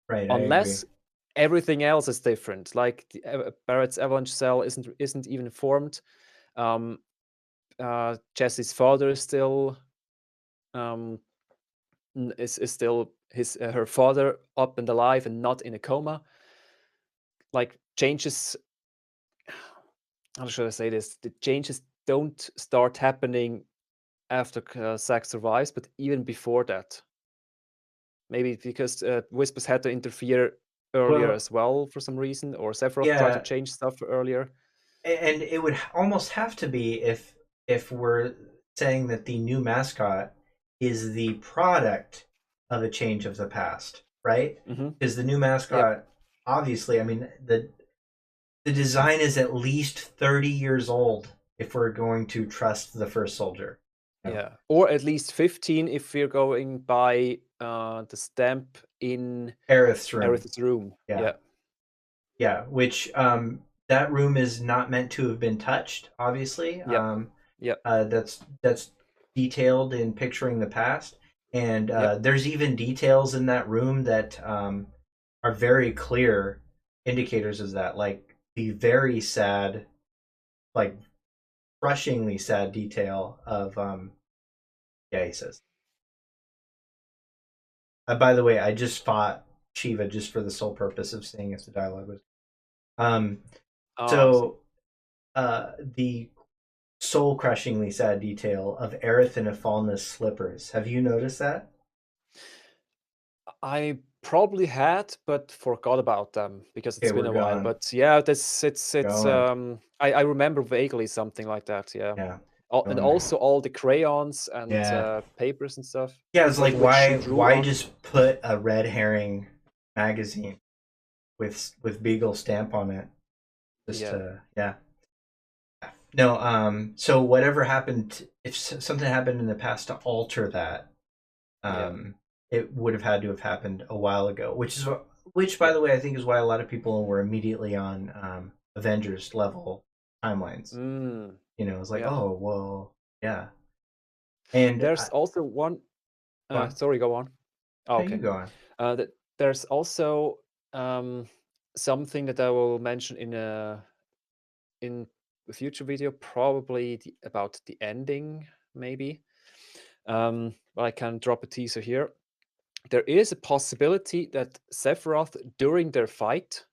Right. Unless everything else is different, like the Barrett's Avalanche cell isn't even formed. Jesse's father is still is still her father up and alive and not in a coma. Like changes, how should I say this? The changes don't start happening after Zack survives, but even before that. Maybe because Whispers had to interfere earlier as well for some reason, or Sephiroth tried to change stuff earlier. And it would almost have to be if we're saying that the new mascot is the product of a change of the past, right? Because the new mascot, obviously, I mean, the design is at least 30 years old if we're going to trust the first soldier. Yeah, or at least 15 if we're going by the stamp in Aerith's room. Yeah, which that room is not meant to have been touched, obviously. That's detailed in picturing the past, and there's even details in that room that are very clear indicators of that, like the very sad, like crushingly sad detail of he says, by the way, I just fought Shiva just for the sole purpose of seeing if the dialogue was the soul crushingly sad detail of Aerith in Afalna's slippers. Have you noticed that? I probably had, but forgot about them because it's been a while. Gone. But yeah, it's I remember vaguely something like that. Yeah. And also all the crayons and papers and stuff. Yeah, it's like why just put a red herring magazine with Beagle stamp on it? No, so whatever happened, if something happened in the past to alter that, it would have had to have happened a while ago. Which, by the way, I think is why a lot of people were immediately on Avengers level timelines. You know, it's like, oh well, yeah. And There's also one. Go on. Sorry, go on. Oh, No, okay. you go on. There's also something that I will mention in a future video, probably about the ending, maybe. But I can drop a teaser here. There is a possibility that Sephiroth, during their fight,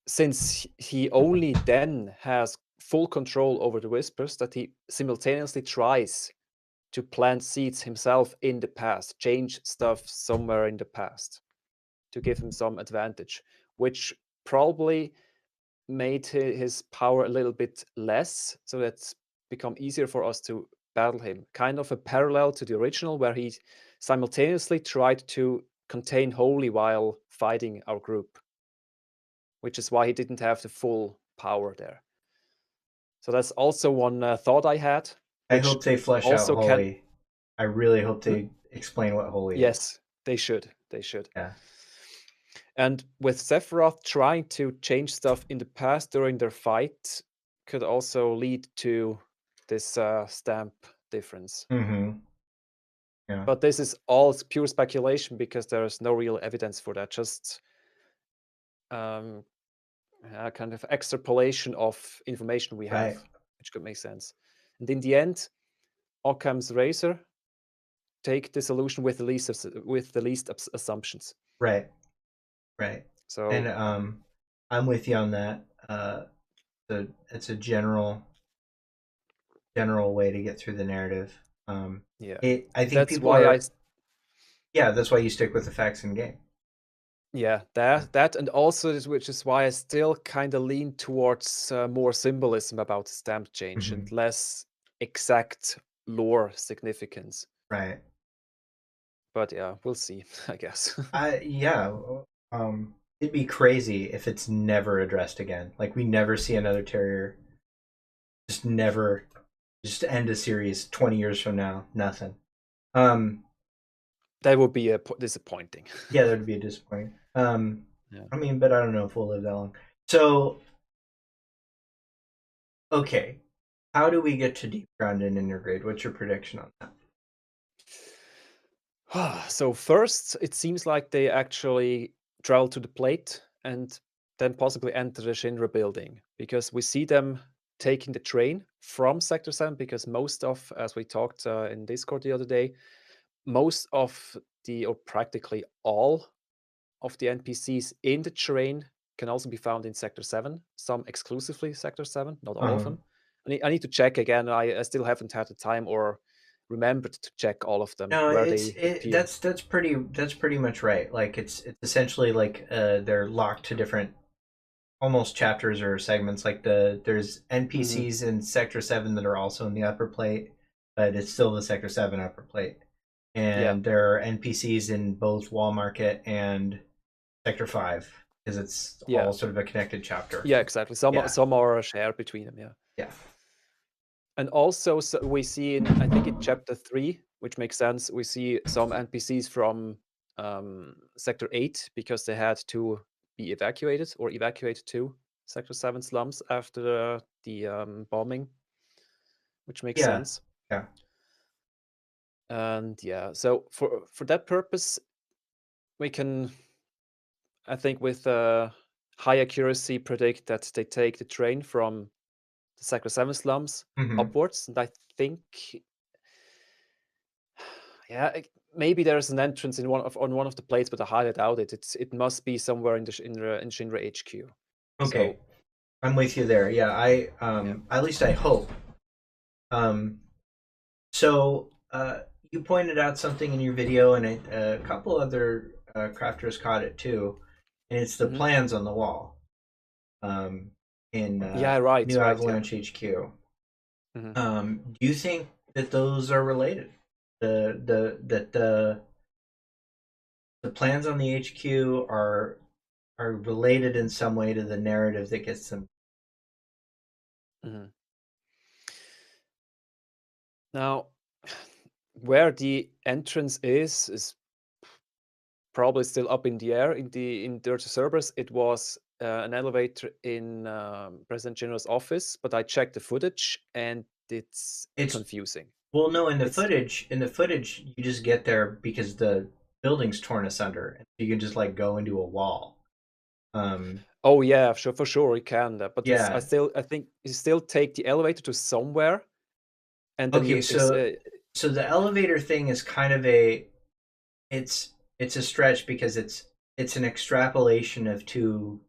since he only then has full control over the Whispers, that he simultaneously tries to plant seeds himself in the past, change stuff somewhere in the past to give him some advantage, which probably made his power a little bit less, so that's become easier for us to battle him. Kind of a parallel to the original, where he simultaneously tried to contain Holy while fighting our group, which is why he didn't have the full power there. So that's also one thought I had. I hope they flesh out also Holy. I really hope they explain what Holy is. Yes, they should. They should. Yeah. And with Sephiroth trying to change stuff in the past during their fight could also lead to this stamp difference. Mm-hmm. Yeah. But this is all pure speculation because there is no real evidence for that. Just kind of extrapolation of information we have, Right. which could make sense. And in the end, Occam's razor, take the solution with the least assumptions. Right. Right. So, And I'm with you on that. It's a general way to get through the narrative. yeah, I think that's people why are. Yeah, that's why you stick with the facts in game. Yeah, that and also which is why I still kind of lean towards more symbolism about stamp change and less exact lore significance. Right. But yeah, we'll see, I guess. It'd be crazy if it's never addressed again. Like we never see another terrier. Just end a series 20 years from now. Nothing. That would be disappointing. Yeah, that would be disappointing. Yeah. I mean, but I don't know if we'll live that long. So, okay, how do we get to deep ground and intergrade? What's your prediction on that? So first, it seems like they actually travel to the plate and then possibly enter the Shinra building, because we see them taking the train from Sector 7, because most of, as we talked in Discord the other day, most of or practically all of the NPCs in the train can also be found in Sector 7, some exclusively Sector 7, not all of them. I need to check again. I still haven't had the time or remembered to check all of them. No, that's pretty much right. Like it's essentially like they're locked to different almost chapters or segments. Like there's NPCs in Sector 7 that are also in the upper plate, but it's still the Sector 7 upper plate. And there are NPCs in both Wall Market and Sector 5 because it's all sort of a connected chapter. Yeah, exactly. Some are shared between them. Yeah. And also we see in, I think in Chapter 3, which makes sense, we see some NPCs from Sector 8 because they had to be evacuated or evacuate to Sector 7 slums after the bombing, which makes sense. Yeah. And so for that purpose, we can, I think, with high accuracy predict that they take the train from the Sector 7 slums upwards. And I think, maybe there's an entrance on one of the plates, but I highly doubt it. It must be somewhere in Shinra HQ. Okay, so, I'm with you there. Yeah, at least I hope. So you pointed out something in your video, and a couple other crafters caught it too, and it's the plans on the wall. In New Avalanche HQ. Do you think that those are related? The plans on the HQ are related in some way to the narrative that gets them. Now, where the entrance is probably still up in the air. In Dirty Cerberus, it was an elevator in President General's office, but I checked the footage and it's confusing. Well, no, in the It's footage, you just get there because the building's torn asunder, and you can just like go into a wall. Oh yeah, sure, for sure you can. But it's Yeah. I think you still take the elevator to somewhere, and then Okay, so the elevator thing is kind of it's it's a stretch because it's an extrapolation of two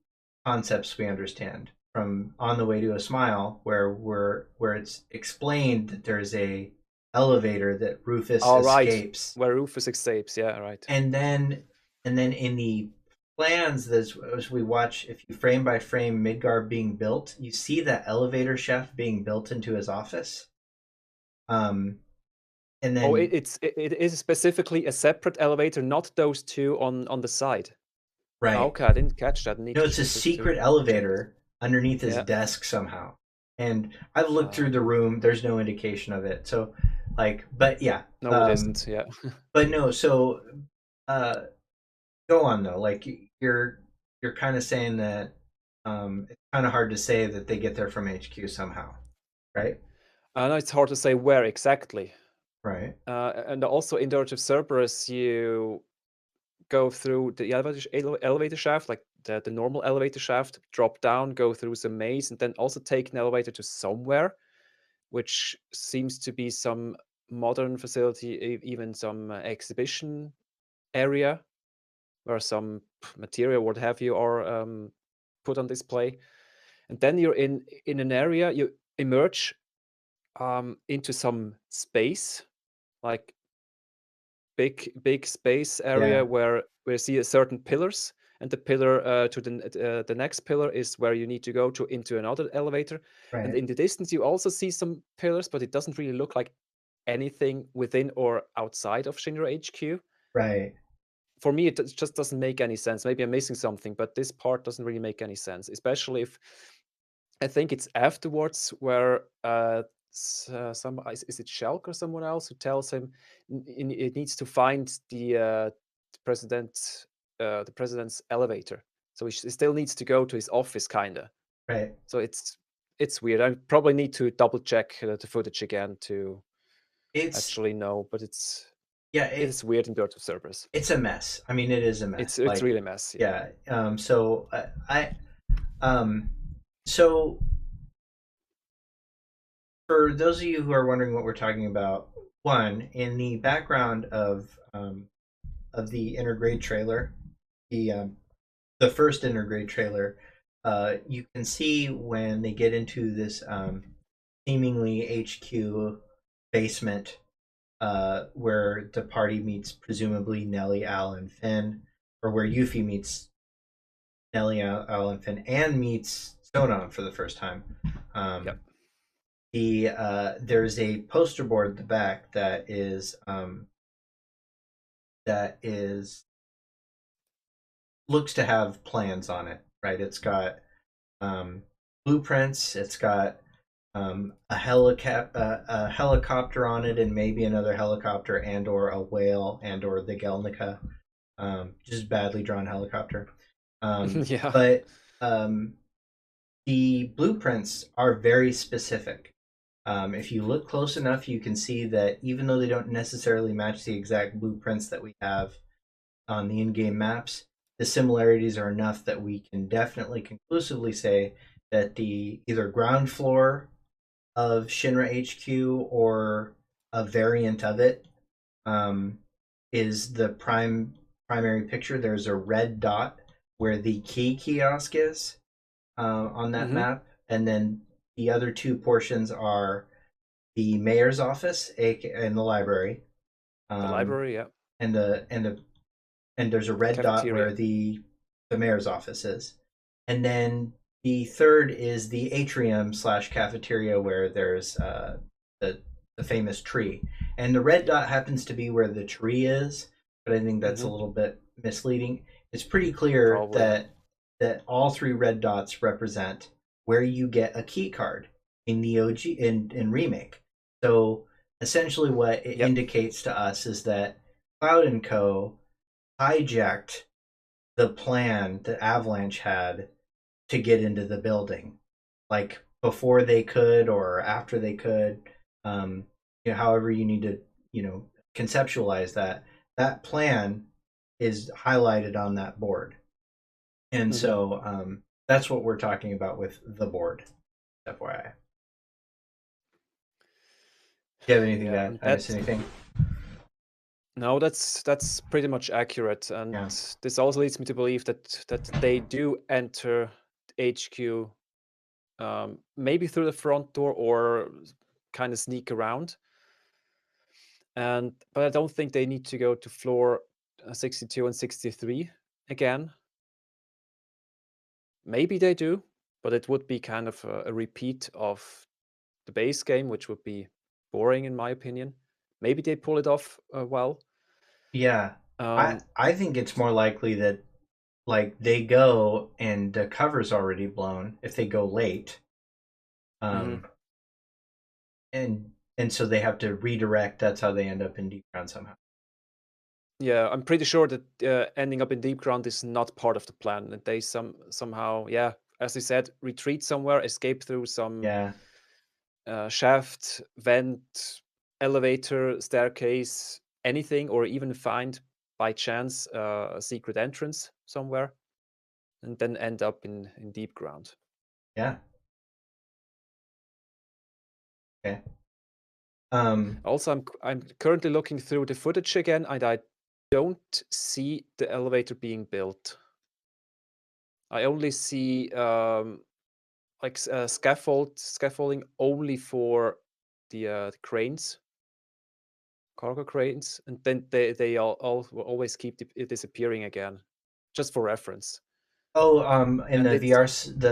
concepts we understand from On the Way to a Smile, where it's explained that there's a elevator that Rufus all right, escapes, where Rufus escapes. Yeah, right. and then in the plans as we watch, if you frame by frame Midgar being built, you see that elevator shaft being built into his office. And Oh, then it is specifically a separate elevator, not those two on the side. Ah, right, okay, I didn't catch that. I need no, to it's a to secret check. elevator underneath his Yeah. desk somehow. And I've looked through the Okay. room. There's no indication of it. So, like, but yeah, No, it isn't. Yeah. but no. So, uh, go on though. Like, you're kind of saying that it's kind of hard to say that they get there from HQ somehow, right? I know it's hard to say where exactly. Right. And also in the Age of Cerberus, you go through the elevator shaft, like the normal elevator shaft, drop down, go through some maze, and then also take an elevator to somewhere, which seems to be some modern facility, even some exhibition area where some material, what have you, are put on display. And then you're in an area, you emerge into some space, like big space area Yeah. where you see a certain pillars, and the pillar to the next pillar is where you need to go to into another elevator. And Right. in the distance, you also see some pillars, but it doesn't really look like anything within or outside of Shinra HQ. Right. For me, it just doesn't make any sense. Maybe I'm missing something, but this part doesn't really make any sense, especially if I think it's afterwards where some is it Shelk or someone else who tells him it needs to find president the president's elevator. So he still needs to go to his office, kinda. Right. So it's weird. I probably need to double check the footage again to It's actually know, but it's yeah. it is weird in Dirt of Cerberus. It's a mess. I mean, it is a mess. It's Like, really messy. yeah. So um, so for those of you who are wondering what we're talking about, one, in the background of the Intergrade trailer, the first Intergrade trailer, you can see when they get into this seemingly HQ basement, where the party meets presumably Nellie, Al, and Finn, or where Yuffie meets Nellie, Al, and Finn, and meets Sonon for the first time. Yep. There's a poster board at the back that is looks to have plans on it, right? It's got blueprints. It's got a helicopter on it, and maybe another helicopter, and or a whale, and or the Gelnica, just badly drawn helicopter. Yeah. But the blueprints are very specific. If you look close enough, you can see that even though they don't necessarily match the exact blueprints that we have on the in-game maps, the similarities are enough that we can definitely conclusively say that the either ground floor of Shinra HQ or a variant of it is the primary picture. There's a red dot where the key kiosk is on that map, and then the other two portions are the mayor's office and the library. The library, yeah. And there's a red dot Cafeteria. where the mayor's office is, and then the third is the atrium / cafeteria where there's the famous tree, and the red dot happens to be where the tree is, but I think that's a little bit misleading. It's pretty clear Probably. that all three red dots represent where you get a key card in the OG in Remake. So essentially what it indicates to us is that Cloud and Co. hijacked the plan that Avalanche had to get into the building, like before they could or after they could. however you need to, conceptualize that plan is highlighted on that board. And so that's what we're talking about with the board, FYI. Do you have anything to add? I miss anything? No, that's pretty much accurate, and Yeah. this also leads me to believe that they do enter HQ, maybe through the front door or kind of sneak around. But I don't think they need to go to floor 62 and 63 again. Maybe they do, but it would be kind of a repeat of the base game, which would be boring in my opinion. Maybe they pull it off well. Yeah. I think it's more likely that like they go and the cover's already blown if they go late. And so they have to redirect. That's how they end up in deep ground somehow. Yeah, I'm pretty sure that ending up in deep ground is not part of the plan. That they somehow, yeah, as you said, retreat somewhere, escape through some shaft, vent, elevator, staircase, anything, or even find by chance a secret entrance somewhere, and then end up in deep ground. Yeah. Okay. Also, I'm currently looking through the footage again, and I don't see the elevator being built. I only see like scaffolding only for the cranes, cargo cranes, and then they all will always keep disappearing again, just for reference. Oh, in the VR sequence.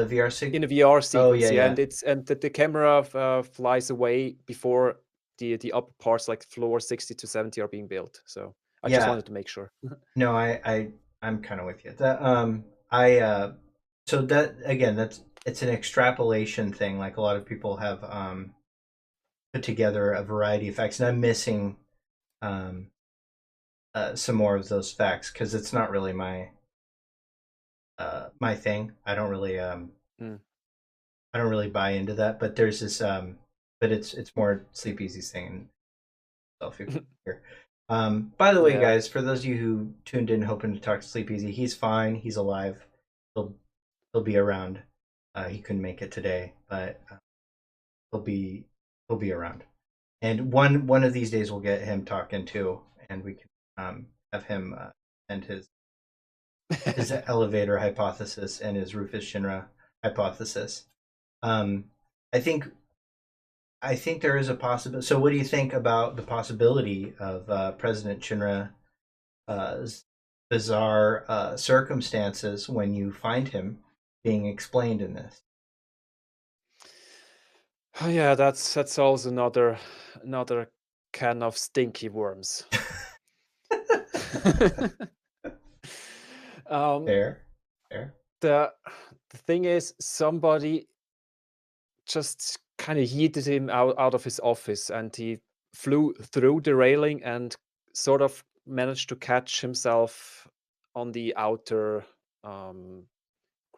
In the VR sequence, oh, yeah. And the camera flies away before the upper parts, like floor 60 to 70, are being built. So I just wanted to make sure. No, I'm kind of with you. That so that again, it's an extrapolation thing. Like a lot of people have put together a variety of facts, and I'm missing some more of those facts because it's not really my my thing. I don't really I don't really buy into that. But there's this but it's more Sleep Easy's thing. Here. By the way, guys, for those of you who tuned in hoping to talk to Sleep Easy, he's fine. He's alive. He'll be around. He couldn't make it today, but he'll be around. And one of these days we'll get him talking too, and we can have him send his elevator hypothesis and his Rufus Shinra hypothesis. I think there is a possibility. So, what do you think about the possibility of President Shinra's bizarre circumstances when you find him being explained in this? Oh, yeah, that's also another can of stinky worms. Fair. The thing is, somebody just kind of yeeted him out of his office, and he flew through the railing and sort of managed to catch himself on the outer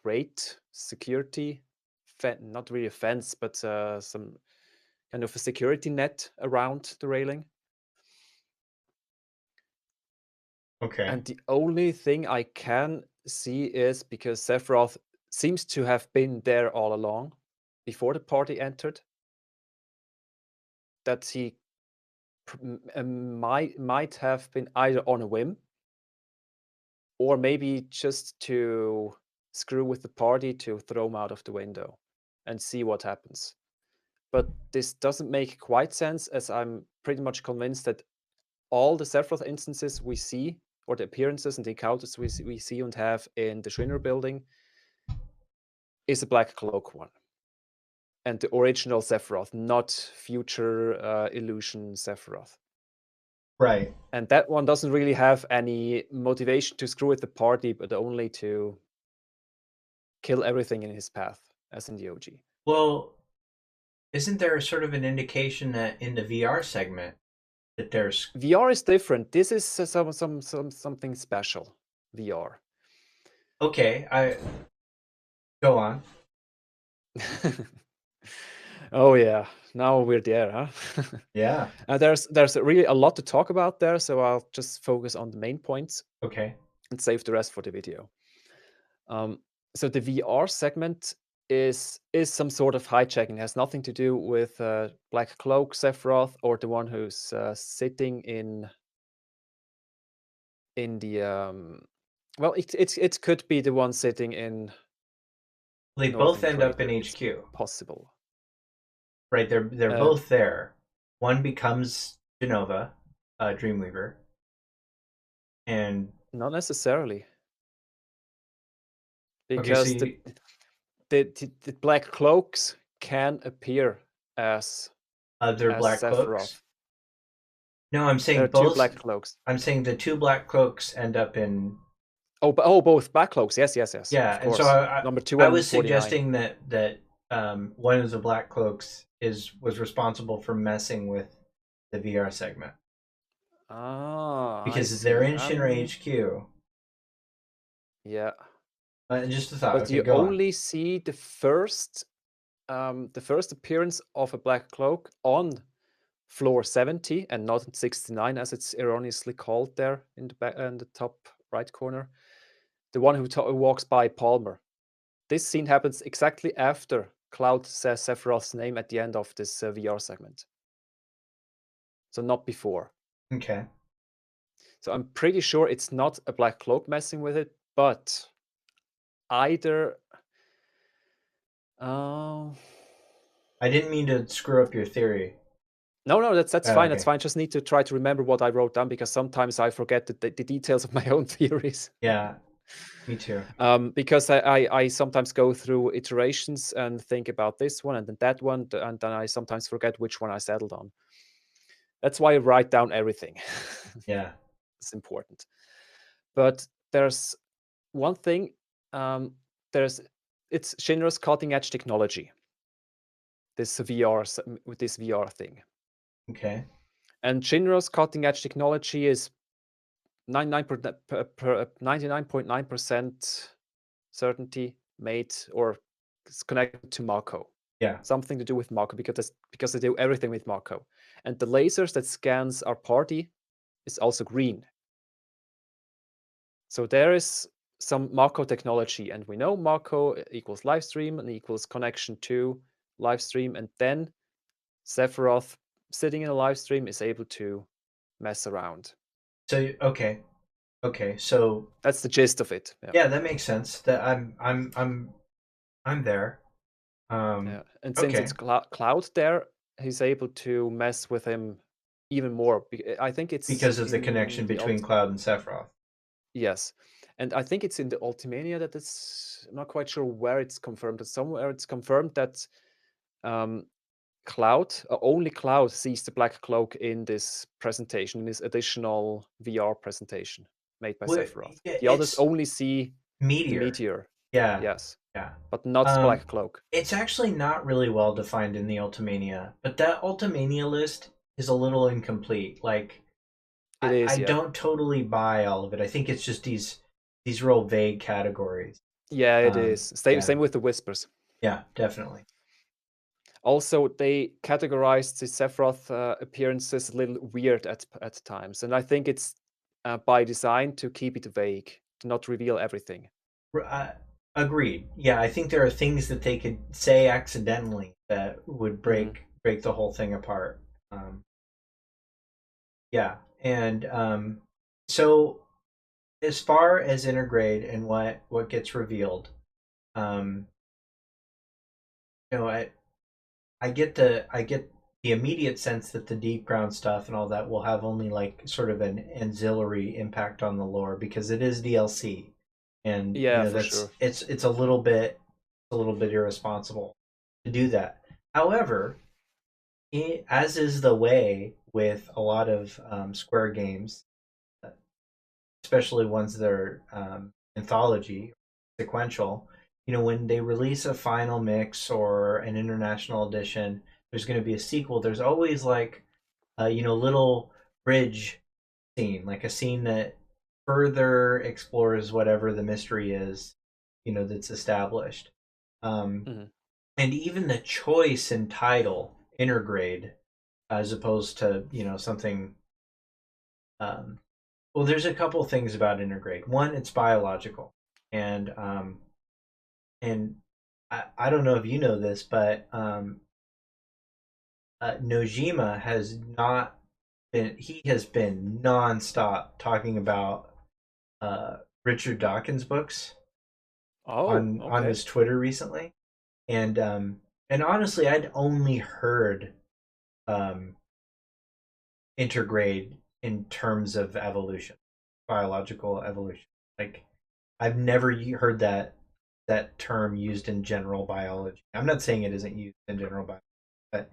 grate security, not really a fence, but some kind of a security net around the railing. Okay. And the only thing I can see is, because Sephiroth seems to have been there all along before the party entered, that he might have been either on a whim or maybe just to screw with the party, to throw him out of the window and see what happens. But this doesn't make quite sense, as I'm pretty much convinced that all the Sephiroth instances we see, or the appearances and the encounters we see and have in the Shinra building, is a Black Cloak one. And the original Sephiroth, not future illusion Sephiroth. Right. And that one doesn't really have any motivation to screw with the party, but only to kill everything in his path, as in the OG. Well, isn't there sort of an indication that in the VR segment that there's VR is different. This is something special. VR. Okay, I go on. Oh yeah, now we're there, huh? Yeah. There's really a lot to talk about there, so I'll just focus on the main points Okay. and save the rest for the video. So the VR segment is some sort of hijacking. It has nothing to do with Black Cloak, Sephiroth, or the one who's sitting in the well, it could be the one sitting in They Northern both end up in Crater. It's HQ. possible. Right, they're both there. One becomes Jenova, Dreamweaver, and Not necessarily, okay, because so the Black Cloaks can appear as other Black Sephiroth. Cloaks. No, I'm saying There are both. two Black Cloaks. I'm saying the two Black Cloaks end up in. Oh, both Black Cloaks. Yes. Yeah, Of and course. so Number 2 I and was 49. suggesting that one of the Black Cloaks was responsible for messing with the VR segment. Ah, because they're in Shinra HQ. Yeah. Just a thought. But Okay, you go only see the first appearance of a Black Cloak on floor 70 and not 69, as it's erroneously called there in the top right corner. The one who walks by Palmer. This scene happens exactly after Cloud says Sephiroth's name at the end of this VR segment. So not before. on. Okay. So I'm pretty sure it's not a Black Cloak messing with it, but either... I didn't mean to screw up your theory. No, that's Oh, fine. okay. That's fine. Just need to try to remember what I wrote down, because sometimes I forget the details of my own theories. Yeah, me too. Because I sometimes go through iterations and think about this one and then that one, and then I sometimes forget which one I settled on. That's why I write down everything. Yeah. It's important. But there's one thing. It's Shinra's cutting edge technology. This VR thing. Okay. And Shinra's cutting edge technology is 99.9% certainty made or it's connected to Mako. Yeah. Something to do with Mako, because they do everything with Mako. And the lasers that scans our party is also green. So there is some Mako technology, and we know Mako equals Livestream and equals connection to Livestream, and then Sephiroth sitting in a Livestream is able to mess around. So okay, so that's the gist of it. Yeah, that makes sense. That I'm there. Yeah, and since it's Cloud there, he's able to mess with him even more. I think it's because of the connection between Cloud and Sephiroth. Yes, and I think it's in the Ultimania that it's. I'm not quite sure where it's confirmed. But somewhere it's confirmed that Cloud, only Cloud, sees the Black Cloak in this presentation, in this additional VR presentation made by Sephiroth. Yeah, the others only see Meteor. The Meteor. Yeah. Yes. Yeah. But not Black Cloak. It's actually not really well defined in the Ultimania, but that Ultimania list is a little incomplete. Like, I don't totally buy all of it. I think it's just these real vague categories. Yeah, it is. Same with the Whispers. Yeah, definitely. Also, they categorized the Sephiroth appearances a little weird at times, and I think it's by design to keep it vague, to not reveal everything. Agreed. Yeah, I think there are things that they could say accidentally that would break the whole thing apart. Yeah, and so as far as Intergrade and what gets revealed, I get the immediate sense that the deep ground stuff and all that will have only like sort of an ancillary impact on the lore because it is DLC, and sure. It's a little bit irresponsible to do that. However, as is the way with a lot of Square games, especially ones that are anthology, sequential, when they release a final mix or an international edition, there's going to be a sequel. There's always like, little bridge scene, like a scene that further explores whatever the mystery is, that's established. And even the choice in title intergrade as opposed to something. Well, there's a couple things about intergrade. One, it's biological, and I don't know if you know this, but Nojima has not been. He has been nonstop talking about Richard Dawkins books on Okay. his Twitter recently, and honestly, I'd only heard intergrade in terms of evolution, biological evolution. Like I've never heard that term used in general biology. I'm not saying it isn't used in general biology, but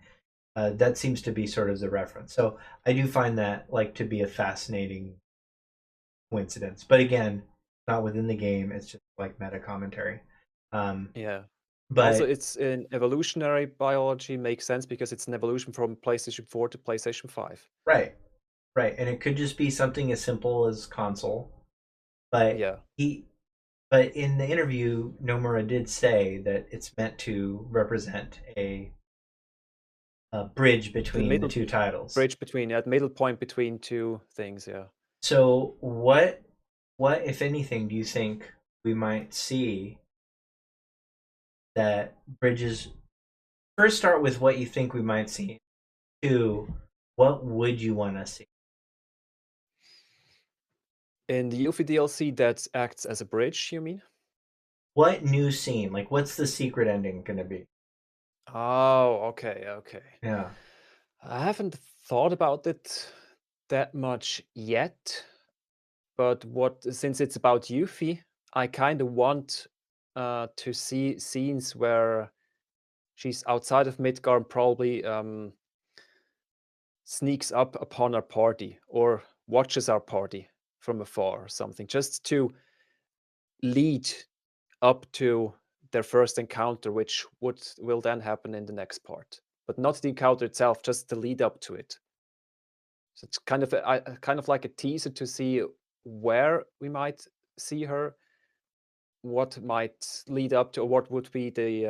that seems to be sort of the reference. So I do find that like to be a fascinating coincidence. But again, not within the game. It's just like meta commentary. Yeah. Also, But it's in evolutionary biology makes sense because it's an evolution from PlayStation 4 to PlayStation 5. right, and it could just be something as simple as console. But Yeah. But in the interview, Nomura did say that it's meant to represent a bridge between the two titles. Bridge between that middle point between two things. Yeah. So what if anything do you think we might see that bridges? First, start with what you think we might see. Two, what would you want to see? In the Yuffie DLC that acts as a bridge, you mean? What new scene? Like, what's the secret ending going to be? Oh, okay. Yeah. I haven't thought about it that much yet, but since it's about Yuffie, I kind of want to see scenes where she's outside of Midgar and probably sneaks up upon our party or watches our party from afar or something, just to lead up to their first encounter, which will then happen in the next part. But not the encounter itself, just the lead up to it. So it's kind of like a teaser to see where we might see her, what might lead up to, or what would be the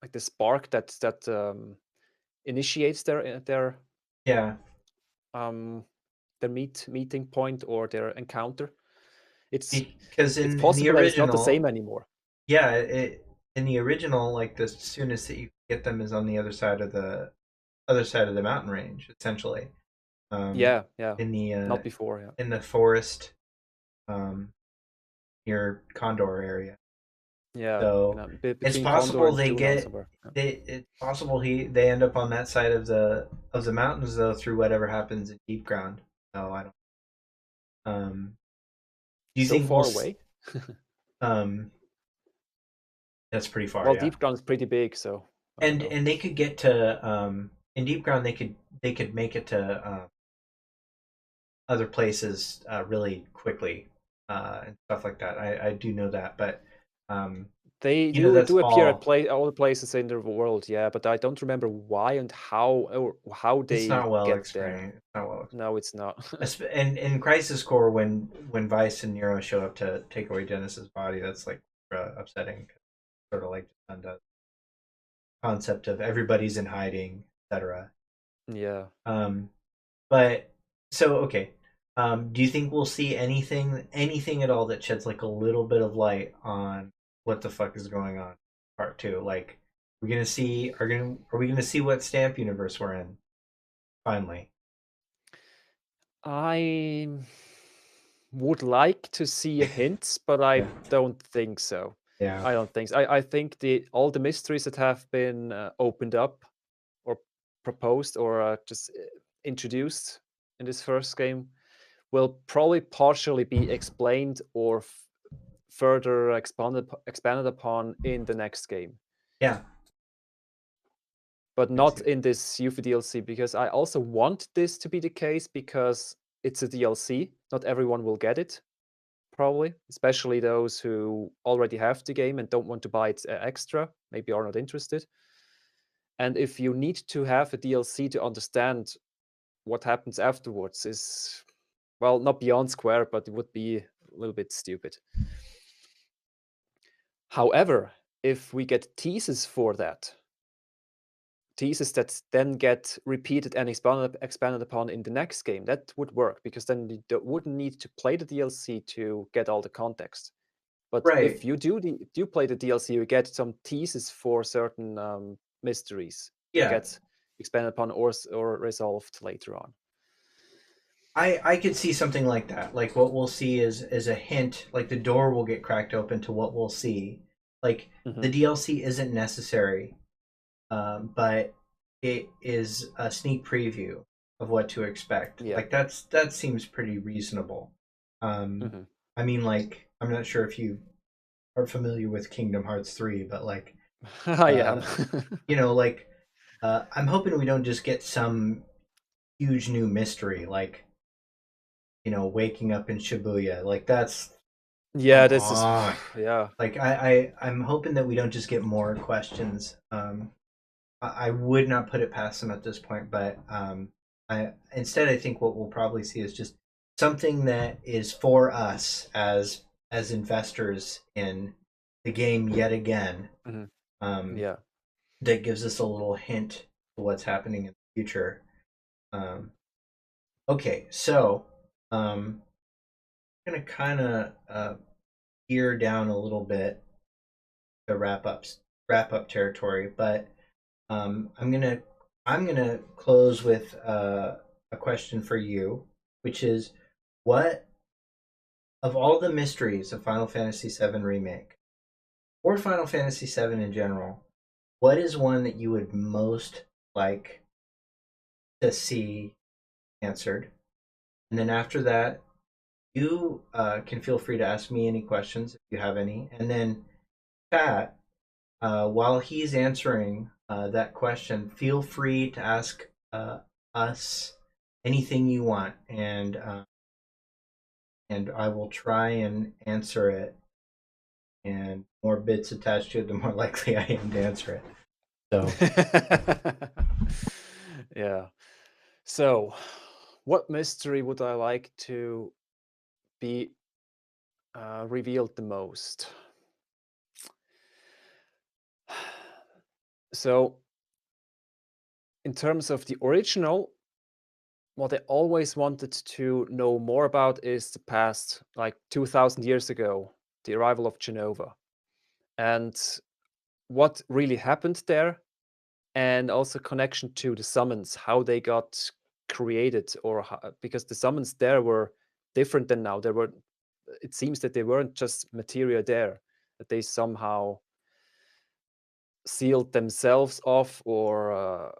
like the spark that initiates their Yeah. their meeting point or their encounter. It's Because in possible the that it's not the original, same anymore. yeah, in the original, like the soonest that you get them is on the other side of the mountain range, essentially. Yeah. In the Not before, yeah. in the forest, near Condor area. Yeah. So it's Between possible Condor and they Duna get somewhere. Yeah. it's possible they end up on that side of the mountains though through whatever happens in deep ground. So I don't. Do you So think far away? That's pretty far. Well, Yeah. deep ground is pretty big, so I don't know. And they could get to in deep ground they could make it to other places really quickly and stuff like that. I do know that, but They that's do appear all. at all the places in the world, yeah, but I don't remember why and how It's they not well get explained. there. It's not well explained. No, it's not. And in Crisis Core, when Vice and Nero show up to take away Genesis' body, that's like upsetting. Sort of like the concept of everybody's in hiding, etc. Yeah. But so okay. Do you think we'll see anything at all that sheds like a little bit of light on what the fuck is going on? Part 2, like we're gonna see are we gonna see what stamp universe we're in? Finally, I would like to see hints, but I don't think so. yeah, I don't think so. I think all the mysteries that have been opened up or proposed or just introduced in this first game will probably partially be explained or further expanded upon in the next game. yeah. But not in this Yuffie DLC, because I also want this to be the case because it's a DLC. Not everyone will get it, probably, especially those who already have the game and don't want to buy it extra, maybe are not interested. And if you need to have a DLC to understand what happens afterwards is, well, not beyond square, but it would be a little bit stupid. However, if we get teases for that, teases that then get repeated and expanded upon in the next game, that would work, because then you wouldn't need to play the DLC to get all the context. But Right. if you do play the DLC, you get some teases for certain mysteries that Yeah. get expanded upon or resolved later on. I could see something like that. Like what we'll see is a hint, like the door will get cracked open to what we'll see. Like the DLC isn't necessary, but it is a sneak preview of what to expect. Yeah. Like that seems pretty reasonable. I mean, like, I'm not sure if you are familiar with Kingdom Hearts 3, but like I am. you know, like I'm hoping we don't just get some huge new mystery, like, you know, waking up in Shibuya. Like that's This is like I'm hoping that we don't just get more questions. I would not put it past them at this point, but instead I think what we'll probably see is just something that is for us as investors in the game yet again. That gives us a little hint to what's happening in the future. Okay, so I'm gonna kind of gear down a little bit to wrap up territory, but I'm gonna close with a question for you, which is, what of all the mysteries of Final Fantasy VII Remake or Final Fantasy VII in general, what is one that you would most like to see answered? And then after that, you can feel free to ask me any questions if you have any. And then chat, while he's answering that question, feel free to ask us anything you want, and I will try and answer it. And more bits attached to it, the more likely I am to answer it. So yeah. So, what mystery would I like to be revealed the most? So, in terms of the original, what I always wanted to know more about is the past, like 2000 years ago, the arrival of Jenova, and what really happened there, and also connection to the summons, how they got created, or because the summons there were different than now. It seems that they weren't just materia there, that they somehow sealed themselves off, or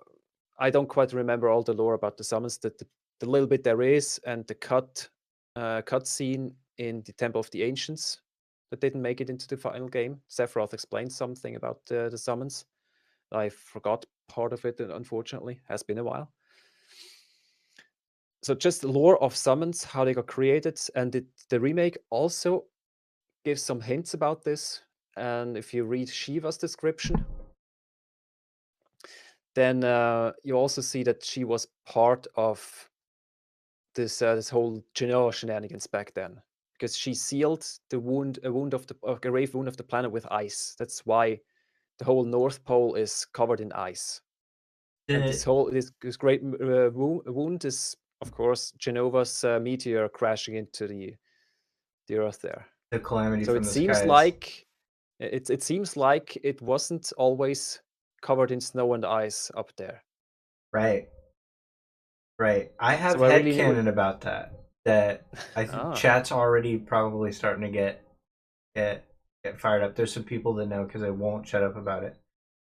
I don't quite remember all the lore about the summons. The little bit there is, and the cut scene in the Temple of the Ancients that didn't make it into the final game. Sephiroth explained something about the summons. I forgot part of it, unfortunately. Has been a while. So just the lore of summons, how they got created, and the remake also gives some hints about this. And if you read Shiva's description, then you also see that she was part of this whole Genoa shenanigans back then, because she sealed a grave wound of the planet with ice. That's why the whole North Pole is covered in ice. And this great wound is, of course, Genova's meteor crashing into the Earth there. The calamity so from it the seems skies. like it seems like it wasn't always covered in snow and ice up there. Right. I have headcanon about that. That I think chat's already probably starting to get fired up. There's some people that know because I won't shut up about it.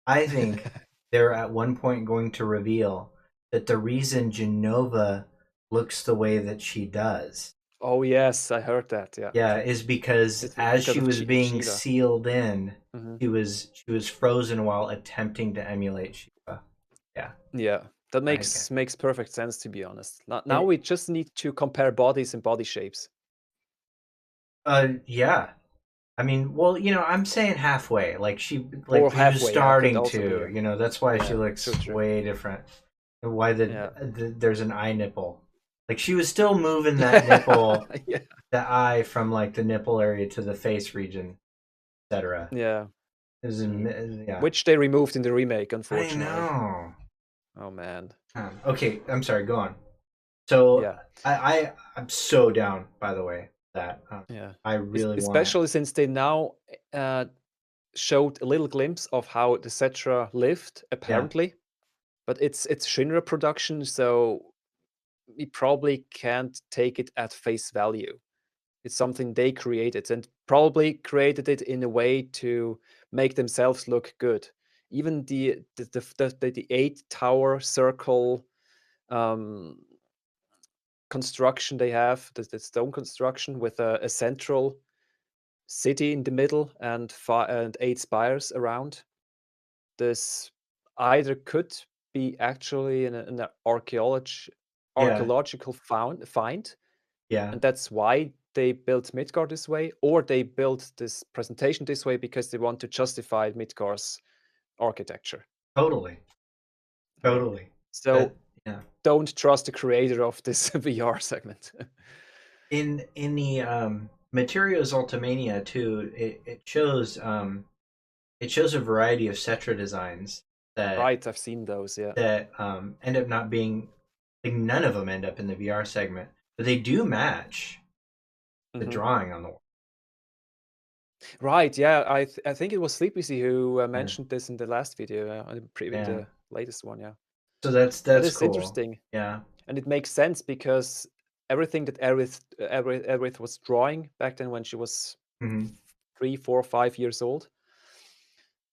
I think they're at one point going to reveal that the reason Jenova looks the way that she does. Oh yes, I heard that. Yeah, is because she was being sealed in, she was frozen while attempting to emulate Shiva. Yeah, that makes perfect sense, to be honest. Now we just need to compare bodies and body shapes. Yeah. I mean, well, you know, I'm saying halfway. Like she was starting to, you know, that's why she looks way different. And why there's an eye nipple. Like she was still moving that nipple, the eye from like the nipple area to the face region, etc. Yeah. Yeah. which they removed in the remake, I unfortunately. know. Oh man. Okay, I'm sorry. Go on. So Yeah. I'm so down. By the way, that Yeah. I really want. Especially since they now showed a little glimpse of how the Cetra lived, apparently. But it's Shinra production, so we probably can't take it at face value. It's something they created and probably created it in a way to make themselves look good. Even the 8-tower circle construction they have, the stone construction with a central city in the middle and 8 spires around. This either could be actually an archaeological find, Yeah, and that's why they built Midgar this way, or they built this presentation this way because they want to justify Midgar's architecture. totally. So Yeah. don't trust the creator of this VR segment. In the Materials Ultimania too, it shows a variety of Cetra designs that Right, I've seen those, yeah. that end up not being, like, none of them end up in the VR segment, but they do match the drawing on the wall. Right, yeah, I think it was Sleepy who mentioned this in the last video, in the latest one, yeah. So that's That is cool. interesting. Yeah. And it makes sense because everything that Aerith was drawing back then when she was 3, 4, 5 years old,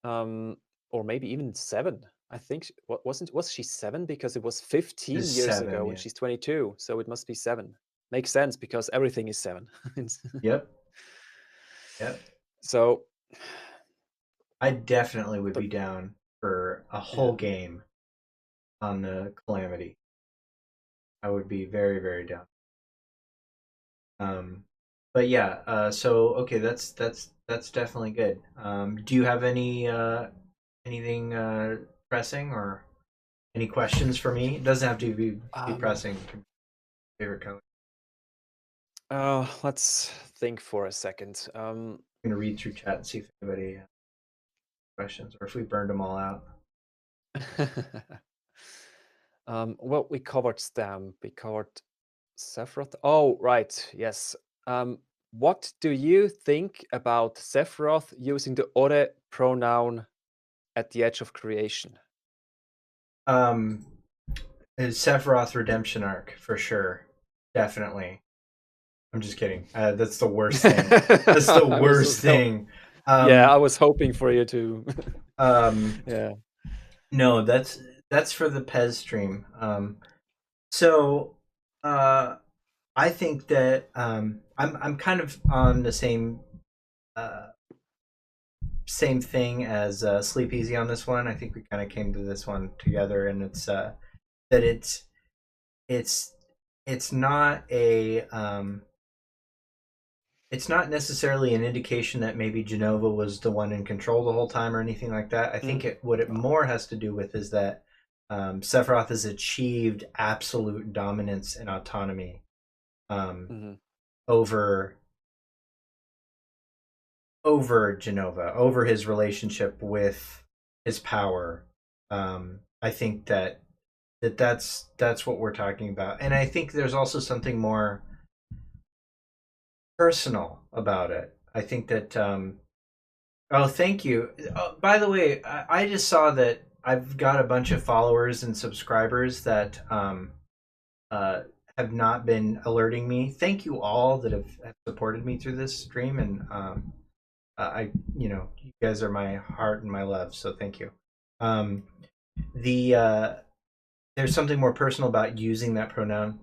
or maybe even 7. I think was she 7 because it was 15 It's years 7, ago yeah. and she's 22, so it must be 7. Makes sense because everything is 7. Yep. So I definitely would be down for a whole game on the Calamity. I would be very, very down. But yeah, so okay, that's definitely good. Do you have anything pressing or any questions for me? It doesn't have to be pressing. Favorite color. Let's think for a second. I'm gonna read through chat and see if anybody has questions or if we burned them all out. Well, we covered Stam, we covered Sephiroth. Oh, right, yes. What do you think about Sephiroth using the ore pronoun at the edge of creation? Sephiroth redemption arc for sure, definitely. I'm just kidding. That's the worst thing. That's the worst thing. Yeah, I was hoping for you to. Yeah. No, that's for the Pez stream. So I think that I'm kind of on the same thing as Sleep Easy on this one. I think we kind of came to this one together, and it's that it's not a it's not necessarily an indication that maybe Jenova was the one in control the whole time or anything like that. I think what it more has to do with is that Sephiroth has achieved absolute dominance and autonomy over Jenova, over his relationship with his power. I think that's what we're talking about, and I think there's also something more personal about it. I think that oh, thank you. Oh, by the way, I just saw that I've got a bunch of followers and subscribers that have not been alerting me. Thank you all that have supported me through this stream, and you guys are my heart and my love, so thank you. There's something more personal about using that pronoun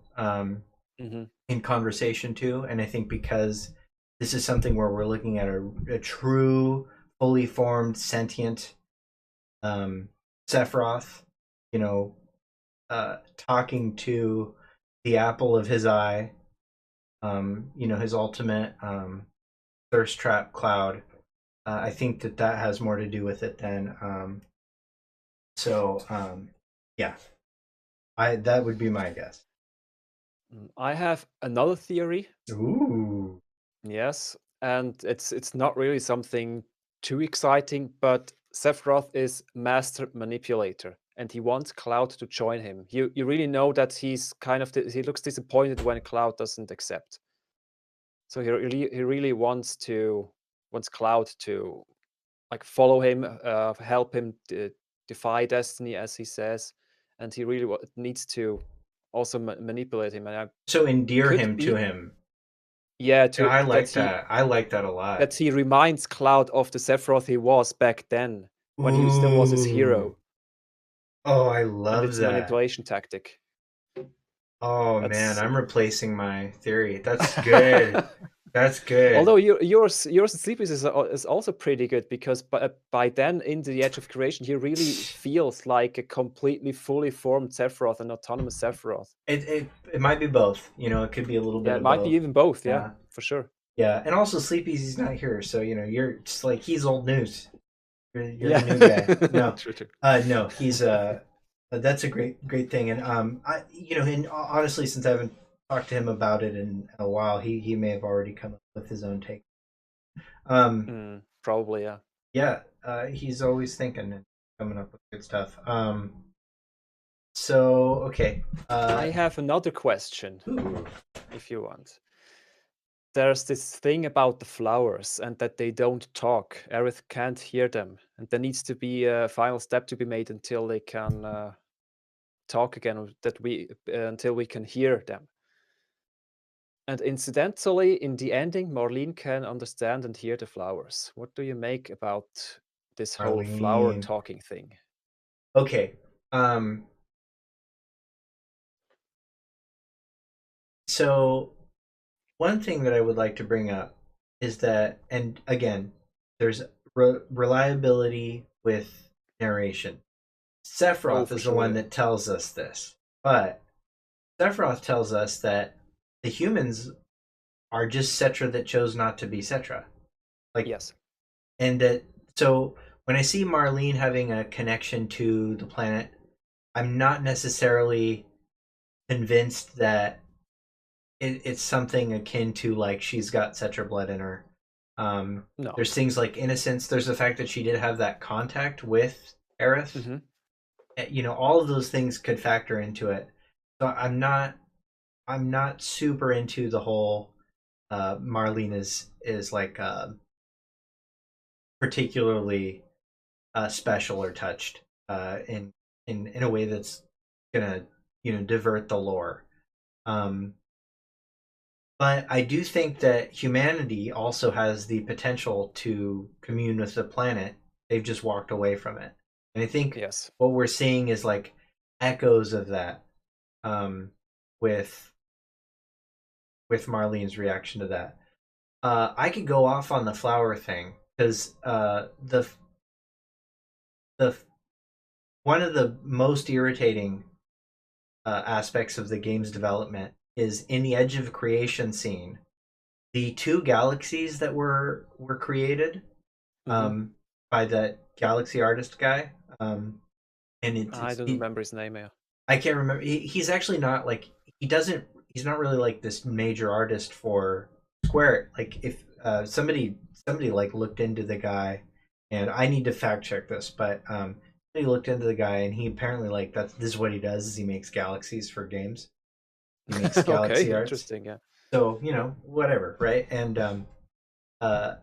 in conversation too, and I think because this is something where we're looking at a true, fully formed, sentient Sephiroth, talking to the apple of his eye, his ultimate thirst trap cloud. I think that has more to do with it than yeah. That would be my guess. I have another theory. Ooh. Yes, and it's not really something too exciting, but Sephiroth is master manipulator, and he wants Cloud to join him. You really know that he's kind of he looks disappointed when Cloud doesn't accept. So he really wants Cloud to like follow him, help him defy destiny, as he says, and he really needs to also manipulate him. And so endear him to him. Yeah, I like that. I like that a lot. That he reminds Cloud of the Sephiroth he was back then, when he still was his hero. Oh, I love and it's that. A manipulation tactic. Oh man, I'm replacing my theory. That's good. That's good. Although yours Sleepy's is also pretty good, because by then in the Edge of Creation, he really feels like a completely fully formed Sephiroth, an autonomous Sephiroth. It might be both. You know, it could be a little bit. Yeah, it might be even both. Yeah, for sure. Yeah, and also Sleepy's he's not here, so you know you're just like he's old news. You're the new guy. No, true. No, he's that's a great thing, and and honestly, since I haven't talked to him about it in a while, he may have already come up with his own take. Probably, yeah. Yeah, he's always thinking and coming up with good stuff. So okay, I have another question, if you want. There's this thing about the flowers and that they don't talk. Aerith can't hear them, and there needs to be a final step to be made until they can talk again. Until we can hear them. And incidentally, in the ending, Marlene can understand and hear the flowers. What do you make about this whole flower talking thing? Okay. So one thing that I would like to bring up is that, and again, there's reliability with narration. Sephiroth is the one that tells us this, but Sephiroth tells us that the humans are just Cetra that chose not to be Cetra. Like, yes. And that, so when I see Marlene having a connection to the planet, I'm not necessarily convinced that it's something akin to like she's got Cetra blood in her. No. There's things like innocence. There's the fact that she did have that contact with Aerith. Mm-hmm. You know, all of those things could factor into it. So I'm not super into the whole Marlene is like particularly special or touched in a way that's gonna divert the lore. But I do think that humanity also has the potential to commune with the planet. They've just walked away from it. And I think what we're seeing is like echoes of that with Marlene's reaction to that. I could go off on the flower thing because the one of the most irritating aspects of the game's development is in the Edge of Creation scene, the two galaxies that were created by that galaxy artist guy. And I don't remember his name. Yeah, I can't remember. He's actually not like he's not really like this major artist for Square. Like if somebody like looked into the guy, and I need to fact check this, but he looked into the guy, and he apparently like this is what he does: is he makes galaxies for games. He makes galaxy arts. Interesting, yeah. So whatever, right? And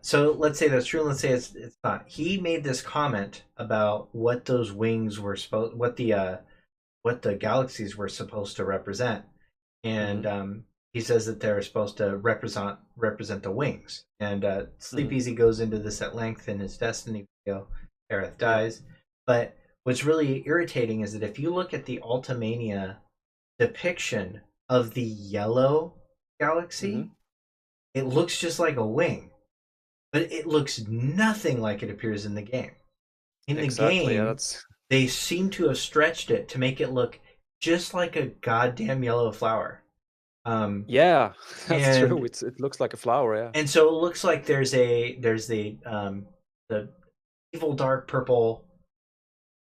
so let's say that's true. Let's say it's not. He made this comment about what those wings were what the galaxies were supposed to represent, and he says that they're supposed to represent the wings. And Sleep Easy goes into this at length in his Destiny video. Aerith dies, but what's really irritating is that if you look at the Ultimania depiction of the yellow galaxy, it looks just like a wing, but it looks nothing like it appears in the game. In the game, they seem to have stretched it to make it look just like a goddamn yellow flower. Yeah, that's true. It looks like a flower, yeah. And so it looks like there's the evil dark purple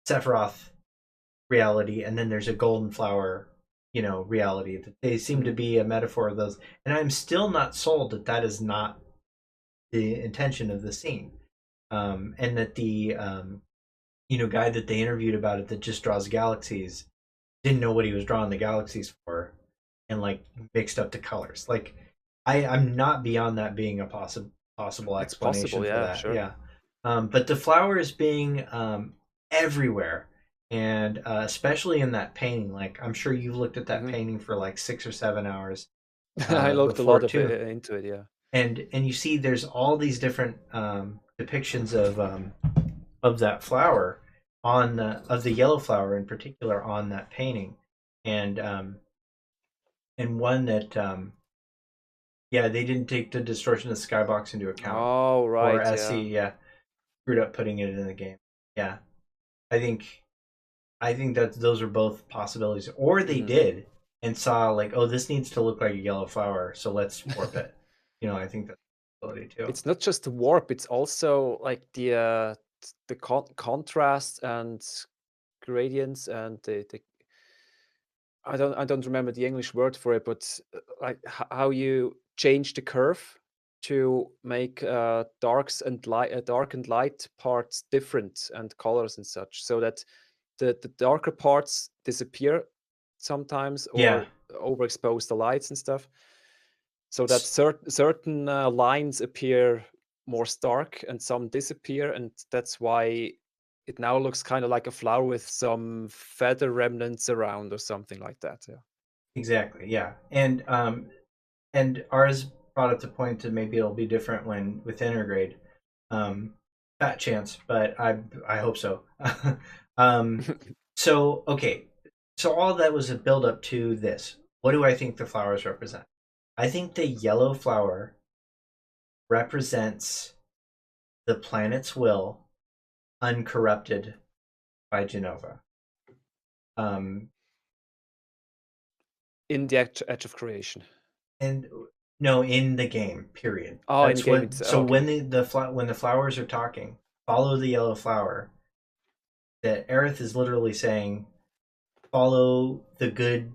Sephiroth reality, and then there's a golden flower reality. They seem to be a metaphor of those, and I'm still not sold that is not the intention of the scene. and that the guy that they interviewed about it that just draws galaxies didn't know what he was drawing the galaxies for, and like mixed up the colors. Like I'm not beyond that being a possible It's explanation possible, for yeah, that. sure. Yeah, but the flowers being everywhere, and especially in that painting. Like I'm sure you've looked at that painting for like 6 or 7 hours I looked a before lot of too. into it, yeah. And you see there's all these different depictions of that flower on of the yellow flower in particular on that painting, and one that yeah, they didn't take the distortion of the skybox into account, Oh, or right, SC yeah. screwed up putting it in the game. Yeah, I think that those are both possibilities, or they did and saw like, oh, this needs to look like a yellow flower, so let's warp it. I think that's a possibility too. It's not just the warp, it's also like the contrast and gradients and the I don't remember the English word for it, but like how you change the curve to make dark and light parts different and colors and such, so that the darker parts disappear sometimes Yeah, or overexpose the lights and stuff, so that certain lines appear more stark and some disappear, and that's why it now looks kind of like a flower with some feather remnants around or something like that. Yeah. exactly. Yeah, and ours brought up the point that maybe it'll be different when with Intergrade. Fat chance, but I hope so. So okay, so all that was a build up to this. What do I think the flowers represent? I think the yellow flower represents the planet's will, uncorrupted by Jenova. In the edge of creation. And no, in the game, period. Oh, in the That's game, what. it's So okay. when when the flowers are talking, follow the yellow flower. That Aerith is literally saying, follow the good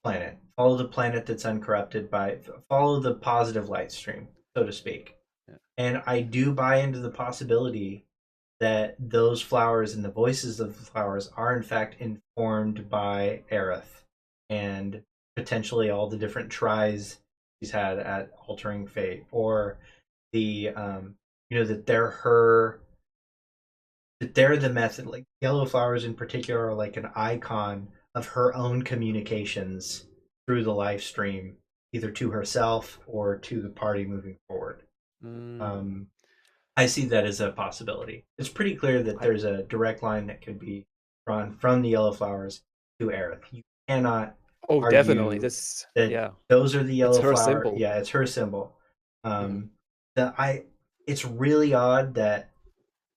planet, follow the planet that's uncorrupted by, follow the positive light stream, so to speak. Yeah. And I do buy into the possibility that those flowers and the voices of the flowers are in fact informed by Aerith and potentially all the different tries she's had at altering fate, or the that they're the method. Like yellow flowers in particular are like an icon of her own communications through the live stream, either to herself or to the party moving forward. I see that as a possibility. It's pretty clear that there's a direct line that could be drawn from the yellow flowers to Aerith. You cannot Definitely. argue that those are the yellow her flower. symbol. Yeah, it's her symbol. It's really odd that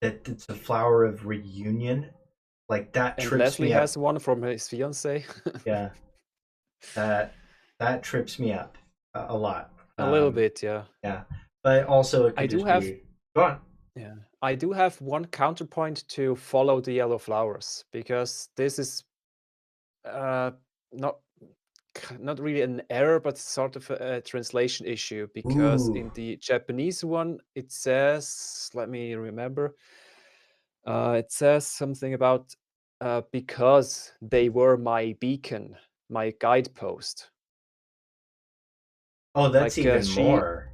it's a flower of reunion. Like that and trips Leslie me up. has one from his fiance. Yeah, that trips me up a lot. A little bit, yeah. Yeah, but also it could be. Go on. Yeah, I do have one counterpoint to follow the yellow flowers, because this is not really an error, but sort of a translation issue, because in the Japanese one it says, let me remember, it says something about because they were my beacon, my guidepost. Oh, that's like, even more.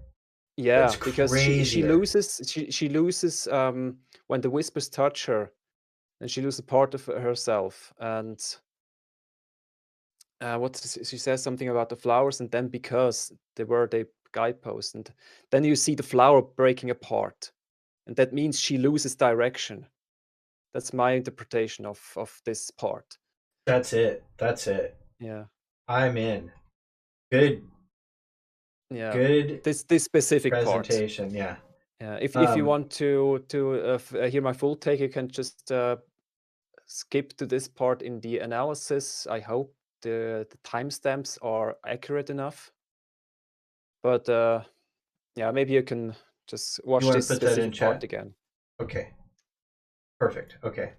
Yeah, that's because she loses when the whispers touch her, and she loses part of herself. And she says something about the flowers, and then because they were the guidepost, and then you see the flower breaking apart, and that means she loses direction. That's my interpretation of this part. That's it. Yeah, I'm in. Good. Yeah. Good. This specific presentation. Part. Yeah. Yeah. If you want to hear my full take, you can just skip to this part in the analysis. I hope the timestamps are accurate enough. But yeah, maybe you can just watch this specific part again. Okay. Perfect. Okay.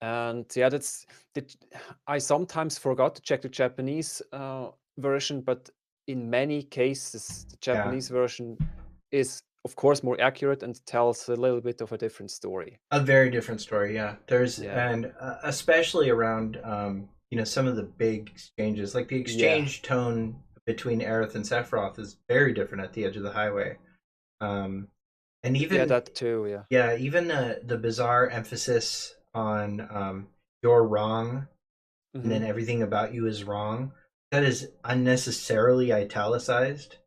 And yeah, I sometimes forgot to check the Japanese version, but in many cases, the Japanese version is of course, more accurate and tells a little bit of a different story. A very different story, yeah. There's Yeah. and especially around some of the big exchanges, like the exchange tone between Aerith and Sephiroth is very different at the edge of the highway. And Yeah, even that too. Yeah. yeah, even the bizarre emphasis on you're wrong and then Mhm. everything about you is wrong. That is unnecessarily italicized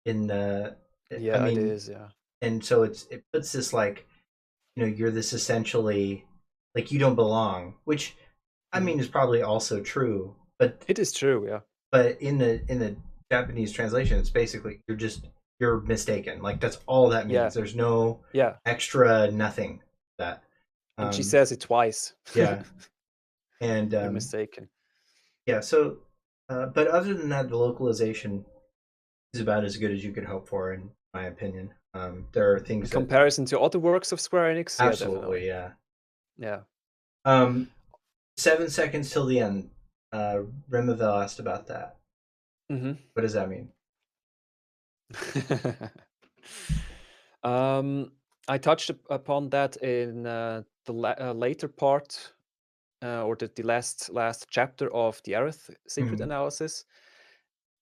in the I Yeah, it mean, is. Yeah. and so it puts this like, you're this essentially like you don't belong, which I Mhm. mean is probably also true, but It is true. Yeah. in the Japanese translation, it's basically you're mistaken. Like that's all that Yeah. means. There's no Yeah. extra nothing that. And she Um, says it twice. yeah, and You're mistaken. yeah. So, but other than that, the localization is about as good as you could hope for, in my opinion. There are In things that comparison to other works of Square Enix, yeah, absolutely, definitely. yeah. Yeah. 7 seconds till the end. Remavel asked about that. Hmm. What does that mean? I touched upon that in the later part, or the last chapter of the Aerith secret Mhm. analysis.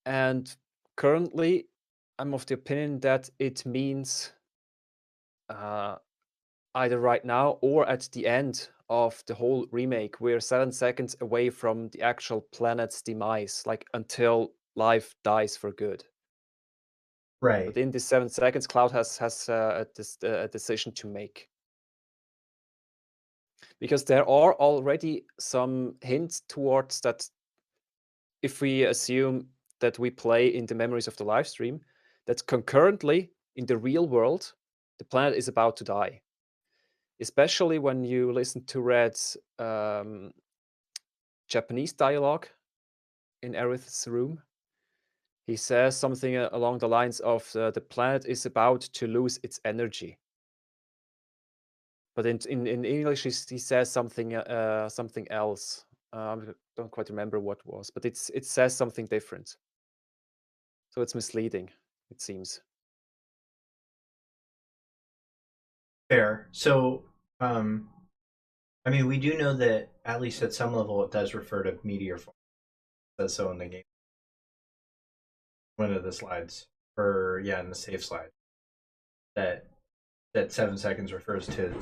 And currently, I'm of the opinion that it means uh, either right now or at the end of the whole remake. We're 7 seconds away from the actual planet's demise, like until life dies for good. Right. But in these 7 seconds, Cloud has a decision to make. Because there are already some hints towards that. If we assume that we play in the memories of the live stream, that concurrently in the real world, the planet is about to die. Especially when you listen to Red's Japanese dialogue in Aerith's room. He says something along the lines of the planet is about to lose its energy. But in English, he says something else. I don't quite remember what was, but it says something different. So it's misleading, it seems. Fair. So, I mean, we do know that at least at some level, it does refer to meteor fall. It says so in the game. One of the slides, or in the save slide, that 7 seconds refers to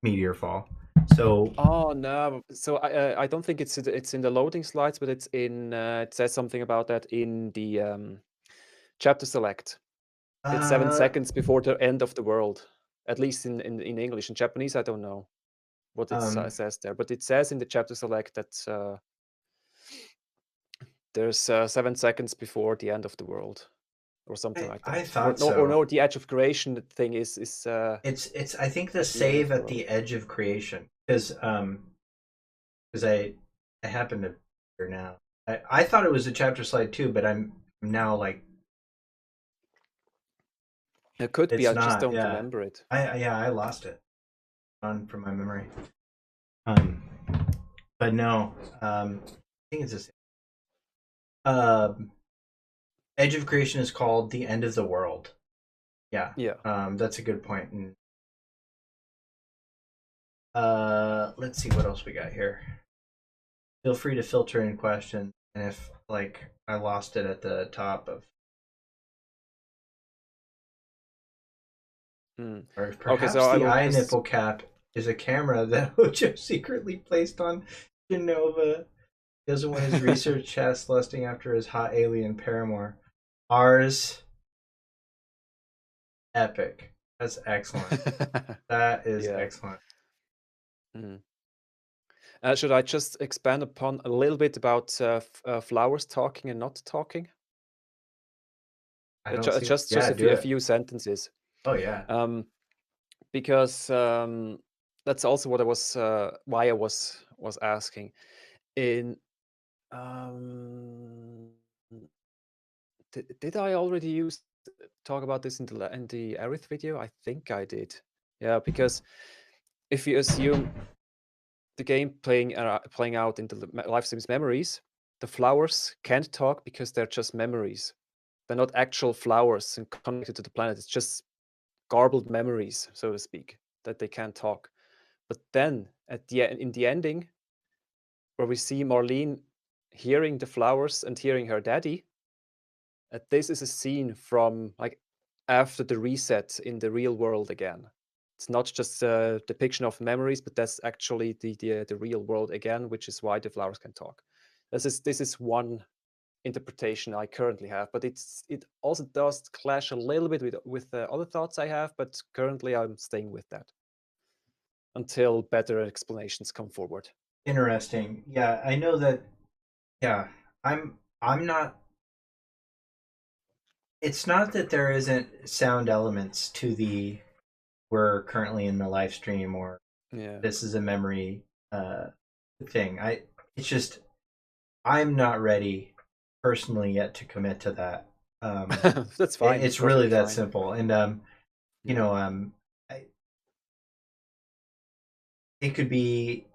meteor fall. So, Oh no! So I don't think it's in the loading slides, but it's in. It says something about that in the chapter select. It's 7 seconds before the end of the world. At least in English. In Japanese, I don't know what it says there, but it says in the chapter select that there's 7 seconds before the end of the world, or something like I that. Or thought no, so. the edge of creation thing is It's I think the at the end of save the at world. the edge of creation, because I happen to here now. I thought it was a chapter slide too, but I'm now like It could be. it's I just not. don't Yeah, remember it. I lost it on from my memory. Um, but no, I think it's the same. Edge of creation is called the end of the world. Yeah, Yeah. that's a good point. And let's see what else we got here. Feel free to filter in questions, and if like I lost it at the top of, or if Okay, so perhaps I the will eye just. nipple cap is a camera that Ocho secretly placed on Jenova. He doesn't want his research chest lusting after his hot alien paramour. Ours, epic. That's excellent. That is Yeah. excellent. Mm. Should I just expand upon a little bit about flowers talking and not talking? I don't see. Just Yeah, a do it. few sentences. Oh yeah. Because that's also what I was why I was asking. In um, did I already talk about this in the Aerith video? I think I did. Yeah, because if you assume the game playing out in the live stream's memories, the flowers can't talk because they're just memories. They're not actual flowers and connected to the planet. It's just garbled memories, so to speak, that they can't talk. But then in the ending, where we see Marlene hearing the flowers and hearing her daddy, this is a scene from like after the reset in the real world again. It's not just a depiction of memories, but that's actually the real world again, which is why the flowers can talk. This is one interpretation I currently have, but it also does clash a little bit with the other thoughts I have, but currently I'm staying with that until better explanations come forward. Interesting. Yeah, I know that. Yeah, I'm not. It's not that there isn't sound elements to the we're currently in the live stream or Yeah. this is a memory thing. It's just I'm not ready personally yet to commit to that. That's fine. It's That's really perfectly that fine. simple. And you Yeah. know, it could be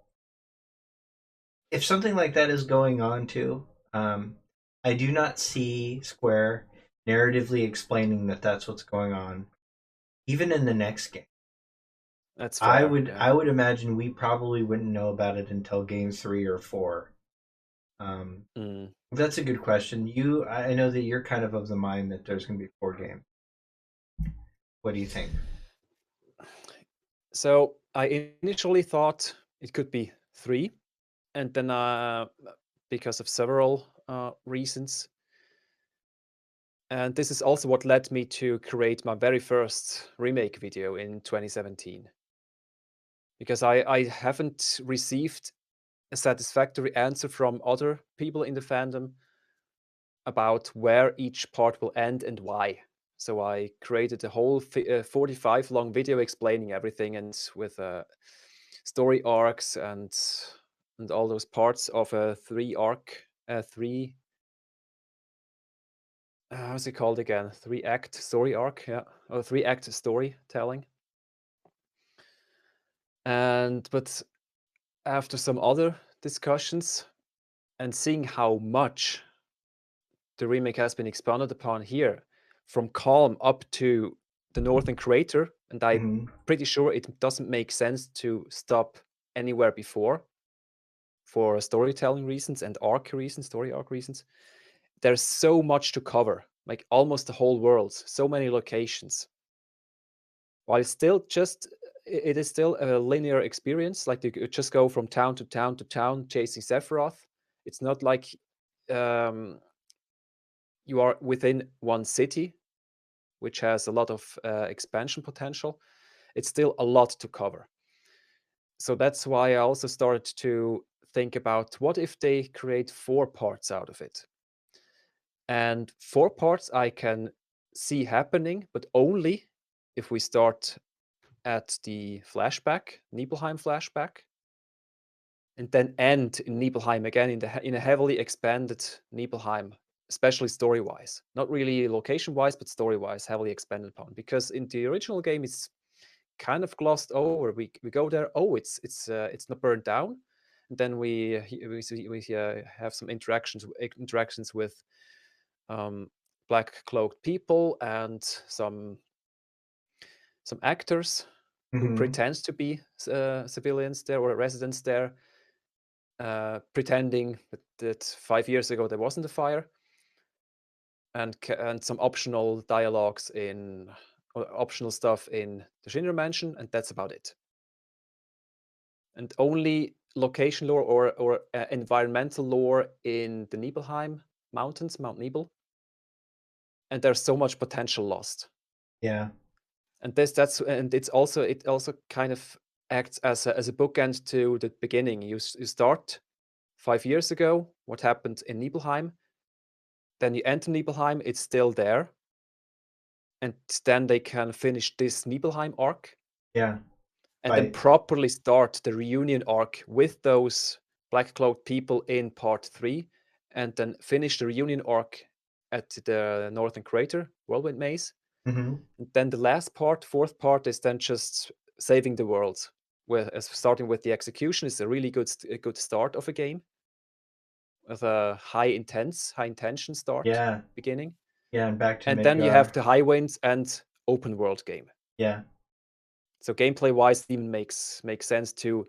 if something like that is going on too. I do not see Square narratively explaining that that's what's going on, even in the next game. That's fair. Yeah. I would imagine we probably wouldn't know about it until game 3 or 4. That's a good question. I know that you're kind of the mind that there's going to be 4 games. What do you think? So I initially thought it could be 3, and then because of several reasons. And this is also what led me to create my very first remake video in 2017. Because I haven't received a satisfactory answer from other people in the fandom about where each part will end and why. So I created a whole 45 long video explaining everything, and with story arcs and all those parts of a 3-arc, how's it called again? 3-act story arc, yeah, or 3-act storytelling. But after some other discussions and seeing how much the remake has been expanded upon here, from Calm up to the Northern Crater, and I'm pretty sure it doesn't make sense to stop anywhere before for storytelling reasons and story arc reasons. There's so much to cover, like almost the whole world, so many locations. While it is still a linear experience, like you just go from town to town to town chasing Sephiroth. It's not like you are within one city, which has a lot of expansion potential. It's still a lot to cover. So that's why I also started to think about what if they create 4 parts out of it. And 4 parts I can see happening, but only if we start at the flashback, Nibelheim flashback, and then end in Nibelheim again in a heavily expanded Nibelheim, especially story-wise. Not really location-wise, but story-wise, heavily expanded upon. Because in the original game, it's kind of glossed over. We go there, it's not burned down, and then we have some interactions with black-cloaked people and some actors who pretends to be civilians there or residents there, pretending that 5 years ago there wasn't a fire, and some optional dialogues optional stuff in the Shinra Mansion, and that's about it. And only location lore or environmental lore in the Nibelheim mountains, Mount Nibel, and there's so much potential lost. Yeah. And it also kind of acts as a bookend to the beginning. You start 5 years ago, what happened in Nibelheim, then you enter Nibelheim, it's still there, and then they can finish this Nibelheim arc. Yeah. And then properly start the reunion arc with those black-cloaked people in part 3, and then finish the reunion arc at the Northern Crater, Whirlwind Maze. And then the last part, 4th part, is then just saving the world. Starting with the execution is a really good start of a game, with a high intention start. Yeah. Beginning. Yeah, and back to and then you have the high winds and open world game. Yeah. So gameplay-wise, it even makes sense to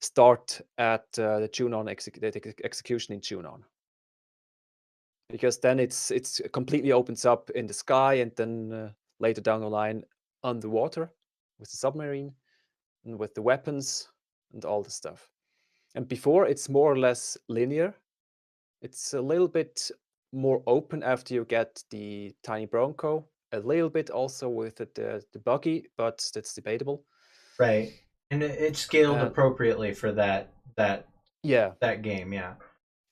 start at the Junon execution in Junon, because then it's completely opens up in the sky, and then later down the line underwater with the submarine and with the weapons and all the stuff. And before, it's more or less linear. It's a little bit more open after you get the tiny Bronco, a little bit also with the buggy, but that's debatable. Right. And it's scaled And appropriately for that yeah, game, yeah.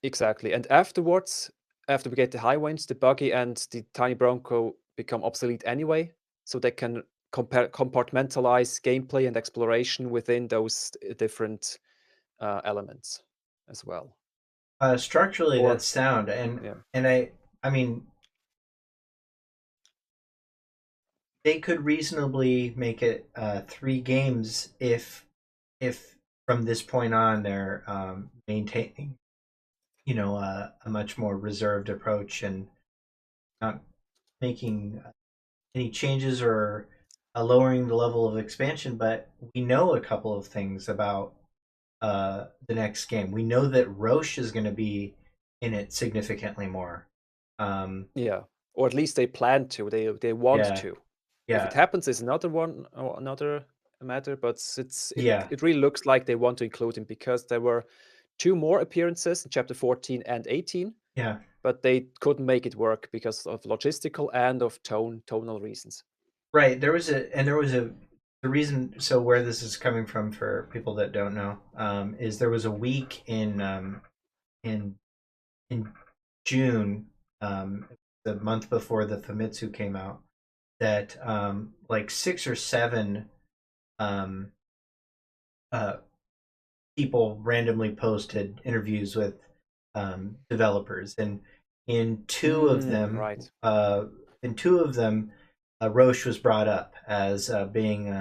exactly. And afterwards, after we get the high winds, the buggy and the tiny Bronco become obsolete anyway, so they can compartmentalize gameplay and exploration within those different elements as well. Structurally, Or that's sound, yeah, and I mean, they could reasonably make it 3 games if from this point on they're maintaining, a much more reserved approach and not making any changes or lowering the level of expansion. But we know a couple of things about the next game. We know that Roche is going to be in it significantly more. yeah, or at least they plan to. They want Yeah, to. If it yeah, happens, is another one or another matter. But yeah, it really looks like they want to include him, because there were 2 more appearances in chapter 14 and 18, yeah. but they couldn't make it work because of logistical and of tonal reasons. Right. The reason. So where this is coming from for people that don't know, is there was a week in in June, the month before the Famitsu came out, that like 6 or 7 um, uh, people randomly posted interviews with developers, and in two of them, Right. uh, in two of them, Roche was brought up as being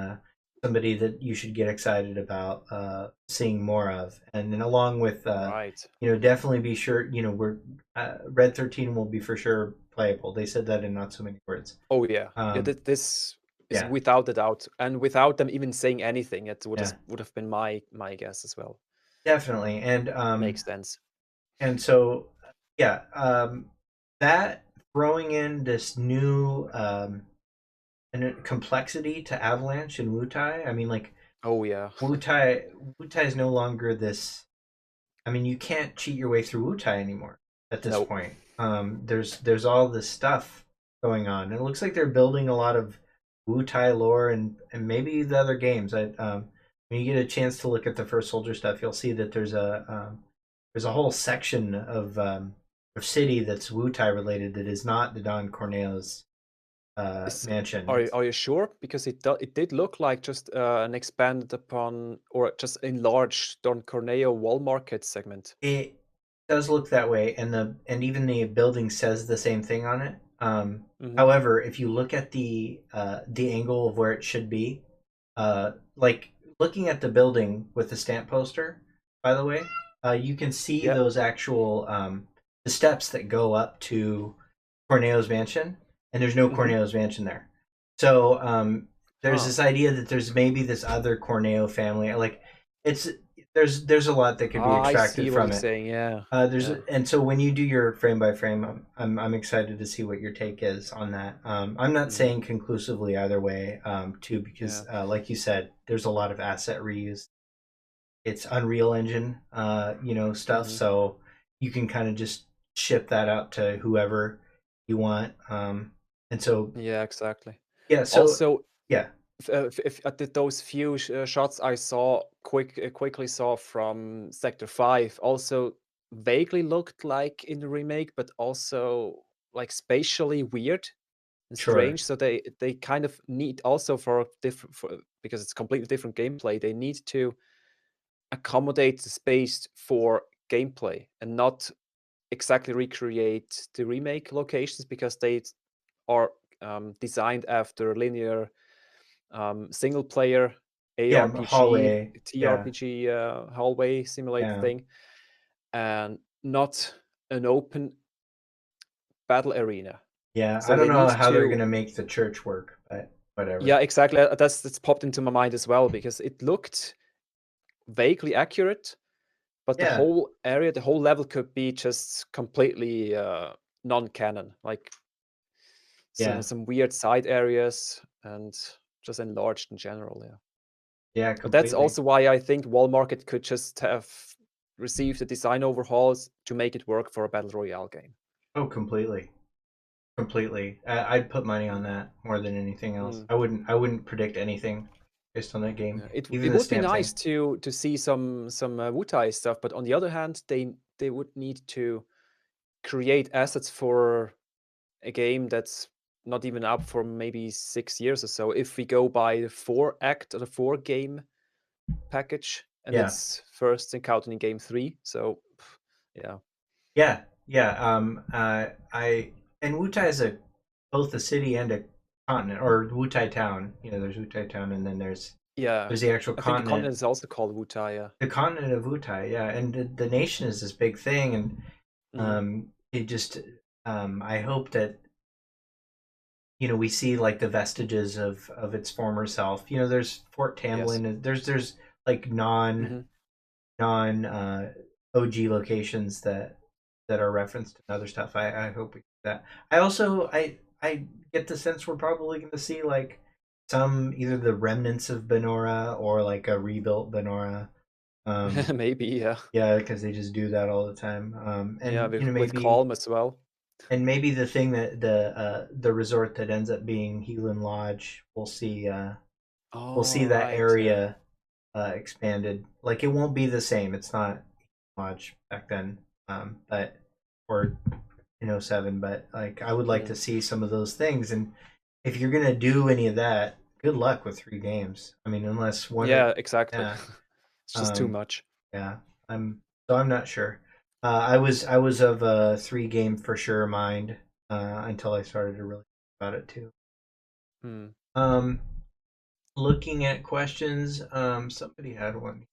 somebody that you should get excited about seeing more of, and then along with Right. definitely be sure we're Red 13 will be for sure playable. They said that in not so many words. Oh yeah. Yeah, Um, this is yeah, without a doubt, and without them even saying anything, it yeah, would have been my guess as well. definitely, Makes sense. and so yeah, that throwing in this new and complexity to Avalanche and Wutai. I mean, like Oh yeah. Wutai is no longer this. I mean, you can't cheat your way through Wutai anymore at this No. point. There's all this stuff going on, and it looks like they're building a lot of Wutai lore and maybe the other games. When you get a chance to look at the first Soldier stuff, you'll see that there's a whole section of city that's Wutai related that is not the Don Corneo's Is, mansion. are you sure? Because it did look like just an expanded upon or just enlarged Don Corneo wall market segment. It does look that way, and even the building says the same thing on it. Hmm. However, if you look at the angle of where it should be, like looking at the building with the stamp poster, by the way, you can see Yeah. those actual the steps that go up to Corneo's mansion, and there's no Hmm. Corneo's mansion there. So there's Huh. this idea that there's maybe this other Corneo family. Like it's there's a lot that could be Ah, I see extracted what from you're it. saying. Yeah. There's Yeah. and so when you do your frame by frame, I'm excited to see what your take is on that. I'm not Hmm. saying conclusively either way, too, Yeah. because like you said, there's a lot of asset reuse. It's Unreal Engine, stuff, Hmm. so you can kind of just ship that out to whoever you want. And so Yeah. Exactly. yeah, so Also, yeah, if those few shots I saw quickly saw from Sector 5 also vaguely looked like in the remake, but also like spatially weird and sure, strange. So they kind of need also for different because it's completely different gameplay. They need to accommodate the space for gameplay and not exactly recreate the remake locations, because they are designed after linear single player yeah, ARPG, hallway, yeah, TRPG hallway simulator yeah. thing, and not an open battle arena. Yeah, I So don't they know need how they're to, gonna make the church work, but whatever. Yeah, exactly. That's popped into my mind as well because it looked vaguely accurate, but the Yeah. whole area, the whole level could be just completely non-canon, like Yeah. some weird side areas and just enlarged in general. Yeah. Yeah, But that's completely. also why I think Wall Market could just have received the design overhauls to make it work for a battle royale game. Oh, completely. Completely. I'd put money on that more than anything else. Mm. I wouldn't predict anything based on that game. Yeah, Even it the would be stamp nice thing. to see some Wutai stuff, but on the other hand, they would need to create assets for a game that's not even up for maybe 6 years or so. If we go by the 4-act or the 4-game package, and Yeah. it's first encountered in game 3, so yeah. Yeah. Yeah. And Wutai is both a city and a continent, or Wutai town. You know, there's Wutai town, and then there's Yeah, the actual I think the continent. continent is also called Wutai. Yeah. The continent of Wutai, yeah, and the nation is this big thing, and Mhm. it just I hope that we see like the vestiges of its former self. There's Fort Yes. Tamlin. There's like non Mhm. non OG locations that are referenced in other stuff. I hope we get that. I get the sense we're probably going to see like some either the remnants of Benora or like a rebuilt Benora. Maybe, yeah. Yeah, because they just do that all the time. Yeah, And with maybe Calm as well. maybe the thing that the resort that ends up being Healing Lodge, we'll see Oh, that right, yeah. area expanded. Like it won't be the same. It's not Lodge back then, but or in '07. But like I would like to Mm. see some of those things. And if you're gonna do any of that, good luck with 3 games. I mean, unless one of Yeah, exactly. yeah. It's just too Um, much. yeah, I'm not sure. I was of a 3 game for sure mind until I started to really think about it too. Hmm. Um, Looking at questions, somebody had one.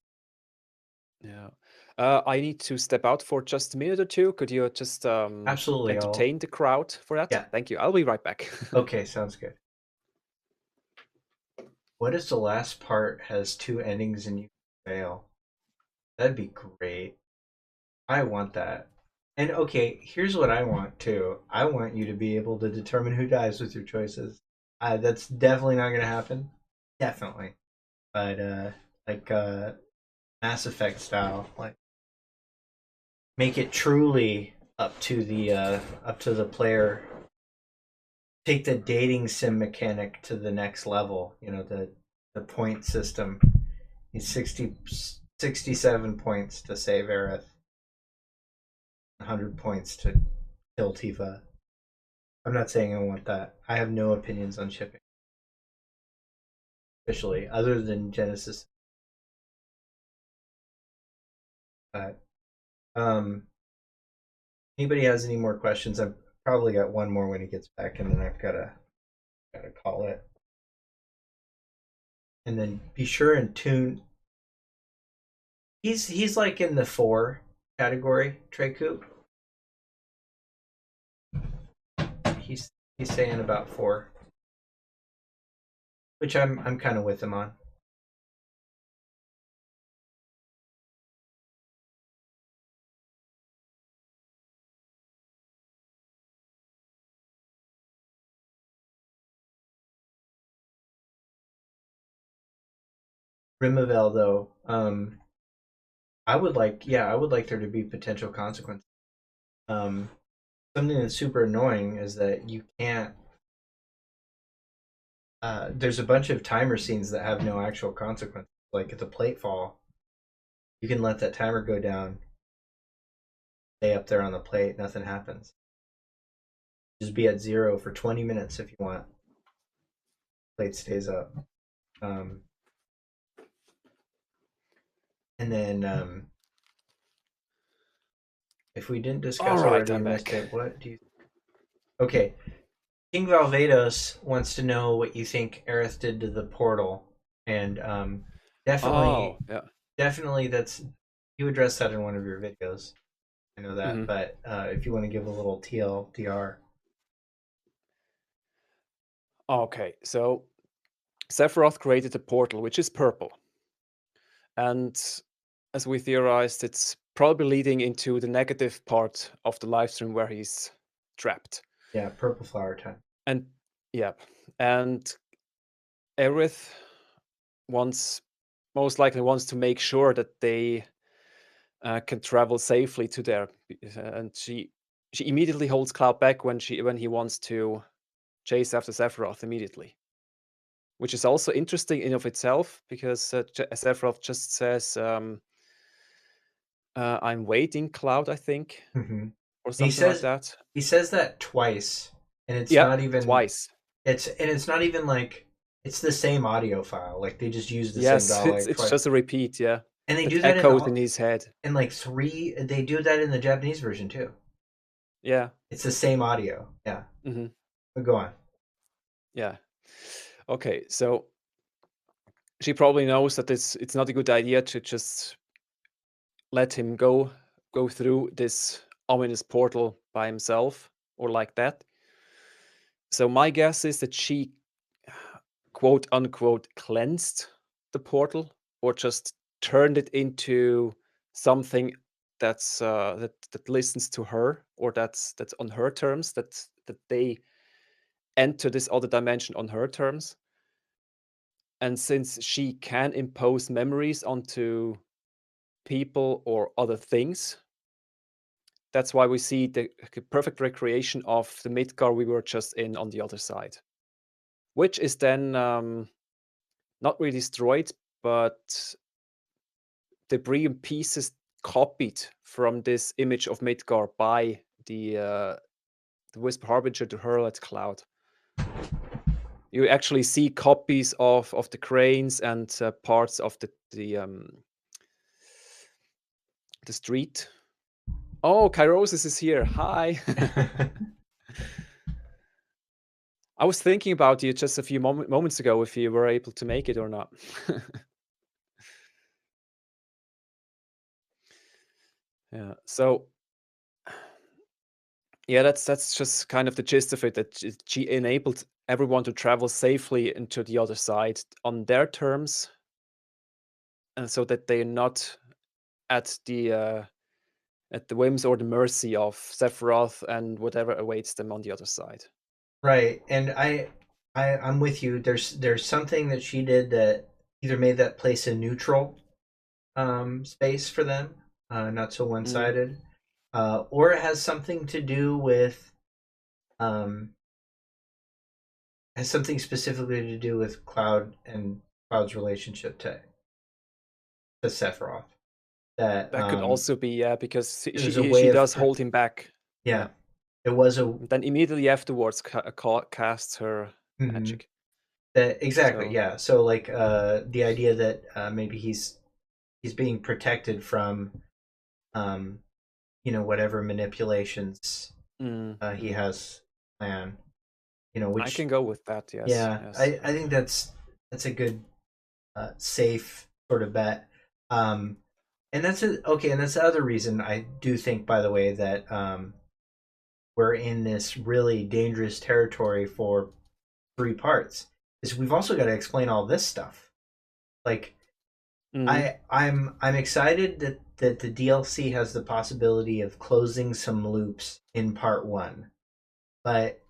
Yeah. I need to step out for just a minute or two. Could you just Absolutely, entertain the crowd for that? yeah. Thank you. I'll be right back. Okay, sounds good. What if the last part has 2 endings and you fail? That'd be great. I want that. And okay, here's what I want too. I want you to be able to determine who dies with your choices. That's definitely not going to happen. Definitely. But like Mass Effect style, like make it truly up to the player. Take the dating sim mechanic to the next level. The point system. He's 67 points to save Aerith. 100 points to kill Tifa. I'm not saying I want that. I have no opinions on shipping officially, other than Genesis. But anybody has any more questions? I've probably got one more when he gets back, and then I've gotta call it. And then be sure and tune. He's like in the 4 category, Trey Coop. He's saying about 4, which I'm kind of with him on. Rimavel though, I would like there to be potential consequences. Something that's super annoying is that you can't. There's a bunch of timer scenes that have no actual consequences. Like at the plate fall, you can let that timer go down, stay up there on the plate, nothing happens. Just be at 0 for 20 minutes if you want. Plate stays up. And then if we didn't discuss All right, already, I'm I missed back. it. What do you? Okay, King Valvados wants to know what you think Aerith did to the portal, and definitely, Oh, yeah. definitely, you addressed that in one of your videos. I know that, Mhm. but if you want to give a little TLDR. Okay, so Sephiroth created a portal which is purple. And as we theorized, it's probably leading into the negative part of the live stream where he's trapped. Yeah, purple flower time. And yeah, and Aerith most likely wants to make sure that they can travel safely to there, and she immediately holds Cloud back when he wants to chase after Sephiroth immediately, which is also interesting in of itself because Sephiroth just says, "I'm waiting, Cloud," I think, Mm-hmm. or something like that. He says that twice, and it's Yeah, not even twice. It's not even like it's the same audio file. Like they just use the Yes, same dialogue it's twice. just a repeat. Yeah, And they it do that echoes in his head. in like they do that in the Japanese version too. Yeah, it's the same audio. Yeah. hmm But go on. yeah. Okay, so she probably knows that it's not a good idea to just let him go through this ominous portal by himself or like that. So my guess is that she quote unquote cleansed the portal or just turned it into something that's that listens to her, or that's on her terms, that they enter this other dimension on her terms. And since she can impose memories onto people or other things, that's why we see the perfect recreation of the Midgar we were just in on the other side, which is then not really destroyed, but debris and pieces copied from this image of Midgar by the Wisp Harbinger to hurl at Cloud. You actually see copies of the cranes and parts of the street. Oh, Kairosis is here. Hi. I was thinking about you just a few moments ago, if you were able to make it or not. Yeah. So, yeah, that's just kind of the gist of it. That she enabled everyone to travel safely into the other side on their terms, and so that they're not at the whims or the mercy of Sephiroth and whatever awaits them on the other side. Right, and I'm with you. There's something that she did that either made that place a neutral space for them, not so one-sided, or it has something to do with has something specifically to do with Cloud and Cloud's relationship to Sephiroth. That could also be, because a she way does hold him back. Yeah. It was a Then immediately afterwards casts her magic. Exactly, So- yeah. So like the idea that maybe he's being protected from whatever manipulations he has planned. Which I can go with that, yes. Yeah, yes. I think that's a good safe sort of bet. And that's okay, and that's the other reason I do think, by the way, that we're in this really dangerous territory for 3 parts. Is we've also got to explain all this stuff. Like I'm excited that the DLC has the possibility of closing some loops in part 1. But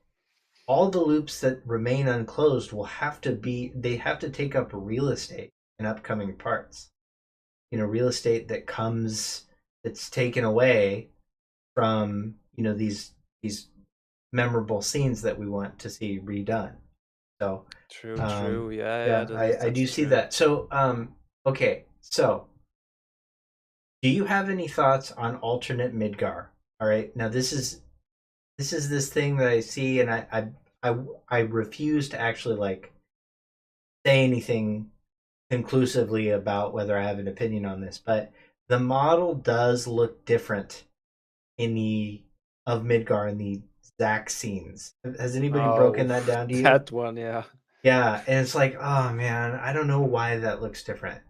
all the loops that remain unclosed will have to take up real estate in upcoming parts. Real estate that's taken away from, these memorable scenes that we want to see redone. So true. Yeah. I do see that. So okay, so do you have any thoughts on alternate Midgar? All right, now this is this thing that I see, and I refuse to actually like say anything conclusively about whether I have an opinion on this, but the model does look different of Midgar in the Zack scenes. Has anybody broken that down to you? That one, yeah. Yeah, and it's like, oh man, I don't know why that looks different.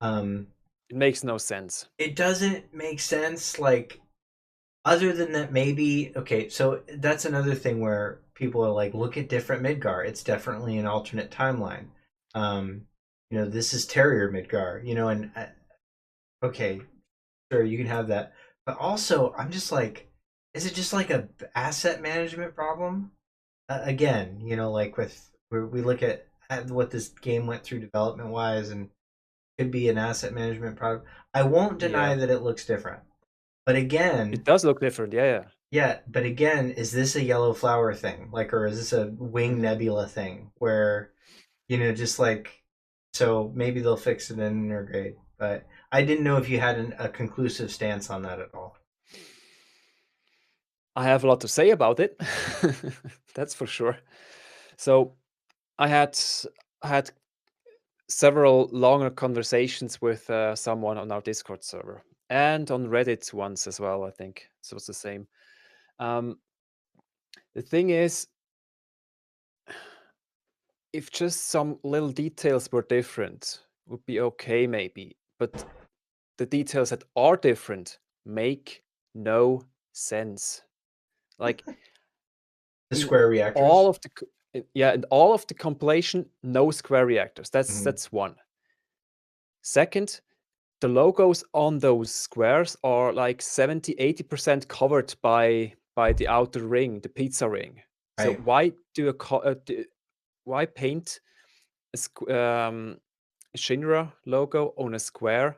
It makes no sense. It doesn't make sense, like, other than that, maybe, okay, so that's another thing where people are like, look at different Midgar. It's definitely an alternate timeline. This is Terrier Midgar, and okay, sure, you can have that. But also, I'm just like, is it just like a asset management problem? Again, like with where we look at what this game went through development wise, and could be an asset management problem. I won't deny Yeah. that it looks different, but again, It does look different. Yeah. yeah, but again, is this a yellow flower thing, like, or is this a wing Mhm. nebula thing where, just like, so maybe they'll fix it in Intergrade, but I didn't know if you had a conclusive stance on that at all. I have a lot to say about it. That's for sure. So I had I had several longer conversations with someone on our Discord server and on Reddit once as well. I think it was the same. Um, the thing is, if just some little details were different, would be okay maybe. But the details that are different make no sense. Like The in square all reactors. of the in all of the compilation, no square reactors. Mhm. That's one. Second, the logos on those squares are like 70-80% covered by the outer ring, the pizza ring. So Right. why why paint a Shinra logo on a square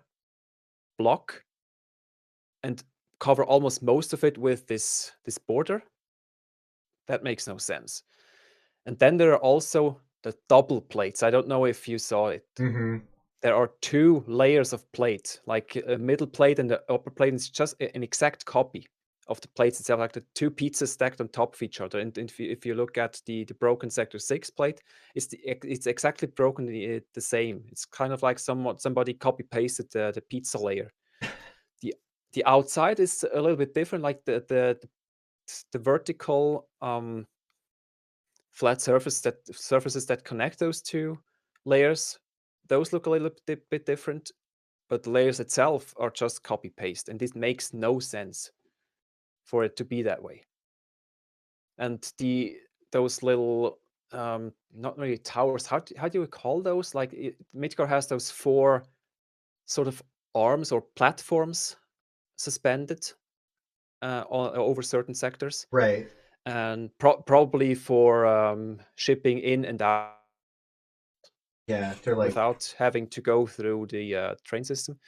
block and cover almost most of it with this border? That makes no sense. And then there are also the double plates. I don't know if you saw it. Mm-hmm. There are two layers of plate, like a middle plate and the upper plate. It's just an exact copy of the plates itself, like the two pizzas stacked on top of each other. And if you look at the broken Sector 6 plate, it's exactly broken the same. It's kind of like somebody copy pasted the pizza layer. The the outside is a little bit different, like the vertical flat surfaces that connect those two layers, those look a little bit different, but the layers itself are just copy paste, and this makes no sense for it to be that way. And those little not really towers, how do you call those? Like Midgar has those four sort of arms or platforms suspended over certain sectors, Right. and probably for shipping in and out Yeah, they're like, without having to go through the train system.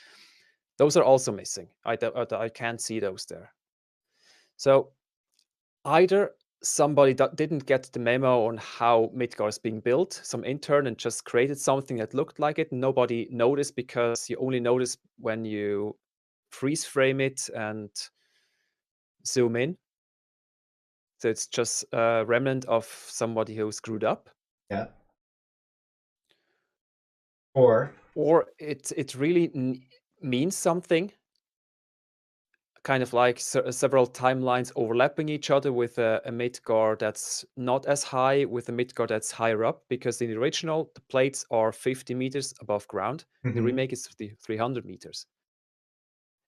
Those are also missing. I can't see those there. So either somebody that didn't get the memo on how Midgar is being built, some intern, and just created something that looked like it. Nobody noticed because you only notice when you freeze frame it and zoom in. So it's just a remnant of somebody who screwed up. yeah. Or Or it really means something, kind of like several timelines overlapping each other with a Midgar that's not as high with a Midgar that's higher up, because in the original, the plates are 50 meters above ground. In the Mhm. remake, it's 300 meters.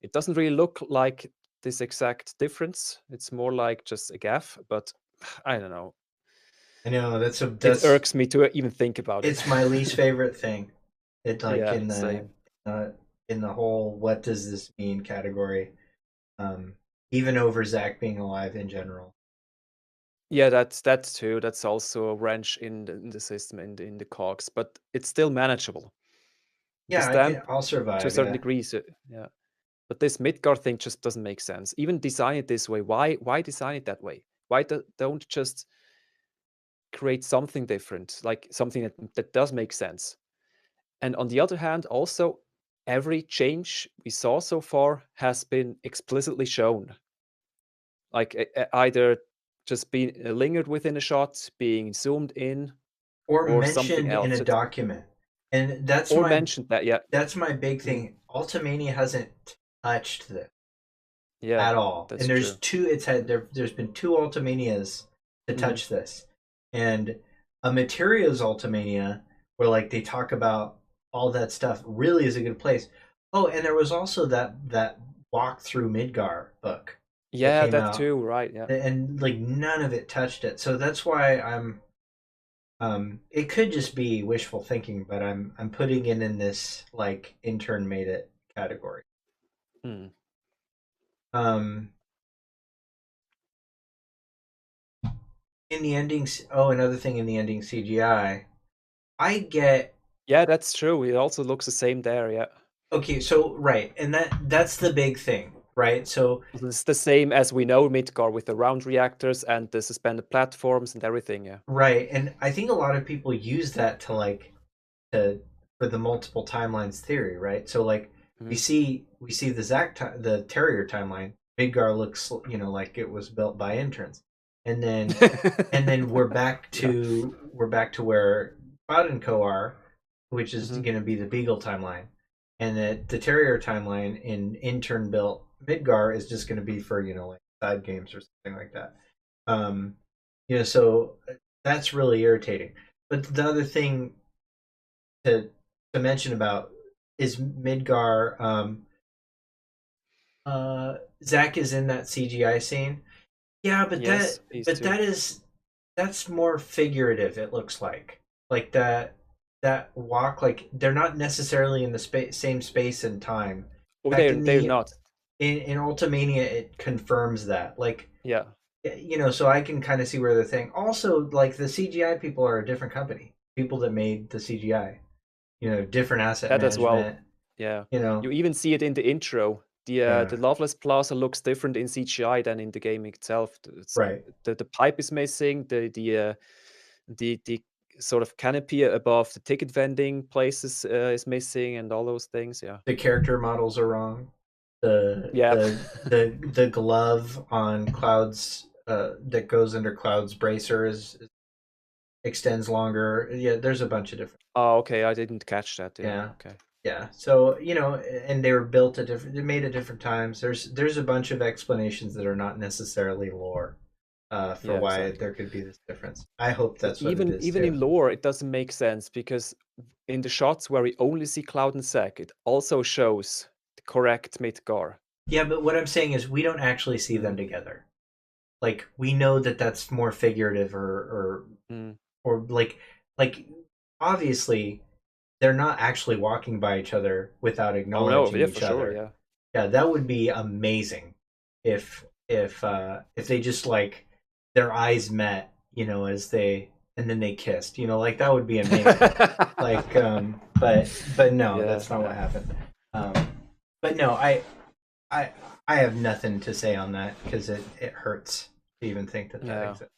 It doesn't really look like this exact difference. It's more like just a gaff, but I don't know. I know It that's irks me to even think about it. it's my least favorite thing. It like Yeah, same. uh, in the whole what does this mean category. Um, Even over Zach being alive in general. Yeah, that's too. That's also a wrench in the system, in the cogs, but it's still manageable. The Yeah, stamp, I'll to a survive. certain Yeah. degree, yeah. But this Midgard thing just doesn't make sense. Even design it this way. Why design it that way? Why don't just create something different, like something that does make sense? And on the other hand, also, every change we saw so far has been explicitly shown. Like either just being lingered within a shot, being zoomed in, Or or something mentioned in else. a document. And Or mentioned that, yeah. that's my big Mm, thing. Ultimania hasn't touched this yeah, at all. that's And there's true. two there's been two Ultimanias to Mhm. touch this. And a Materials Ultimania where like they talk about all that stuff really is a good place. Oh, and there was also that walk through Midgar book that Yeah, came that out, too, right, yeah. and like none of it touched it. So that's why It could just be wishful thinking, but I'm putting it in this like intern made it category. Hmm. In the endings, oh, another thing in the ending CGI, I get. Yeah, that's true. It also looks the same there. Yeah. Okay, so right, and that's the big thing, right? So It's the same as we know Midgar with the round reactors and the suspended platforms and everything. Yeah. right, and I think a lot of people use that to like to for the multiple timelines theory, right? So like we Mhm. see the Terrier timeline. Midgar looks, like it was built by interns, and then Yeah. we're back to where Cloud and Co are, which is Mhm. going to be the Beagle timeline, and that the Terrier timeline in intern built Midgar is just going to be for like side games or something like that. Um, so that's really irritating. But the other thing to mention about is Midgar. Zach is in that CGI scene. Yeah, but Yes, these two. that's more figurative. It looks like that walk. Like they're not necessarily in the same space and time. Oh, In fact, they're not. in Ultimania, it confirms that. Like Yeah. so I can kind of see where they're saying. Also, like the CGI people are a different company. People that made the CGI. Different asset That as well. management. Yeah. You You know, even see it in the intro. yeah, The Loveless Plaza looks different in CGI than in the game itself. right. The pipe is missing. The sort of canopy above the ticket vending places is missing, and all those things. Yeah. The character models are wrong. The Yeah. the the glove on Cloud's that goes under Cloud's bracer extends longer. Yeah, there's a bunch of different. Oh, okay. I didn't catch that. Yeah. Yeah, Okay. yeah. So and they were built at different. They're made at different times. There's a bunch of explanations that are not necessarily lore, for Yeah. why Exactly. there could be this difference. I hope But that's what it even is even too. in lore, it doesn't make sense because in the shots where we only see Cloud and Zack, it also shows the correct Midgar. Yeah, but what I'm saying is we don't actually see them Mm. together. Like we know that that's more figurative Mm. or like obviously they're not actually walking by each other without Oh no, acknowledging yeah, for each sure, other. yeah. Yeah, that would be amazing if they just like their eyes met, as they and then they kissed, like that would be amazing. Like but no, Yeah, that's not what yeah. happened. Um but no, I I have nothing to say on that because it hurts to even think that Yeah. exists.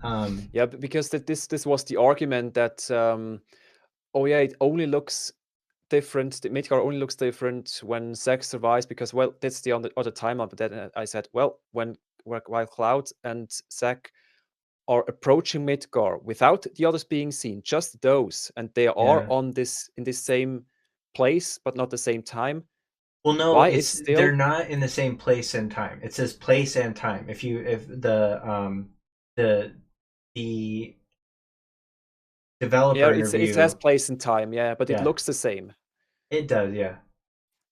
Um Yeah, because this was the argument that oh yeah, it only looks different. The Midgar only looks different when Zack survives because well, that's the other timeline. But then I said, well, while Cloud and Zack are approaching Midgar without the others being seen, just those, and they are yeah. on this in this same place, but not the same time. Well, no, Why is it's they're still not in the same place and time. It says place and time. If the the yeah, developer it says interview, place and time, yeah, but it yeah, looks the same. it does, yeah,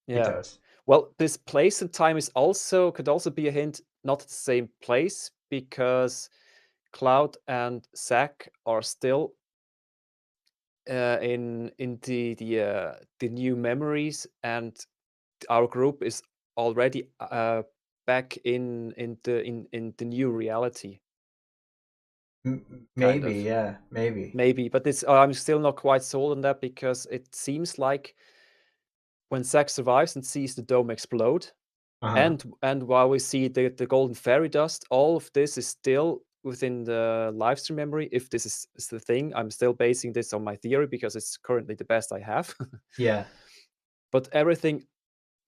it Yeah. does. Well, this place and time is also could also be a hint, not the same place, because Cloud and Zack are still in the new memories, and our group is already back in the new reality, kind Maybe, of. yeah, maybe. Maybe, but it's I'm still not quite sold on that because it seems like when Zack survives and sees the dome explode, Uh-huh. and while we see the golden fairy dust, all of this is still within the Livestream memory. If this is the thing, I'm still basing this on my theory because it's currently the best I have. Yeah. But everything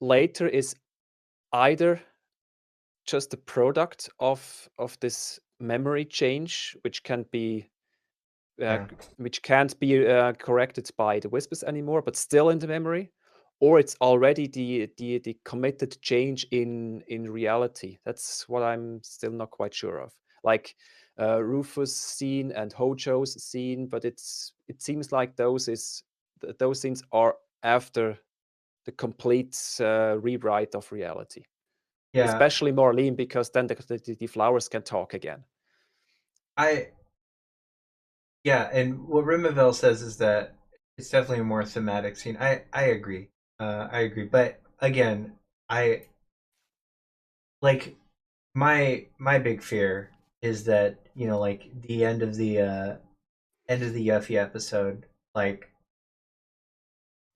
later is either just a product of this memory change, Yeah. which can't be corrected by the whispers anymore, but still in the memory, or it's already the committed change in reality. That's what I'm still not quite sure of. Like Rufus' scene and Hojo's scene, but it seems like those scenes are after the complete rewrite of reality. Yeah. Especially Marlene, because then the flowers can talk again. I Yeah, and what Rimavel says is that it's definitely a more thematic scene. I agree. I agree. But again, I like my big fear is that, like the end of the Yuffie episode, like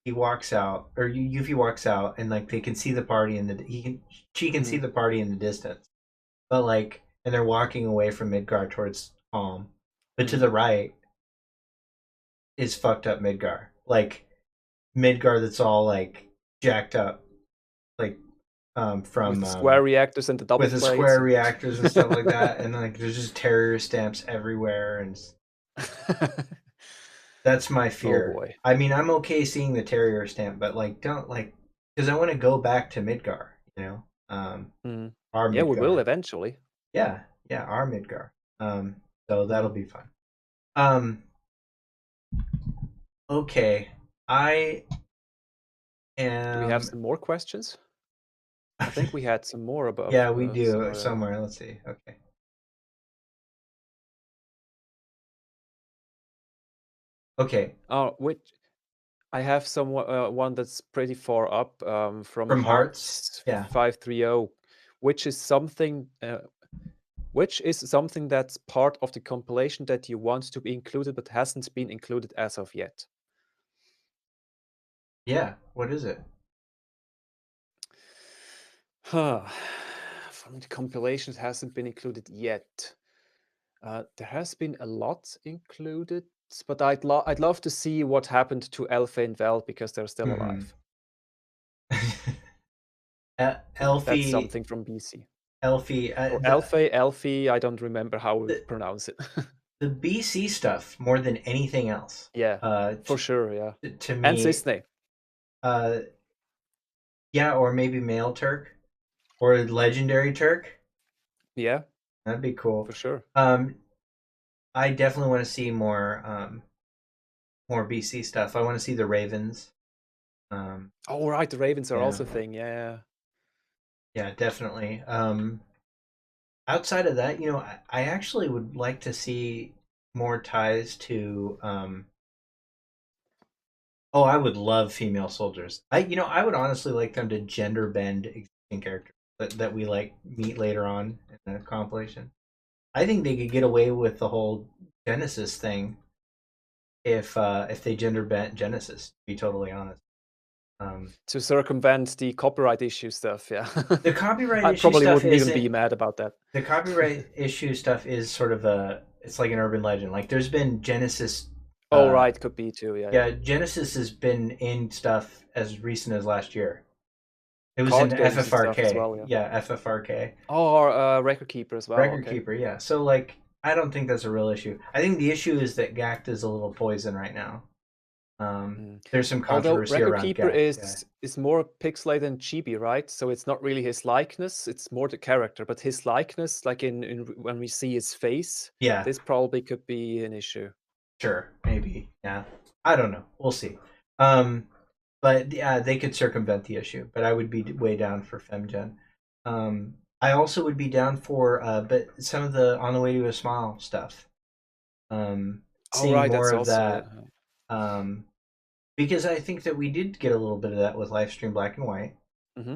he walks out, or Yuffie walks out, and like they can see the party in the she can see the party in the distance, but like, and they're walking away from Midgar towards Calm, but to the right is fucked up Midgar, like Midgar that's all like jacked up, like With from the square reactors and the double with the plates. square reactors and stuff like that, and like there's just terror stamps everywhere, and that's my fear. boy. I mean, I'm okay seeing the terrier stamp, but like, don't like, because I want to go back to Midgar. Our Yeah, we will Midgar. eventually. Yeah, our Midgar. So that'll be fun. Okay, I am. Do we have some more questions? I think we had some more above. Yeah, we do somewhere. Let's see. Okay. Okay. Which I have some one that's pretty far up from Hearts. Yeah. 530, which is something that's part of the compilation that you want to be included but hasn't been included as of yet. Yeah. What is it? From the compilations hasn't been included yet. There has been a lot included, but I'd love to see what happened to Elfie and Vel because they're still alive. Elfie. That's something from BC. Elfie. Elfie. I don't remember how we pronounce it. The BC stuff more than anything else. Yeah, for sure. Yeah. To me. And Cisne. Yeah, or maybe male Turk, or legendary Turk. Yeah, that'd be cool for sure. I definitely want to see more BC stuff. I want to see the Ravens. Oh right, the Ravens are also a thing. Yeah. Yeah, definitely. Outside of that, I actually would like to see more ties to. Oh, I would love female soldiers. I would honestly like them to gender bend existing characters that we like meet later on in the compilation. I think they could get away with the whole Genesis thing if they gender bent Genesis. To be totally honest. To circumvent the copyright issue stuff, yeah. The copyright I issue probably stuff wouldn't even be mad about that. The copyright issue stuff is sort of it's like an urban legend. Like there's been Genesis. Oh right, could be too. Yeah. Yeah, Genesis has been in stuff as recent as last year. It was Card in games and stuff FFRK. as well, yeah, FFRK. Oh, or Record Keeper as well. Record Keeper, yeah. So like, I don't think that's a real issue. I think the issue is that Gact is a little poison right now. There's some controversy Although Record around Keeper Gact, is more pixelated than chibi, right? So it's not really his likeness; it's more the character. But his likeness, like in when we see his face, yeah, this probably could be an issue. Sure, maybe, yeah. I don't know. We'll see. But yeah, they could circumvent the issue. But I would be way down for FemGen. I also would be down for, but some of the On the Way to a Smile stuff. Seeing more of that. Because I think that we did get a little bit of that with Livestream Black and White.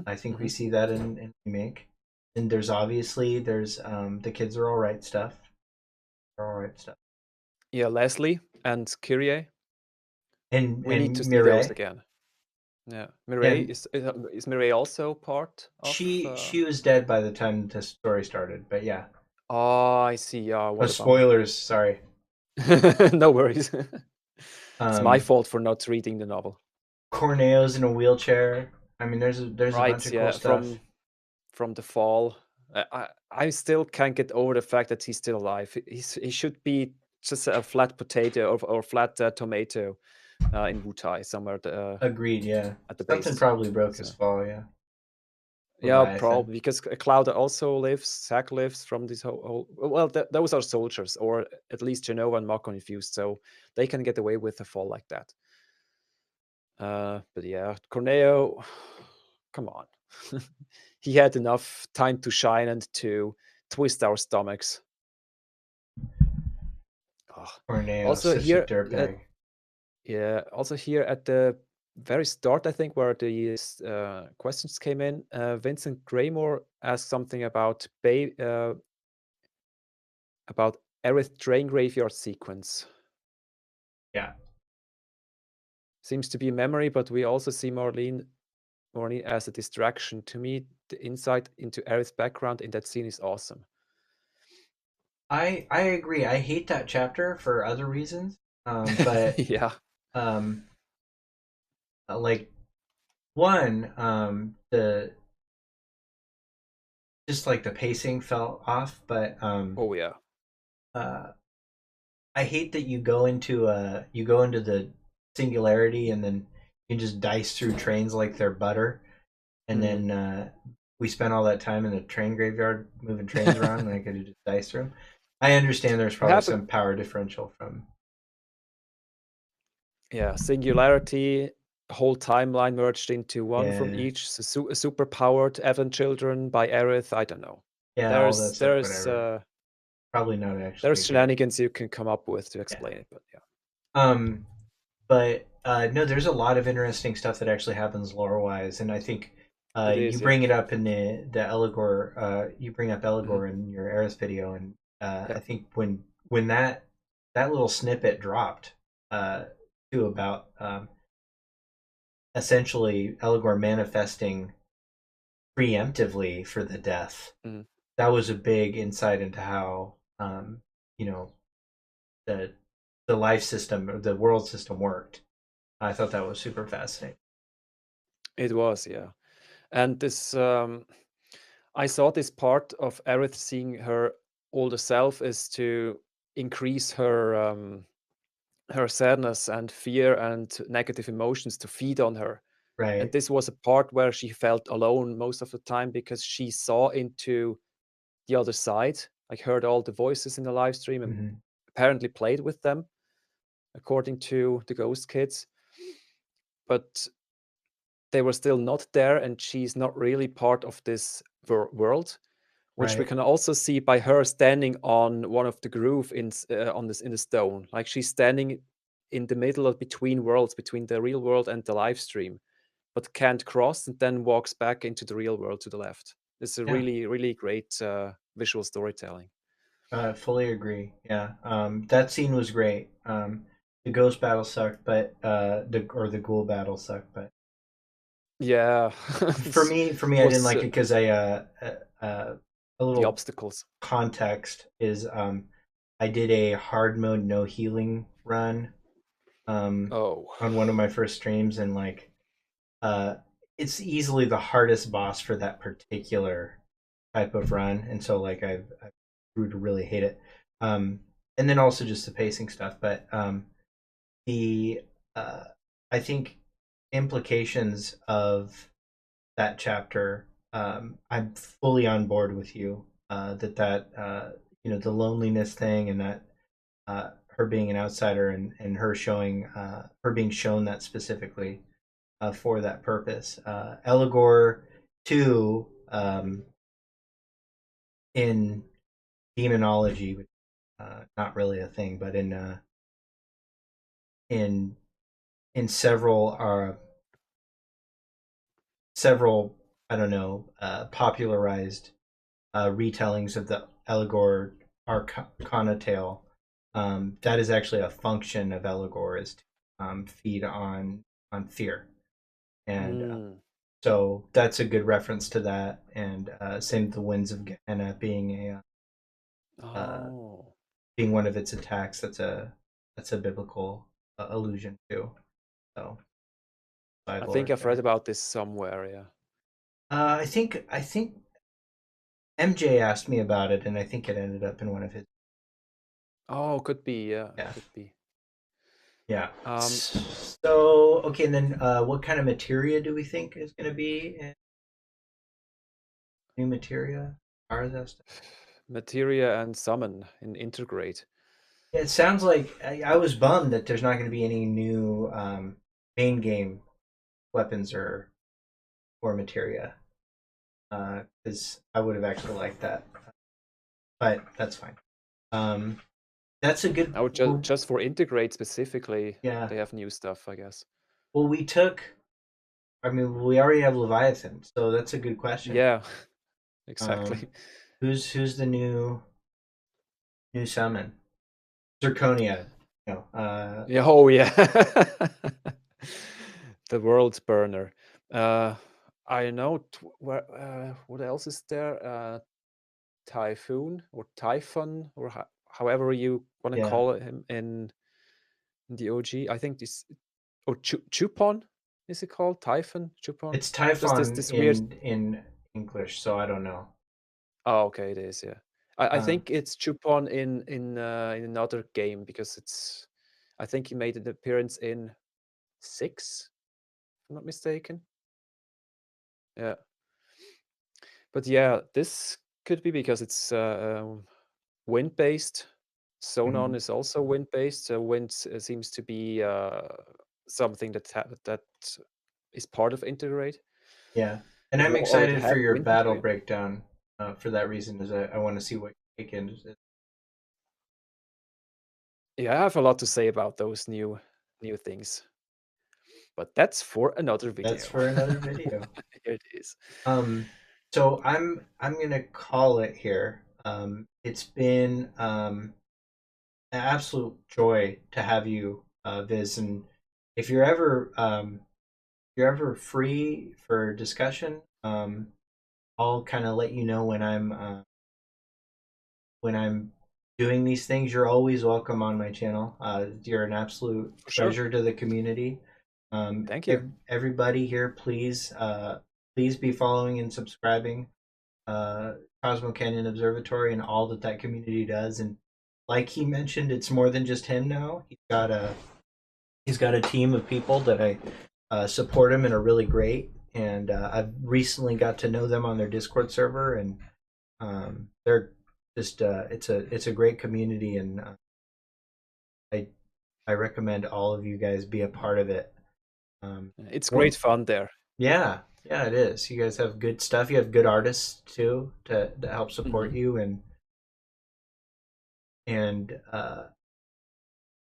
I think we see that in Remake. And there's the Kids Are Alright stuff. Yeah, Leslie and Kyrie. And we need to see Mireille. those again. Yeah, Mireille is Mireille also part of? She was dead by the time the story started, but yeah. Oh, I see. Yeah. Spoilers. Sorry. No worries. It's my fault for not reading the novel. Corneo's in a wheelchair. I mean, there's a bunch of cool stuff. From the fall. I still can't get over the fact that he's still alive. He should be just a flat potato or flat tomato in Wutai somewhere. Agreed. Yeah. At the Something base. probably broke his fall. Yeah. Yeah, probably because Cloud also lives. Zack lives from this whole. Well, those are soldiers, or at least Jenova and Mako infused, so they can get away with a fall like that. But yeah, Corneo, come on. He had enough time to shine and to twist our stomachs. Corneo, Also such here, a dirtbag. yeah. Also here at the very start, I think, where the questions came in, Vincent Graymore asked something about Aerith train graveyard sequence. Yeah. Seems to be a memory, but we also see Marlene as a distraction. To me, the insight into Aerith's background in that scene is awesome. I agree. I hate that chapter for other reasons. But Yeah. Like one, the just like the pacing fell off, but Oh yeah. I hate that you go into the singularity and then you just dice through trains like they're butter, and then we spent all that time in the train graveyard moving trains around, and I could just dice through 'em. I understand there's probably some power differential from. Yeah, singularity, whole timeline merged into one from Yeah. each. Super powered Evan children by Aerith. I don't know. Yeah, all that stuff, whatever. Probably not actually. There's shenanigans you can come up with to explain it, but yeah. But no, there's a lot of interesting stuff that actually happens lore wise, and I think you bring it up in the Eligor. You bring up Eligor in your Aerith video, and I think when that little snippet dropped to about essentially Eligor manifesting preemptively for the death. That was a big insight into how the life system or the world system worked. I thought that was super fascinating. It was, yeah. And this I saw this part of Aerith seeing her older self is to increase her her sadness and fear and negative emotions to feed on her. Right. And this was a part where she felt alone most of the time because she saw into the other side, like heard all the voices in the live stream and apparently played with them, according to the Ghost Kids. But they were still not there, and she's not really part of this world, which we can also see by her standing on one of the groove in the stone. Like she's standing in the middle of between worlds, between the real world and the live stream, but can't cross, and then walks back into the real world to the left. It's a really, really great visual storytelling. Fully agree. Yeah, that scene was great. The ghost battle sucked, but the ghoul battle sucked, but yeah. for me, I didn't like it because a little the obstacles context is I did a hard mode no healing run on one of my first streams, and like it's easily the hardest boss for that particular type of run, and so like I grew to really hate it. And then also just the pacing stuff, but the I think implications of that chapter, I'm fully on board with you. That the loneliness thing, and that her being an outsider, and her showing her being shown that specifically for that purpose. Eligor too, in demonology, which not really a thing, but in several I don't know popularized retellings of the Eligor Arcana tale. That is actually a function of Eligor, is to feed on fear, and so that's a good reference to that. And same with the Winds of Gehenna being being one of its attacks. That's a biblical allusion too. So I think I've read about this somewhere. Yeah. I think MJ asked me about it, and I think it ended up in one of his. Oh, could be. Yeah. Could be. Yeah. So okay, and then what kind of materia do we think is going to be in new materia? Materia and summon in Intergrade. It sounds like I was bummed that there's not going to be any new main game weapons or materia, because I would have actually liked that, but that's fine. That's a good. Oh, Well, just for Intergrade specifically, yeah. they have new stuff, I guess. Well, we took. I mean, we already have Leviathan, so that's a good question. Yeah, exactly. Who's the new summon? Zirconia. No. Yeah, oh yeah. The world burner. I know what else is there? Typhoon or Typhon or however you want to Yeah. call him in the OG. I think this or Chupon is it called? Typhon? Chupon? It's Just Typhon this weird. in English, so I don't know. Oh, okay, it is. Yeah, I Uh, think it's Chupon in another game because it's. I think he made an appearance in 6, if I'm not mistaken. Yeah, but yeah, this could be because it's wind based. Sonon mhm. is also wind based. So wind seems to be something that is part of Intergrade. Yeah, and If I'm you already excited for have your wind into battle it. breakdown. For that reason, is I want to see what your take is. Yeah, I have a lot to say about those new things, but that's for another That's video. for another video. Here it is. So I'm gonna call it here. It's been an absolute joy to have you, Viz. And if you're ever free for discussion, I'll kind of let you know when I'm doing these things. You're always welcome on my channel. You're an absolute For sure. treasure to the community. Thank you. Everybody here, please please be following and subscribing Cosmo Canyon Observatory and all that community does. And like he mentioned, it's more than just him now. He's got a team of people that I support him and are really great. And I've recently got to know them on their Discord server, and they're just it's a great community, and I I recommend all of you guys be a part of it. It's One, great fun there. yeah, yeah, it is. You guys have good stuff. You have good artists too to help support Mhm. you, and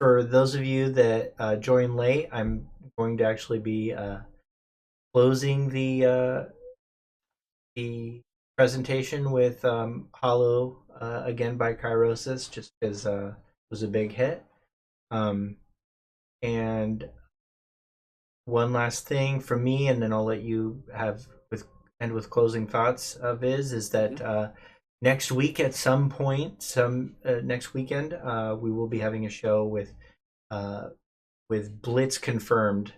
for those of you that join late, I'm going to actually be closing the presentation with Hollow again by Kyrosis, just because it was a big hit. And one last thing from me, and then I'll let you end with closing thoughts. Viz, is that next week at some point, next weekend, we will be having a show with Blitz confirmed,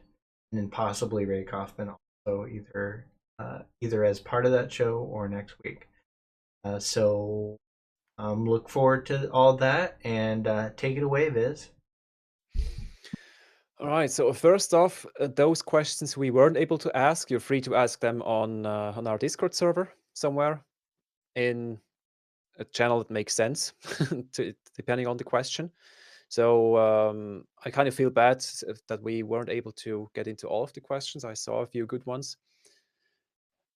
and then possibly Ray Kaufman also either as part of that show or next week. So look forward to all that, and take it away, Viz. All right. So first off, those questions we weren't able to ask, you're free to ask them on our Discord server somewhere in a channel that makes sense, depending on the question. So I kind of feel bad that we weren't able to get into all of the questions. I saw a few good ones,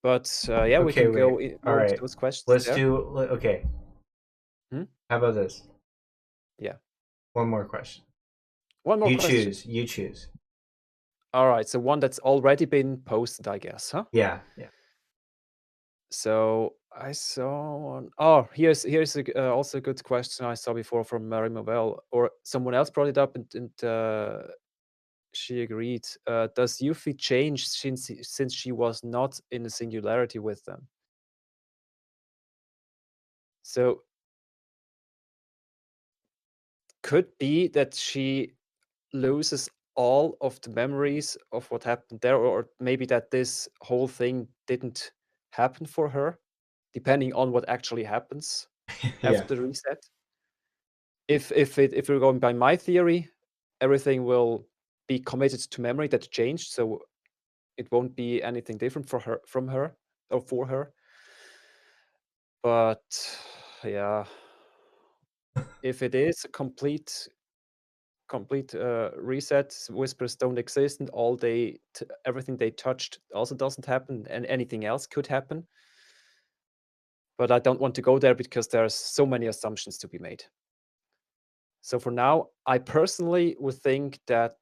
but yeah, we Okay, can wait. go All more into right. those questions Let's there. do. Okay. Hmm? How about this? Yeah. One more question. One more You question. choose. You choose. All right. So one that's already been posted, I guess, huh? Yeah. Yeah. So I saw one. Oh, here's also a good question I saw before from Mary Mobile, or someone else brought it up, and she agreed. Does Yuffie change since she was not in a singularity with them? So could be that she loses all of the memories of what happened there, or maybe that this whole thing didn't happen for her, depending on what actually happens Yeah. after the reset. If we're going by my theory, everything will be committed to memory that changed, so it won't be anything different from her or for her. But yeah, if it is a complete reset, whispers don't exist, and everything they touched also doesn't happen, and anything else could happen. But I don't want to go there because there's so many assumptions to be made. So for now, I personally would think that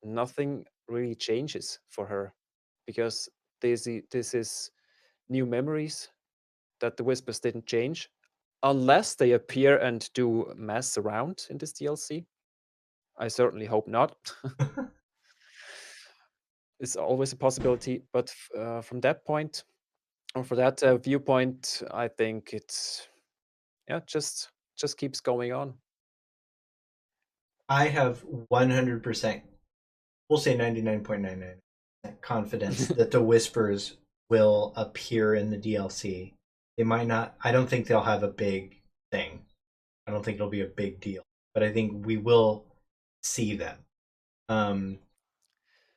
nothing really changes for her, because this is new memories that the Whispers didn't change, unless they appear and do mess around in this DLC. I certainly hope not. It's always a possibility, but from that point, or for that viewpoint, I think it's just keeps going on. I have 100%, we'll say 99.99% confidence that the Whispers will appear in the DLC. They might not, I don't think they'll have a big thing. I don't think it'll be a big deal, but I think we will see them.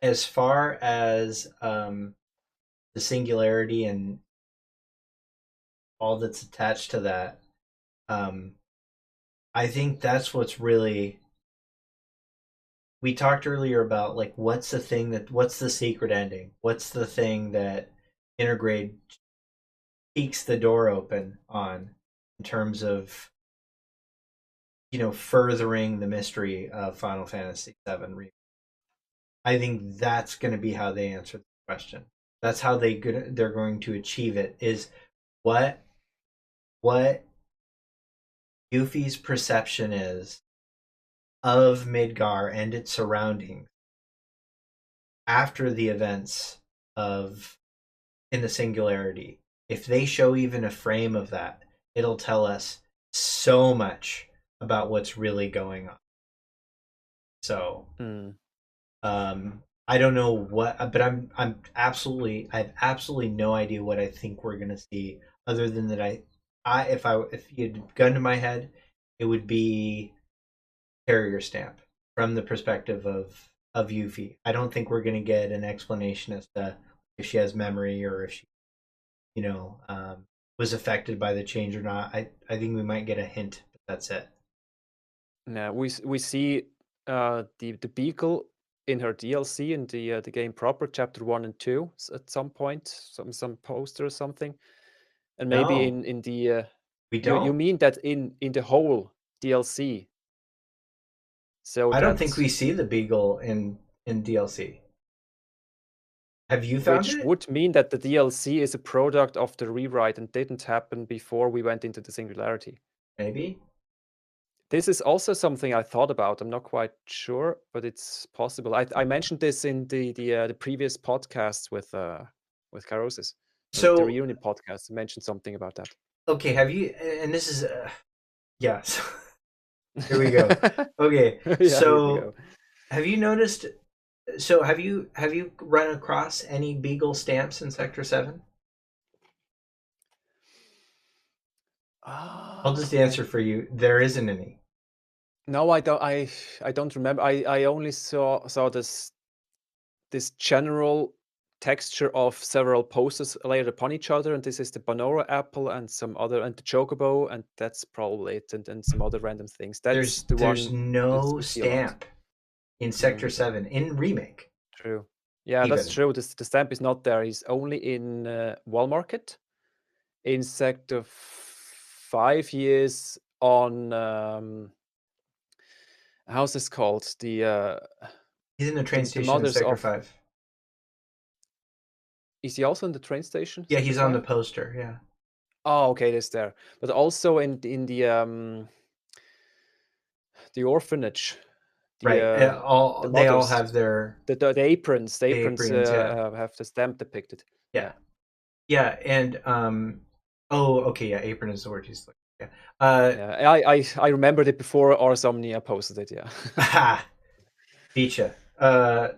As far as the singularity and all that's attached to that, I think that's what's really. We talked earlier about like what's the secret ending? What's the thing that Intergrade keeps the door open on in terms of furthering the mystery of Final Fantasy VII Remake? I think that's going to be how they answer the question. That's how they're going to achieve it. Is what Yuffie's perception is of Midgar and its surroundings after the events of in the singularity. If they show even a frame of that, it'll tell us so much about what's really going on. So I don't know what, but I have absolutely no idea what I think we're gonna see, other than that if you'd gun to my head, it would be carrier stamp from the perspective of Yuffie. I don't think we're gonna get an explanation as to if she has memory or if she was affected by the change or not. I think we might get a hint, but that's it. Yeah, we see the Beagle in her DLC in the game proper, chapter 1 and 2 at some point, some poster or something, and maybe No, in the we don't. You mean that in the whole DLC? So I don't think we see the Beagle in DLC. Have you found which it? would mean that the DLC is a product of the rewrite and didn't happen before we went into the singularity. Maybe. This is also something I thought about. I'm not quite sure, but it's possible. I mentioned this in the previous podcast with Carosis. So the reunion podcast. I mentioned something about that. Okay, have you? And this is yes. Here we go. Okay, Yeah, so have you noticed? So have you run across any Beagle stamps in Sector 7? I'll just answer for you. There isn't any. No, I don't. I don't remember. I only saw this general texture of several posters layered upon each other, and this is the Banora apple and some other, and the Chocobo, and that's probably it, and some other random things. That's there's no stamp in Sector 7 in Remake. True. Yeah, that's true. The stamp is not there. It's only in Wall Market. In Sector 5 years on how's this called? The he's in the train station in Sector 5. Is he also in the train station? Yeah, he's on the poster. Yeah. Oh, okay, that's there. But also in the orphanage. Right. They all have their the aprons. The aprons yeah. have the stamp depicted. Yeah. Yeah, and oh, okay, yeah, apron is the word he's like. Yeah. I remembered it before Arsomnia posted it, yeah. Ha. Beacha.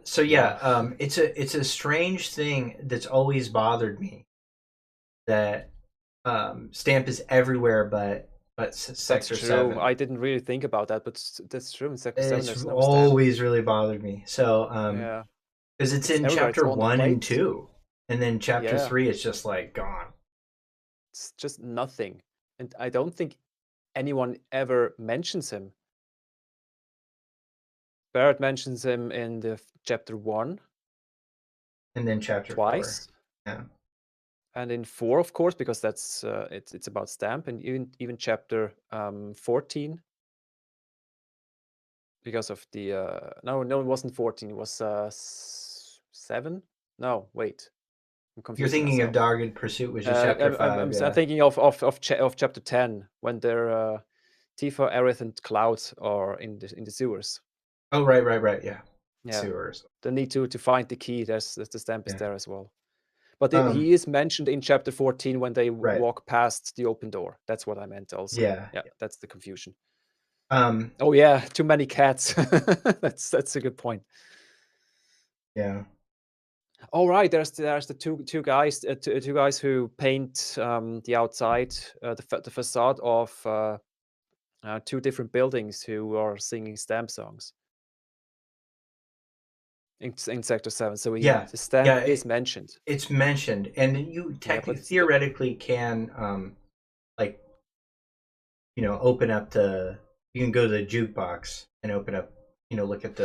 So yeah, it's a strange thing that's always bothered me, that stamp is everywhere but Sector 7. I didn't really think about that, but that's true. In Sector 7 it's always really bothered me. So yeah, because it's in chapter 1 and 2, and then chapter 3 it's just like gone. It's just nothing, and I don't think anyone ever mentions him. Barrett mentions him in the chapter 1, and then chapter twice. 4. Yeah. And in 4, of course, because that's it's about stamp, and even chapter 14. because of the no, it wasn't 14. It was 7. No, wait, I'm You're confusing thinking of myself. Dogged Pursuit, which is chapter 5. I'm Yeah. thinking of chapter 10 when they're Tifa, Aerith, and Cloud are in the sewers. Oh, right. Yeah. Yeah, Sewers. they need to find the key. There's the stamp is Yeah. there as well. But Um, he is mentioned in chapter 14 when they Right. walk past the open door. That's what I meant also. Yeah. Yeah, that's the confusion. Um, Oh yeah, too many cats. That's a good point. yeah. All right, there's the two guys who paint the outside, the facade of two different buildings who are singing stamp songs in Sector 7. So Yeah. the stamp Yeah, is mentioned. It's mentioned, and you theoretically can, like, open up you can go to the jukebox and open up, look at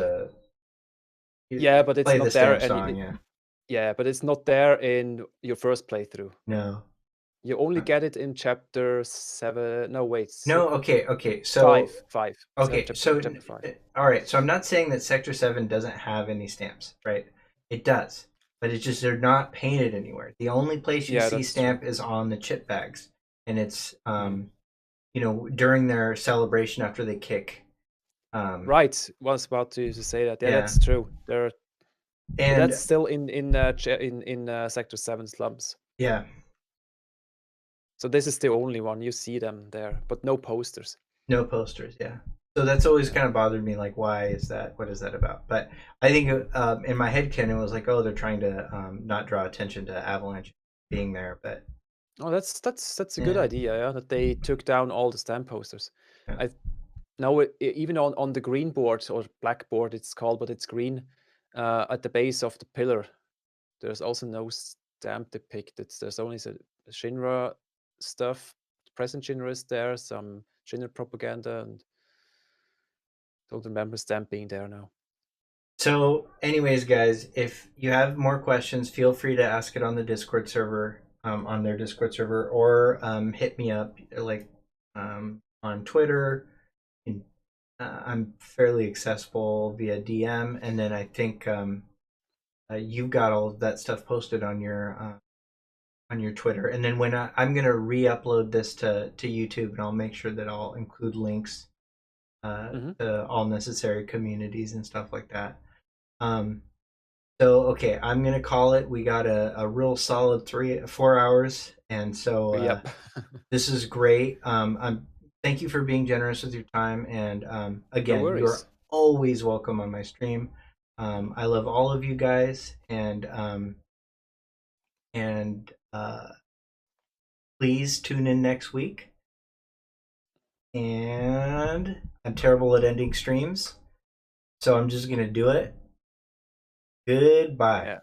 Yeah, but it's play not the there. stamp song, yeah. Yeah, but it's not there in your first playthrough. No. You only get it in chapter 7. No, wait. No, okay. So Five. Okay, so Chapter 5. all right. So I'm not saying that Sector 7 doesn't have any stamps, right? It does, but it's just they're not painted anywhere. The only place you Yeah, see that's stamp is on the chip bags, and it's during their celebration after they kick. Right. Was about to say that. Yeah, Yeah. that's true. But And that's still in Sector 7 slums. yeah, So this is the only one you see them there, but no posters. no posters. Yeah. So that's always kind of bothered me. Like, why is that? What is that about? But I think in my head, Ken, it was like, oh, they're trying to not draw attention to Avalanche being there. But Oh, that's a good idea. Yeah, that they took down all the stamp posters. Yeah. Now even on the green board or black board, it's called, but it's green. At the base of the pillar, there's also no stamp depicted. There's only the Shinra stuff. Present Shinra is there, some Shinra propaganda, and don't remember stamp being there now. So, anyways, guys, if you have more questions, feel free to ask it on the Discord server, on their Discord server, or hit me up like on Twitter. I'm fairly accessible via DM, and then I think you've got all of that stuff posted on your Twitter. And then when I'm gonna re-upload this to YouTube, and I'll make sure that I'll include links to all necessary communities and stuff like that. So okay, I'm gonna call it. We got a real solid 4 hours, and so Yep. this is great. Thank you for being generous with your time, and again, No you're worries. always welcome on my stream. I love all of you guys, and please tune in next week. And I'm terrible at ending streams, so I'm just gonna do it. Goodbye. Yeah.